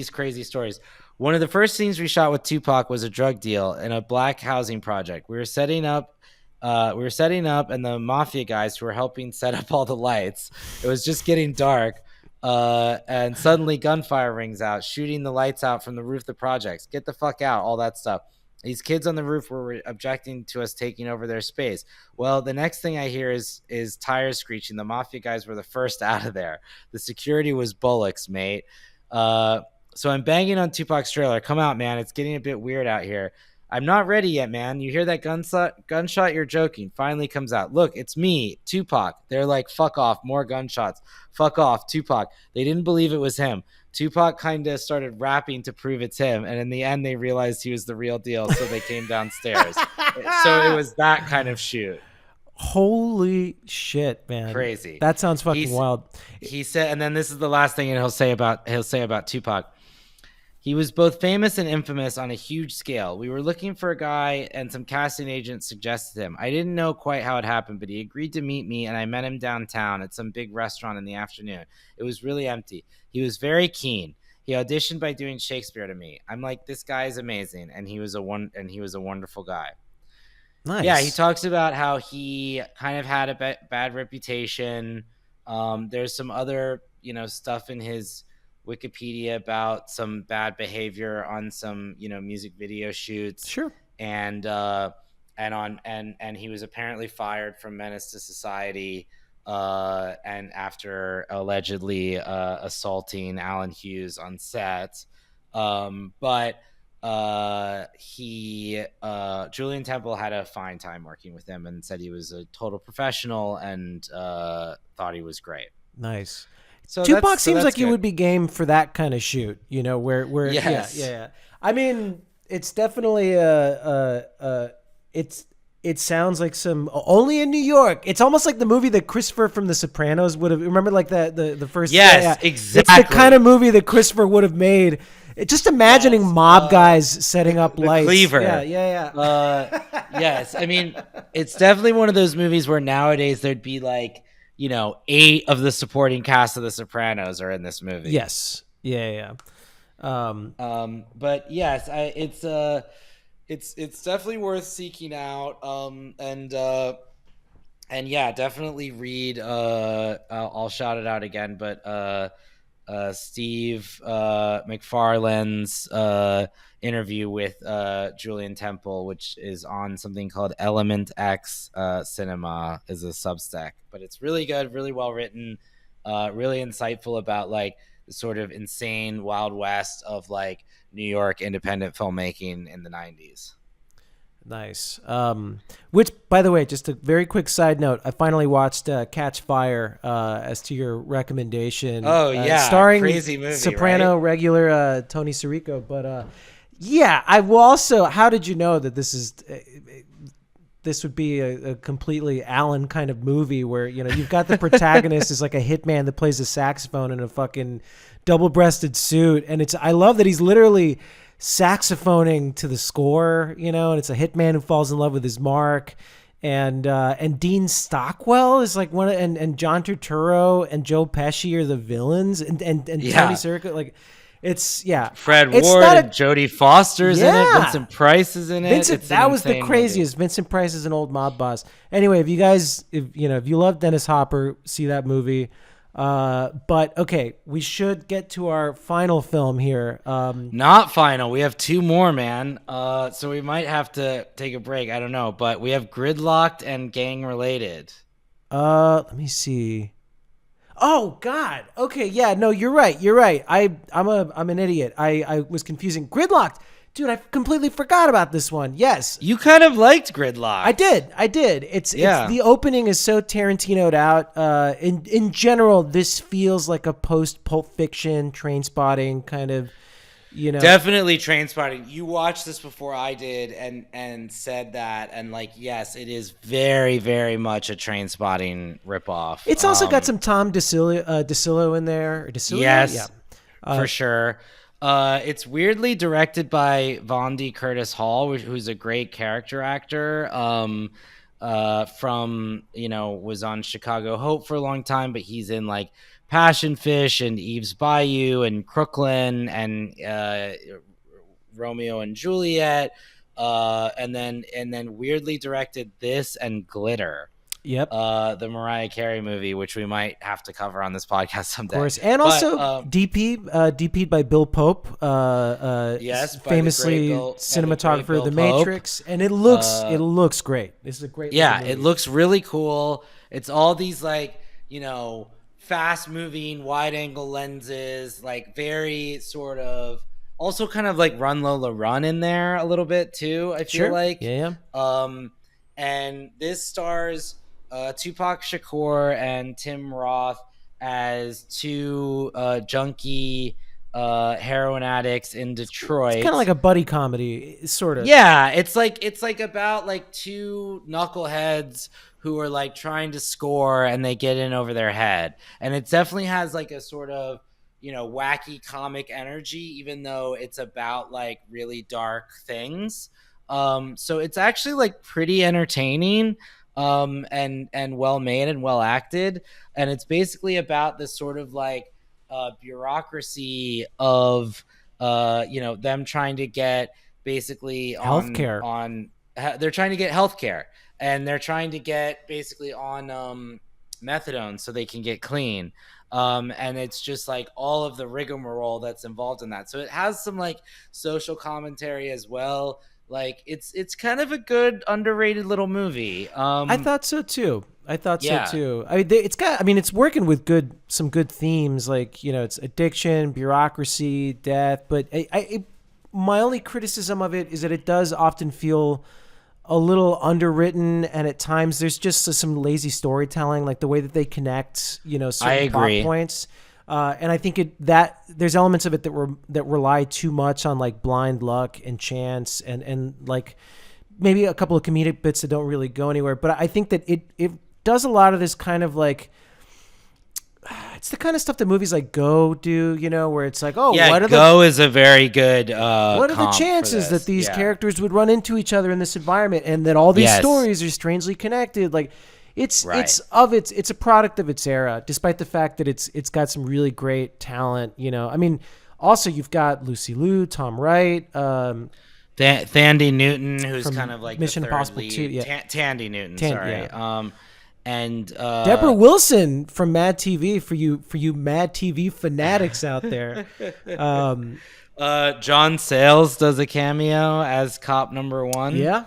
crazy stories. One of the first scenes we shot with Tupac was a drug deal in a black housing project. We were setting up, and the mafia guys who were helping set up all the lights. It was just getting dark, and suddenly gunfire rings out, shooting the lights out from the roof of the projects. Get the fuck out, all that stuff. These kids on the roof were objecting to us taking over their space. Well, the next thing I hear is tires screeching. The mafia guys were the first out of there. The security was bullocks, mate. So I'm banging on Tupac's trailer. Come out, man. It's getting a bit weird out here. I'm not ready yet, man. You hear that gunshot? You're joking. Finally comes out. Look, it's me, Tupac. They're like, fuck off. More gunshots. Fuck off, Tupac. They didn't believe it was him. Tupac kind of started rapping to prove it's him. And in the end, they realized he was the real deal. So they came downstairs. So it was that kind of shoot. Holy shit, man. Crazy. That sounds fucking wild. He said, and then this is the last thing he'll say about Tupac. He was both famous and infamous on a huge scale. We were looking for a guy, and some casting agents suggested him. I didn't know quite how it happened, but he agreed to meet me, and I met him downtown at some big restaurant in the afternoon. It was really empty. He was very keen. He auditioned by doing Shakespeare to me. I'm like, this guy is amazing, and he was a wonderful guy. Nice. Yeah, he talks about how he kind of had a bad reputation. There's some other, stuff in his Wikipedia about some bad behavior on some, music video shoots. Sure. And he was apparently fired from Menace to Society, and after allegedly assaulting Alan Hughes on set. But Julian Temple had a fine time working with him and said he was a total professional and thought he was great. Nice. So Tupac seems like good. he would be game for that kind of shoot, where yes. yeah. I mean, it's definitely it sounds like some only in New York. It's almost like the movie that Christopher from The Sopranos would have. Remember, like the first. Yes, exactly. It's the kind of movie that Christopher would have made. Just imagining mob guys setting up lights. Cleaver. Yeah. Yes, I mean, it's definitely one of those movies where nowadays there'd be like, 8 of the supporting cast of The Sopranos are in this movie. Yes. Yeah. But yes, it's definitely worth seeking out. And yeah, definitely read. I'll shout it out again, but Steve McFarlane's interview with Julian Temple, which is on something called Element X Cinema, is a Substack, but it's really good, really well written, really insightful about like the sort of insane Wild West of like New York independent filmmaking in the 90s. Nice. Which, by the way, just a very quick side note, I finally watched Catch Fire as to your recommendation. Oh, yeah. Starring Crazy movie, soprano right? regular Tony Sirico. But yeah, I will also, how did you know that this would be a completely Alan kind of movie where, you know, you've got the protagonist is like a hitman that plays a saxophone in a fucking double-breasted suit. And I love that he's literally saxophoning to the score, you know, and it's a hitman who falls in love with his mark. And Dean Stockwell is like and John Turturro and Joe Pesci are the villains, and Yeah. Tony Sirico, like, it's, yeah. Fred It's Ward not and Jodie Foster's in it. Yeah. Vincent Price is in it. Vincent, It's that an was the insane craziest. movie. Vincent Price is an old mob boss. Anyway, if you love Dennis Hopper, see that movie. But okay, we should get to our final film here. Not final. We have two more, man. So we might have to take a break. I don't know, but we have Gridlock'd and Gang Related. Let me see. Oh God. Okay. Yeah. No, you're right. You're right. I'm an idiot. I was confusing Gridlock'd. Dude, I completely forgot about this one. Yes. You kind of liked Gridlock'd. I did. It's the opening is so Tarantino'd out. In general, this feels like a post Pulp Fiction, Trainspotting kind of, you know. Definitely Trainspotting. You watched this before I did and said that, and like, yes, it is very, very much a Trainspotting ripoff. It's also got some Tom DeCillo in there. Or DeCillo? Yes, Yeah. for sure. It's weirdly directed by Vondi Curtis Hall, who's a great character actor. From, you know, was on Chicago Hope for a long time, but he's in like Passion Fish and Eve's Bayou and Crooklyn and Romeo and Juliet. And then weirdly directed this and Glitter. Yep. The Mariah Carey movie, which we might have to cover on this podcast someday. Of course. And also DP'd by Bill Pope, yes, famously cinematographer of The Matrix. And it looks great. This is a great movie. It looks really cool. It's all these like, you know, fast moving wide angle lenses, like very sort of also kind of like Run Lola Run in there a little bit too, I feel like. Yeah. And this stars Tupac Shakur and Tim Roth as two junkie heroin addicts in Detroit. It's kind of like a buddy comedy, sort of. Yeah, it's like about like two knuckleheads who are like trying to score and they get in over their head. And it definitely has like a sort of, you know, wacky comic energy, even though it's about like really dark things. So it's actually like pretty entertaining, and well made and well acted. And it's basically about this sort of like bureaucracy of, you know, them trying to get basically healthcare. They're trying to get healthcare, and they're trying to get basically on methadone so they can get clean. And it's just like all of the rigmarole that's involved in that. So it has some like social commentary as well. Like it's kind of a good underrated little movie. I thought so too. So too. I mean, it's working with some good themes, like, you know, it's addiction, bureaucracy, death. But my only criticism of it is that it does often feel a little underwritten, and at times there's just some lazy storytelling, like the way that they connect, you know, certain plot points. And I think that there's elements of it that rely too much on like blind luck and chance, and like maybe a couple of comedic bits that don't really go anywhere. But I think that it does a lot of this kind of like, it's the kind of stuff that movies like Go do, you know, where it's like, oh, yeah, Go is a very good. What are the chances that these characters would run into each other in this environment, and that all these stories are strangely connected? Like, it's a product of its era, despite the fact that it's got some really great talent. You know, I mean, also you've got Lucy Liu, Tom Wright. Thandie Newton, who's from kind of like Mission the third Impossible lead. 2. Yeah. Tandy Newton, sorry. Yeah. And Deborah Wilson from Mad TV for you Mad TV fanatics out there. John Sayles does a cameo as cop number 1. Yeah.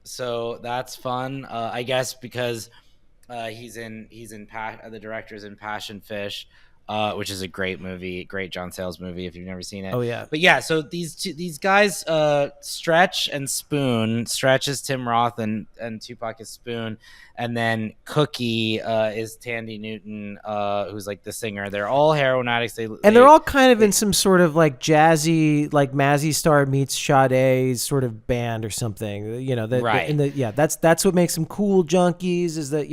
So that's fun. I guess because the director's in Passion Fish, which is a great movie, great John Sayles movie if you've never seen it. Oh yeah. But yeah, so these guys, Stretch and Spoon. Stretch is Tim Roth and Tupac is Spoon, and then Cookie is Tandy Newton, who's like the singer. They're all heroin addicts. They're all kind of in some sort of like jazzy, like Mazzy Star meets Sade sort of band or something. You know, right? That's what makes them cool junkies. Is that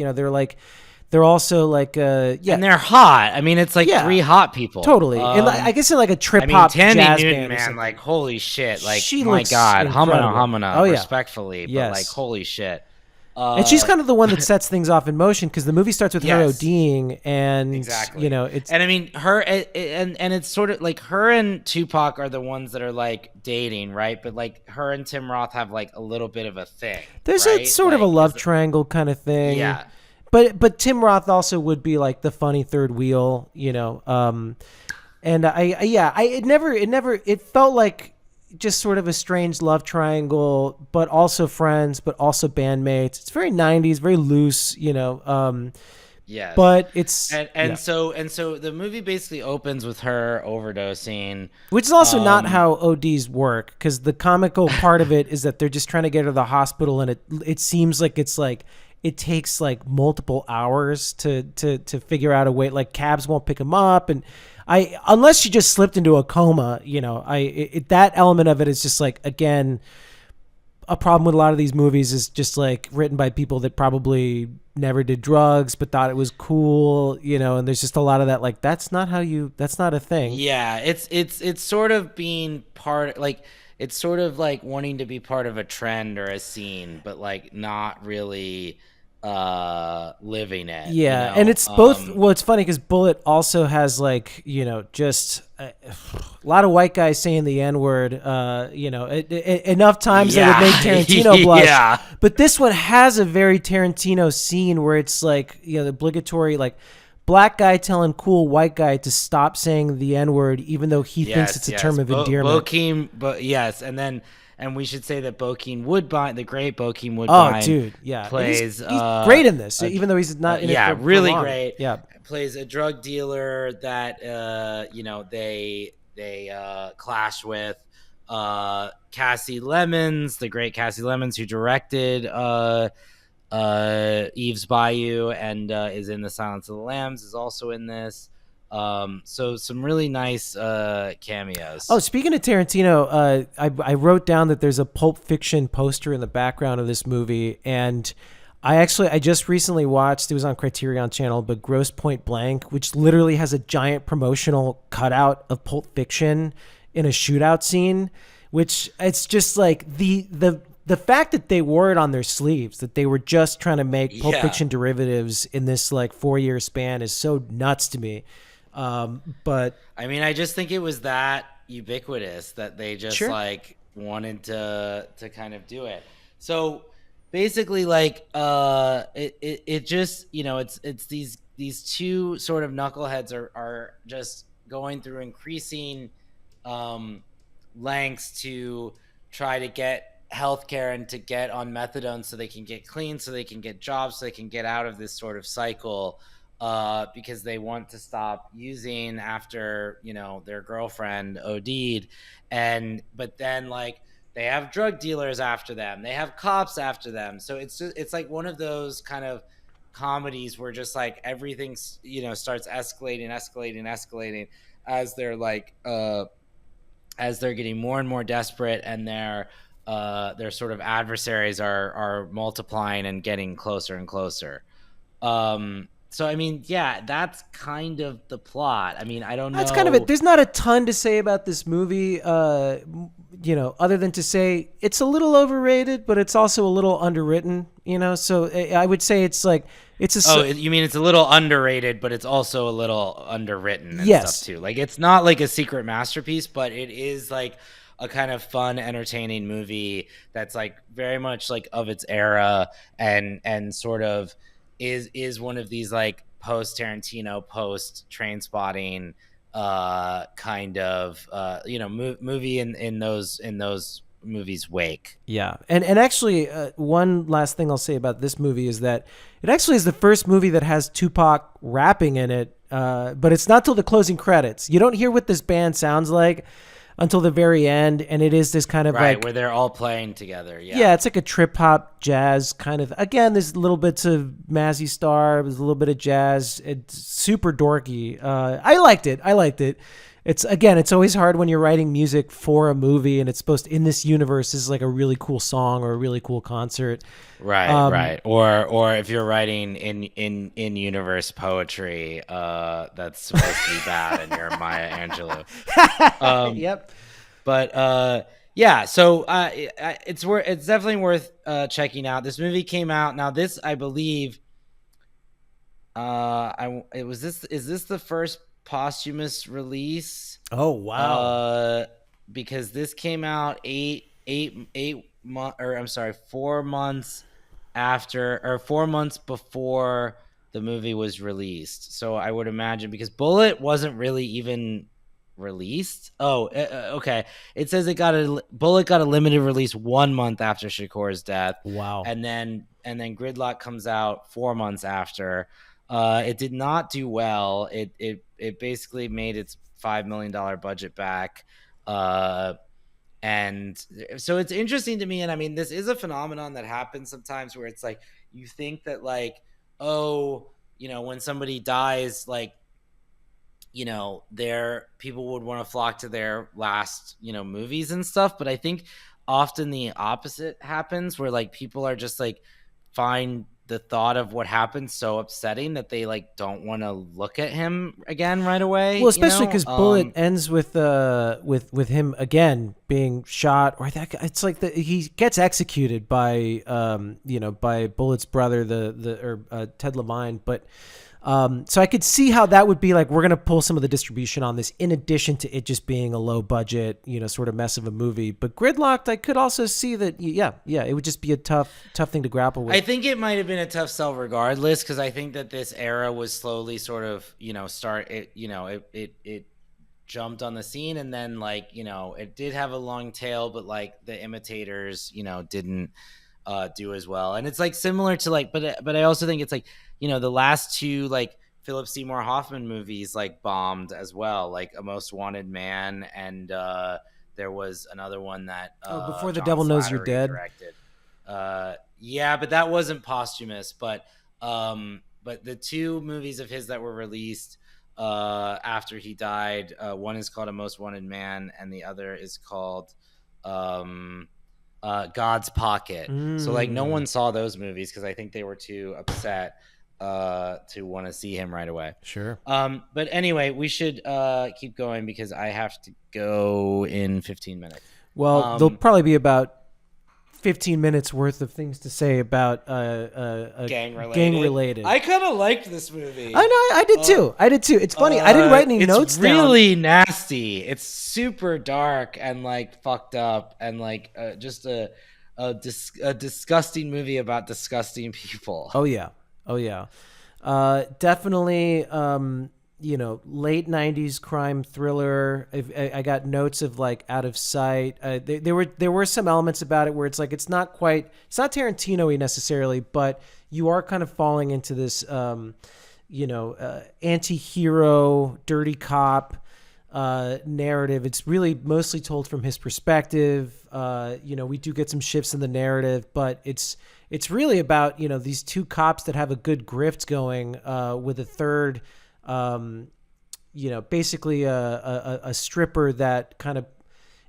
they're also like and they're hot. I mean, it's like 3 hot people. Totally. And I guess in like a trip hop Tandy jazz Newton, band, man, like holy shit, like she my looks god, incredible. humana, Oh, yeah. respectfully, but like holy shit. And she's kind of the one that sets things off in motion because the movie starts with her ODing, and exactly. it's and I mean her and it's sort of like her and Tupac are the ones that are like dating, right? But like her and Tim Roth have like a little bit of a thing. There's right? a sort of a love triangle kind of thing. Yeah. But Tim Roth also would be like the funny third wheel, and it felt like just sort of a strange love triangle, but also friends, but also bandmates. It's very 90s, very loose, Yes. But it's so the movie basically opens with her overdosing, which is also not how ODs work, because the comical part of it is that they're just trying to get her to the hospital, and it seems like it takes like multiple hours to figure out a way. Like cabs won't pick them up, and unless she just slipped into a coma, that element of it is just like, again, a problem with a lot of these movies is just like written by people that probably never did drugs but thought it was cool, and there's just a lot of that, like that's not a thing. Yeah, it's sort of being part, like it's sort of like wanting to be part of a trend or a scene, but like not really living it. Yeah, and it's both. Well, it's funny because Bullet also has like just a lot of white guys saying the N-word. Enough times that would make Tarantino blush. Yeah. But this one has a very Tarantino scene where it's like the obligatory like black guy telling cool white guy to stop saying the N-word, even though he thinks it's a term of endearment. Bokeem, but yes, and we should say that Bokeem Woodbine, the great Bokeem Woodbine, dude, yeah, plays. He's great in this, even though he's not in it for really long. Great. Yeah, plays a drug dealer that they clash with. Cassie Lemons, the great Cassie Lemons, who directed Eve's Bayou and is in The Silence of the Lambs, is also in this. So some really nice cameos. Oh, speaking of Tarantino, I wrote down that there's a Pulp Fiction poster in the background of this movie, and I just recently watched, it was on Criterion Channel, but Gross Point Blank, which literally has a giant promotional cutout of Pulp Fiction in a shootout scene, which it's just like the fact that they wore it on their sleeves, that they were just trying to make Pulp Fiction derivatives in this like 4-year span is so nuts to me. But I mean, I just think it was that ubiquitous that they just like wanted to kind of do it. So basically, like it just it's these two sort of knuckleheads are just going through increasing lengths to try to get healthcare and to get on methadone so they can get clean, so they can get jobs, so they can get out of this sort of cycle. Because they want to stop using after their girlfriend OD'd, but then like they have drug dealers after them, they have cops after them, so it's like one of those kind of comedies where just like everything starts escalating as they're like as they're getting more and more desperate, and their sort of adversaries are multiplying and getting closer and closer. So, I mean, yeah, that's kind of the plot. I mean, I don't know. That's kind of it. There's not a ton to say about this movie, other than to say it's a little overrated, but it's also a little underwritten, So I would say it's like, you mean it's a little underrated, but it's also a little underwritten and stuff too. Like, it's not like a secret masterpiece, but it is like a kind of fun, entertaining movie that's like very much like of its era, and sort of is one of these like post Tarantino, post Trainspotting kind of movie in those movies wake. Yeah, and actually, one last thing I'll say about this movie is that it actually is the first movie that has Tupac rapping in it, but it's not till the closing credits. You don't hear what this band sounds like until the very end, and it is this kind of Right, like, where they're all playing together. yeah, Yeah. it's like a trip hop jazz kind of. Again, there's little bits of Mazzy Star, there's a little bit of jazz. It's super dorky. I liked it. I liked it. It's always hard when you're writing music for a movie and it's supposed to, in this universe, this is like a really cool song or a really cool concert. Right, right. Or if you're writing in universe poetry, that's supposed to be bad, and you're Maya Angelou. Um, Yep. but yeah, so it's definitely worth checking out. This movie came out now. This, I believe, I it was this is this the first posthumous release? Oh wow. Uh, because this came out 8 month, or I'm sorry, 4 months after, or 4 months before the movie was released. So I would imagine, because Bullet wasn't really even released. Oh, okay. It says Bullet got a limited release 1 month after Shakur's death, Wow. and then Gridlock comes out 4 months after. It did not do well. It basically made its $5 million budget back. And so it's interesting to me, and I mean, this is a phenomenon that happens sometimes, where it's like you think that, like, oh, when somebody dies, like, their people would want to flock to their last, movies and stuff. But I think often the opposite happens, where like people are just like find the thought of what happened so upsetting that they like don't want to look at him again right away. Well, especially because Bullet ends with him again being shot, or that it's like he gets executed by by Bullet's brother, Ted Levine. But so I could see how that would be like, we're gonna pull some of the distribution on this, in addition to it just being a low budget, sort of mess of a movie. But Gridlock'd, I could also see that, yeah, it would just be a tough thing to grapple with. I think it might have been a tough sell regardless, because I think that this era was slowly sort of, start it, it jumped on the scene, and then like, it did have a long tail, but like the imitators, didn't do as well. And it's like similar to like, but I also think it's like, the last two like Philip Seymour Hoffman movies like bombed as well, like A Most Wanted Man, and there was another one that Before the John Devil Knows You're Slattery Dead. directed. Yeah, but that wasn't posthumous. But the two movies of his that were released after he died, one is called A Most Wanted Man, and the other is called God's Pocket. So like no one saw those movies because I think they were too upset to want to see him right away. Sure. But anyway, we should keep going because I have to go in 15 minutes. Well, there'll probably be about 15 minutes worth of things to say about gang related. I kind of liked this movie. I know, I did too. It's funny. I didn't write any notes down. It's really nasty. It's super dark and like fucked up, and like just a disgusting movie about disgusting people. Oh yeah. Definitely. Late 90s crime thriller. I got notes of like Out of Sight. There were some elements about it where it's like it's not Tarantino-y necessarily, but you are kind of falling into this anti-hero, dirty cop narrative. It's really mostly told from his perspective. We do get some shifts in the narrative, but it's really about these two cops that have a good grift going with a third. Basically a stripper that kind of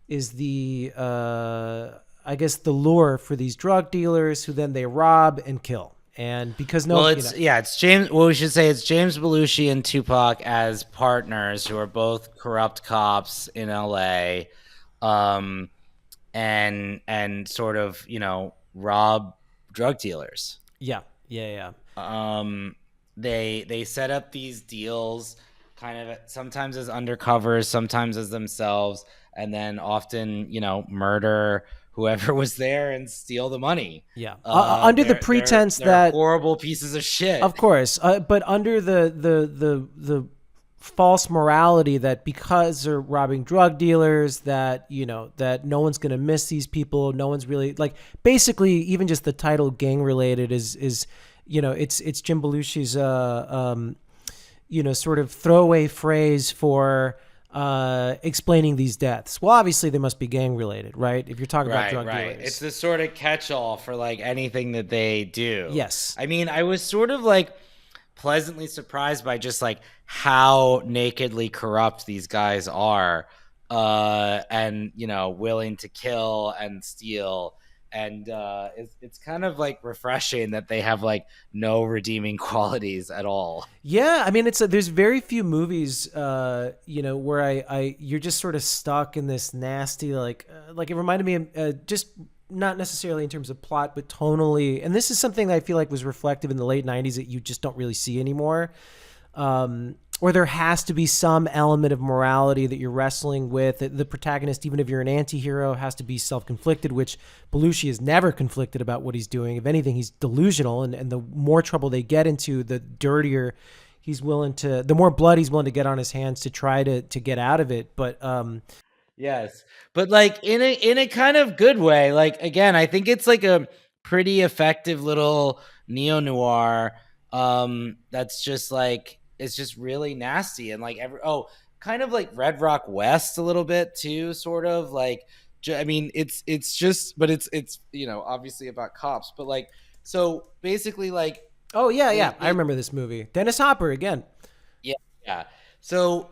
is the I guess the lure for these drug dealers, who then they rob and kill. And because it's James. Well, we should say it's James Belushi and Tupac as partners who are both corrupt cops in L.A. And sort of rob drug dealers. Yeah. They set up these deals kind of sometimes as undercovers, sometimes as themselves, and then often, murder whoever was there and steal the money. Yeah. Under the pretense they're that, horrible pieces of shit. of course, but under the false morality that because they're robbing drug dealers, that that no one's gonna miss these people, no one's really like, basically even just the title gang related is it's Jim Belushi's sort of throwaway phrase for explaining these deaths. Well, obviously they must be gang related, right? If you're talking about drug dealers, it's the sort of catch-all for like anything that they do. Yes. I mean, I was sort of like pleasantly surprised by just like how nakedly corrupt these guys are, and willing to kill and steal. And it's kind of like refreshing that they have like no redeeming qualities at all. Yeah, I mean, there's very few movies, where you're just sort of stuck in this nasty, like it reminded me of just not necessarily in terms of plot, but tonally. And this is something that I feel like was reflective in the late '90s that you just don't really see anymore. Or there has to be some element of morality that you're wrestling with. The protagonist, even if you're an anti-hero, has to be self-conflicted, which Belushi is never conflicted about what he's doing. If anything, he's delusional, and the more trouble they get into, the dirtier the more blood he's willing to get on his hands to try to get out of it. But yes, but like in a kind of good way. Like, again, I think it's like a pretty effective little neo-noir that's just like, it's just really nasty, and like kind of like Red Rock West a little bit too, sort of like. I mean, it's just, but it's obviously about cops, but like, so basically like. Oh yeah, I remember this movie. Dennis Hopper again. Yeah. So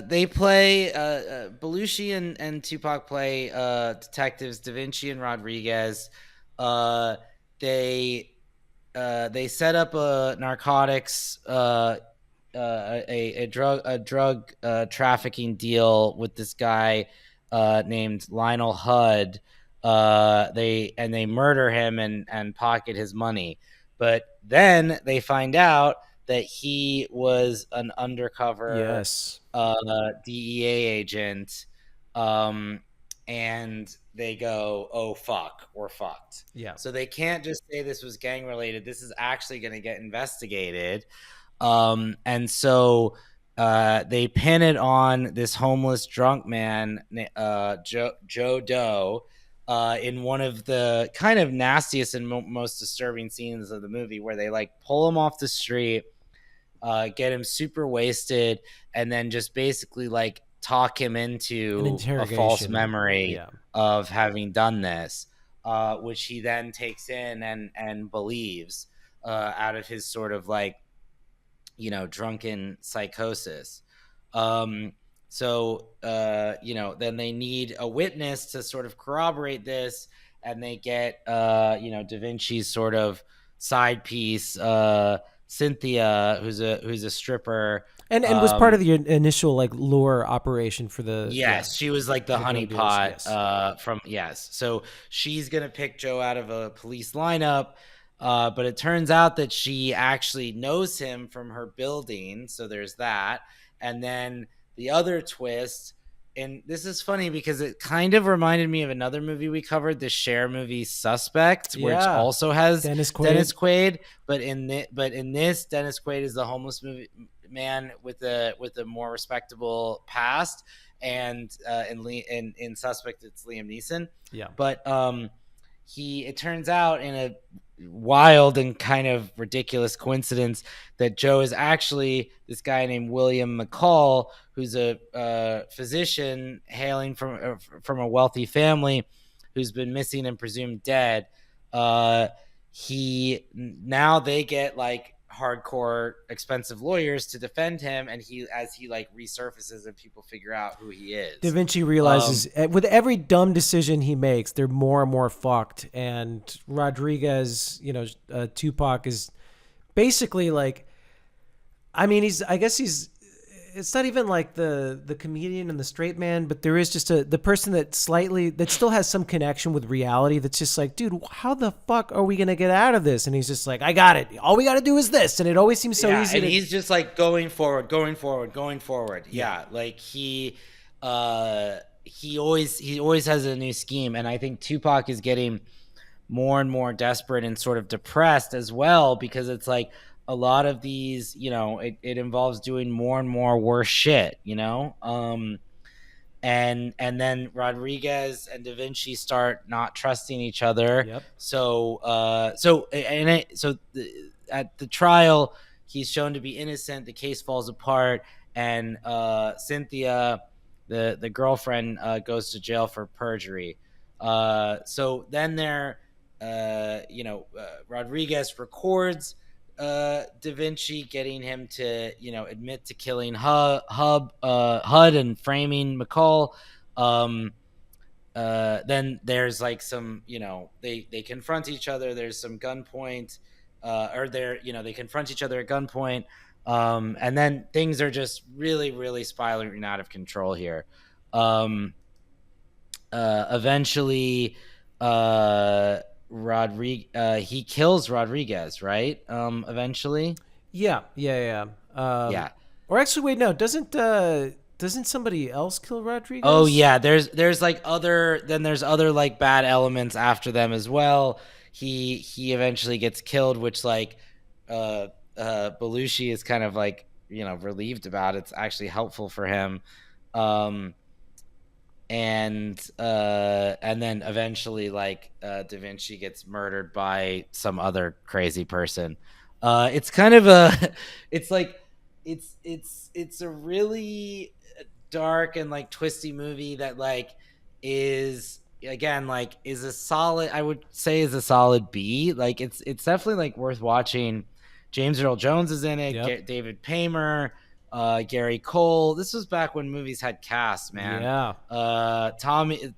they play Belushi and Tupac play detectives Da Vinci and Rodriguez. They set up a narcotics a drug trafficking deal with this guy named Lionel Hudd. They murder him and pocket his money, but then they find out that he was an undercover DEA agent, and they go, oh fuck, we're fucked. Yeah. So they can't just say this was gang related. This is actually going to get investigated. And so they pin it on this homeless drunk man, Joe Doe, in one of the kind of nastiest and most disturbing scenes of the movie, where they like pull him off the street, get him super wasted, and then just basically like talk him into a false memory of having done this, which he then takes in and believes out of his sort of like, drunken psychosis. So then they need a witness to sort of corroborate this, and they get Da Vinci's sort of side piece, Cynthia, who's a stripper, and was part of the initial like lure operation for the. Yes, she was like the honeypot from. Yes, so she's gonna pick Joe out of a police lineup. But it turns out that she actually knows him from her building. So there's that. And then the other twist, and this is funny because it kind of reminded me of another movie we covered, the Cher movie Suspect, which also has Dennis Quaid. But in this, Dennis Quaid is the homeless man with a more respectable past. And in Suspect, it's Liam Neeson. Yeah. But it turns out in a wild and kind of ridiculous coincidence that Joe is actually this guy named William McCall, who's a physician hailing from a wealthy family who's been missing and presumed dead. Now they get like hardcore expensive lawyers to defend him, and as he like resurfaces and people figure out who he is. Da Vinci realizes with every dumb decision he makes, they're more and more fucked. And Rodriguez, Tupac is basically like, I mean, it's not even like the comedian and the straight man, but there is just the person that still has some connection with reality. That's just like, dude, how the fuck are we going to get out of this? And he's just like, I got it. All we got to do is this. And it always seems so easy. And he's just like going forward. Yeah. Like he he always has a new scheme, and I think Tupac is getting more and more desperate and sort of depressed as well, because it's like a lot of these, it involves doing more and more worse shit, and then Rodriguez and Da Vinci start not trusting each other. Yep. At the trial, he's shown to be innocent. The case falls apart, and Cynthia, the girlfriend, goes to jail for perjury. So then Rodriguez records Da Vinci, getting him to admit to killing Hud and framing McCall. Then there's like some, they confront each other. There's some gunpoint, they confront each other at gunpoint. And then things are just really, really spiraling out of control here. Eventually, he kills Rodriguez, right? Eventually. Yeah. Yeah. Or actually, wait, no, doesn't somebody else kill Rodriguez? Oh yeah, there's like there's other like bad elements after them as well. He eventually gets killed, which like Belushi is kind of like relieved about. It's actually helpful for him. And then eventually like Da Vinci gets murdered by some other crazy person. It's kind of it's a really dark and like twisty movie that like is a solid, I would say is a solid B. Like it's definitely like worth watching. James Earl Jones is in it. Yep. David Paymer, Gary Cole. This was back when movies had casts, man. Yeah.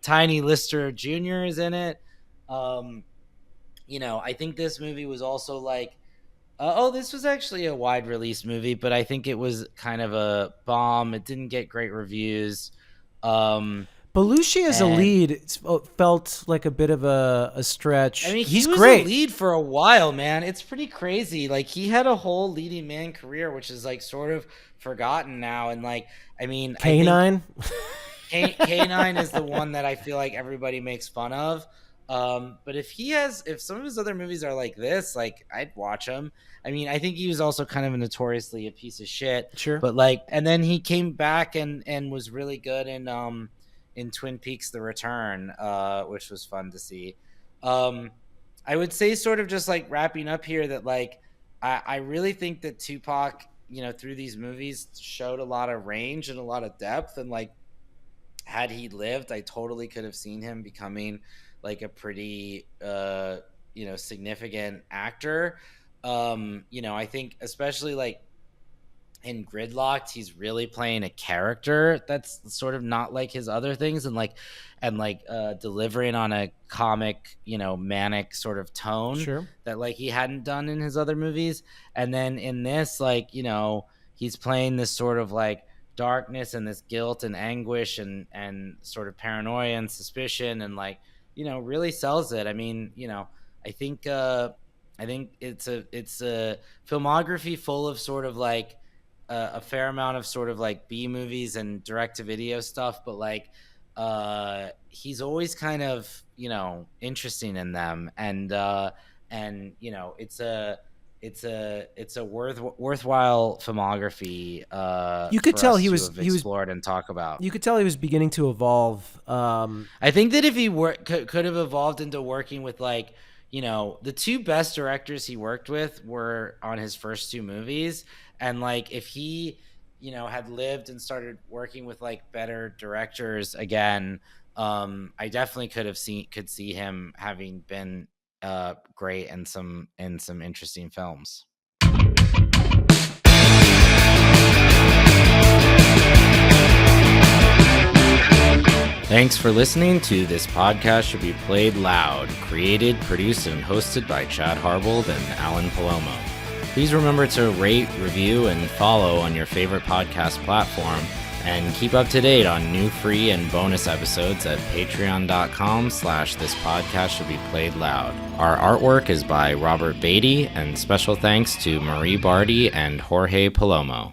Tiny Lister Jr. is in it. I think this movie was also like, this was actually a wide release movie, but I think it was kind of a bomb. It didn't get great reviews. Belushi as a lead felt like a bit of a stretch. I mean, he's was great. A lead for a while, man. It's pretty crazy. Like he had a whole leading man career, which is like sort of forgotten now. And like, I mean, K9. K9 is the one that I feel like everybody makes fun of. But if some of his other movies are like this, like I'd watch them. I mean, I think he was also kind of notoriously a piece of shit. Sure. But like, and then he came back and was really good in Twin Peaks: The Return, which was fun to see. I would say, sort of just like wrapping up here, that like I really think that Tupac, through these movies showed a lot of range and a lot of depth, and like had he lived, I totally could have seen him becoming like a pretty significant actor. I think especially like in Gridlock'd, he's really playing a character that's sort of not like his other things, and delivering on a comic, manic sort of tone. Sure. That like he hadn't done in his other movies. And then in this, like, he's playing this sort of like darkness and this guilt and anguish and sort of paranoia and suspicion, and like, really sells it. I mean, I think it's a filmography full of sort of like a fair amount of sort of like B movies and direct to video stuff, but like he's always kind of interesting in them, and it's a worthwhile filmography. You could tell he was explored and talk about. You could tell he was beginning to evolve. I think that if he could have evolved into working with like, the two best directors he worked with were on his first two movies. And like, if he, had lived and started working with like better directors again, I definitely could see him having been great in some interesting films. Thanks for listening to This Podcast Should Be Played Loud, created, produced, and hosted by Chad Harbold and Alan Palomo. Please remember to rate, review, and follow on your favorite podcast platform, and keep up to date on new free and bonus episodes at patreon.com/thispodcastshouldbeplayedloud. Our artwork is by Robert Beatty, and special thanks to Marie Barty and Jorge Palomo.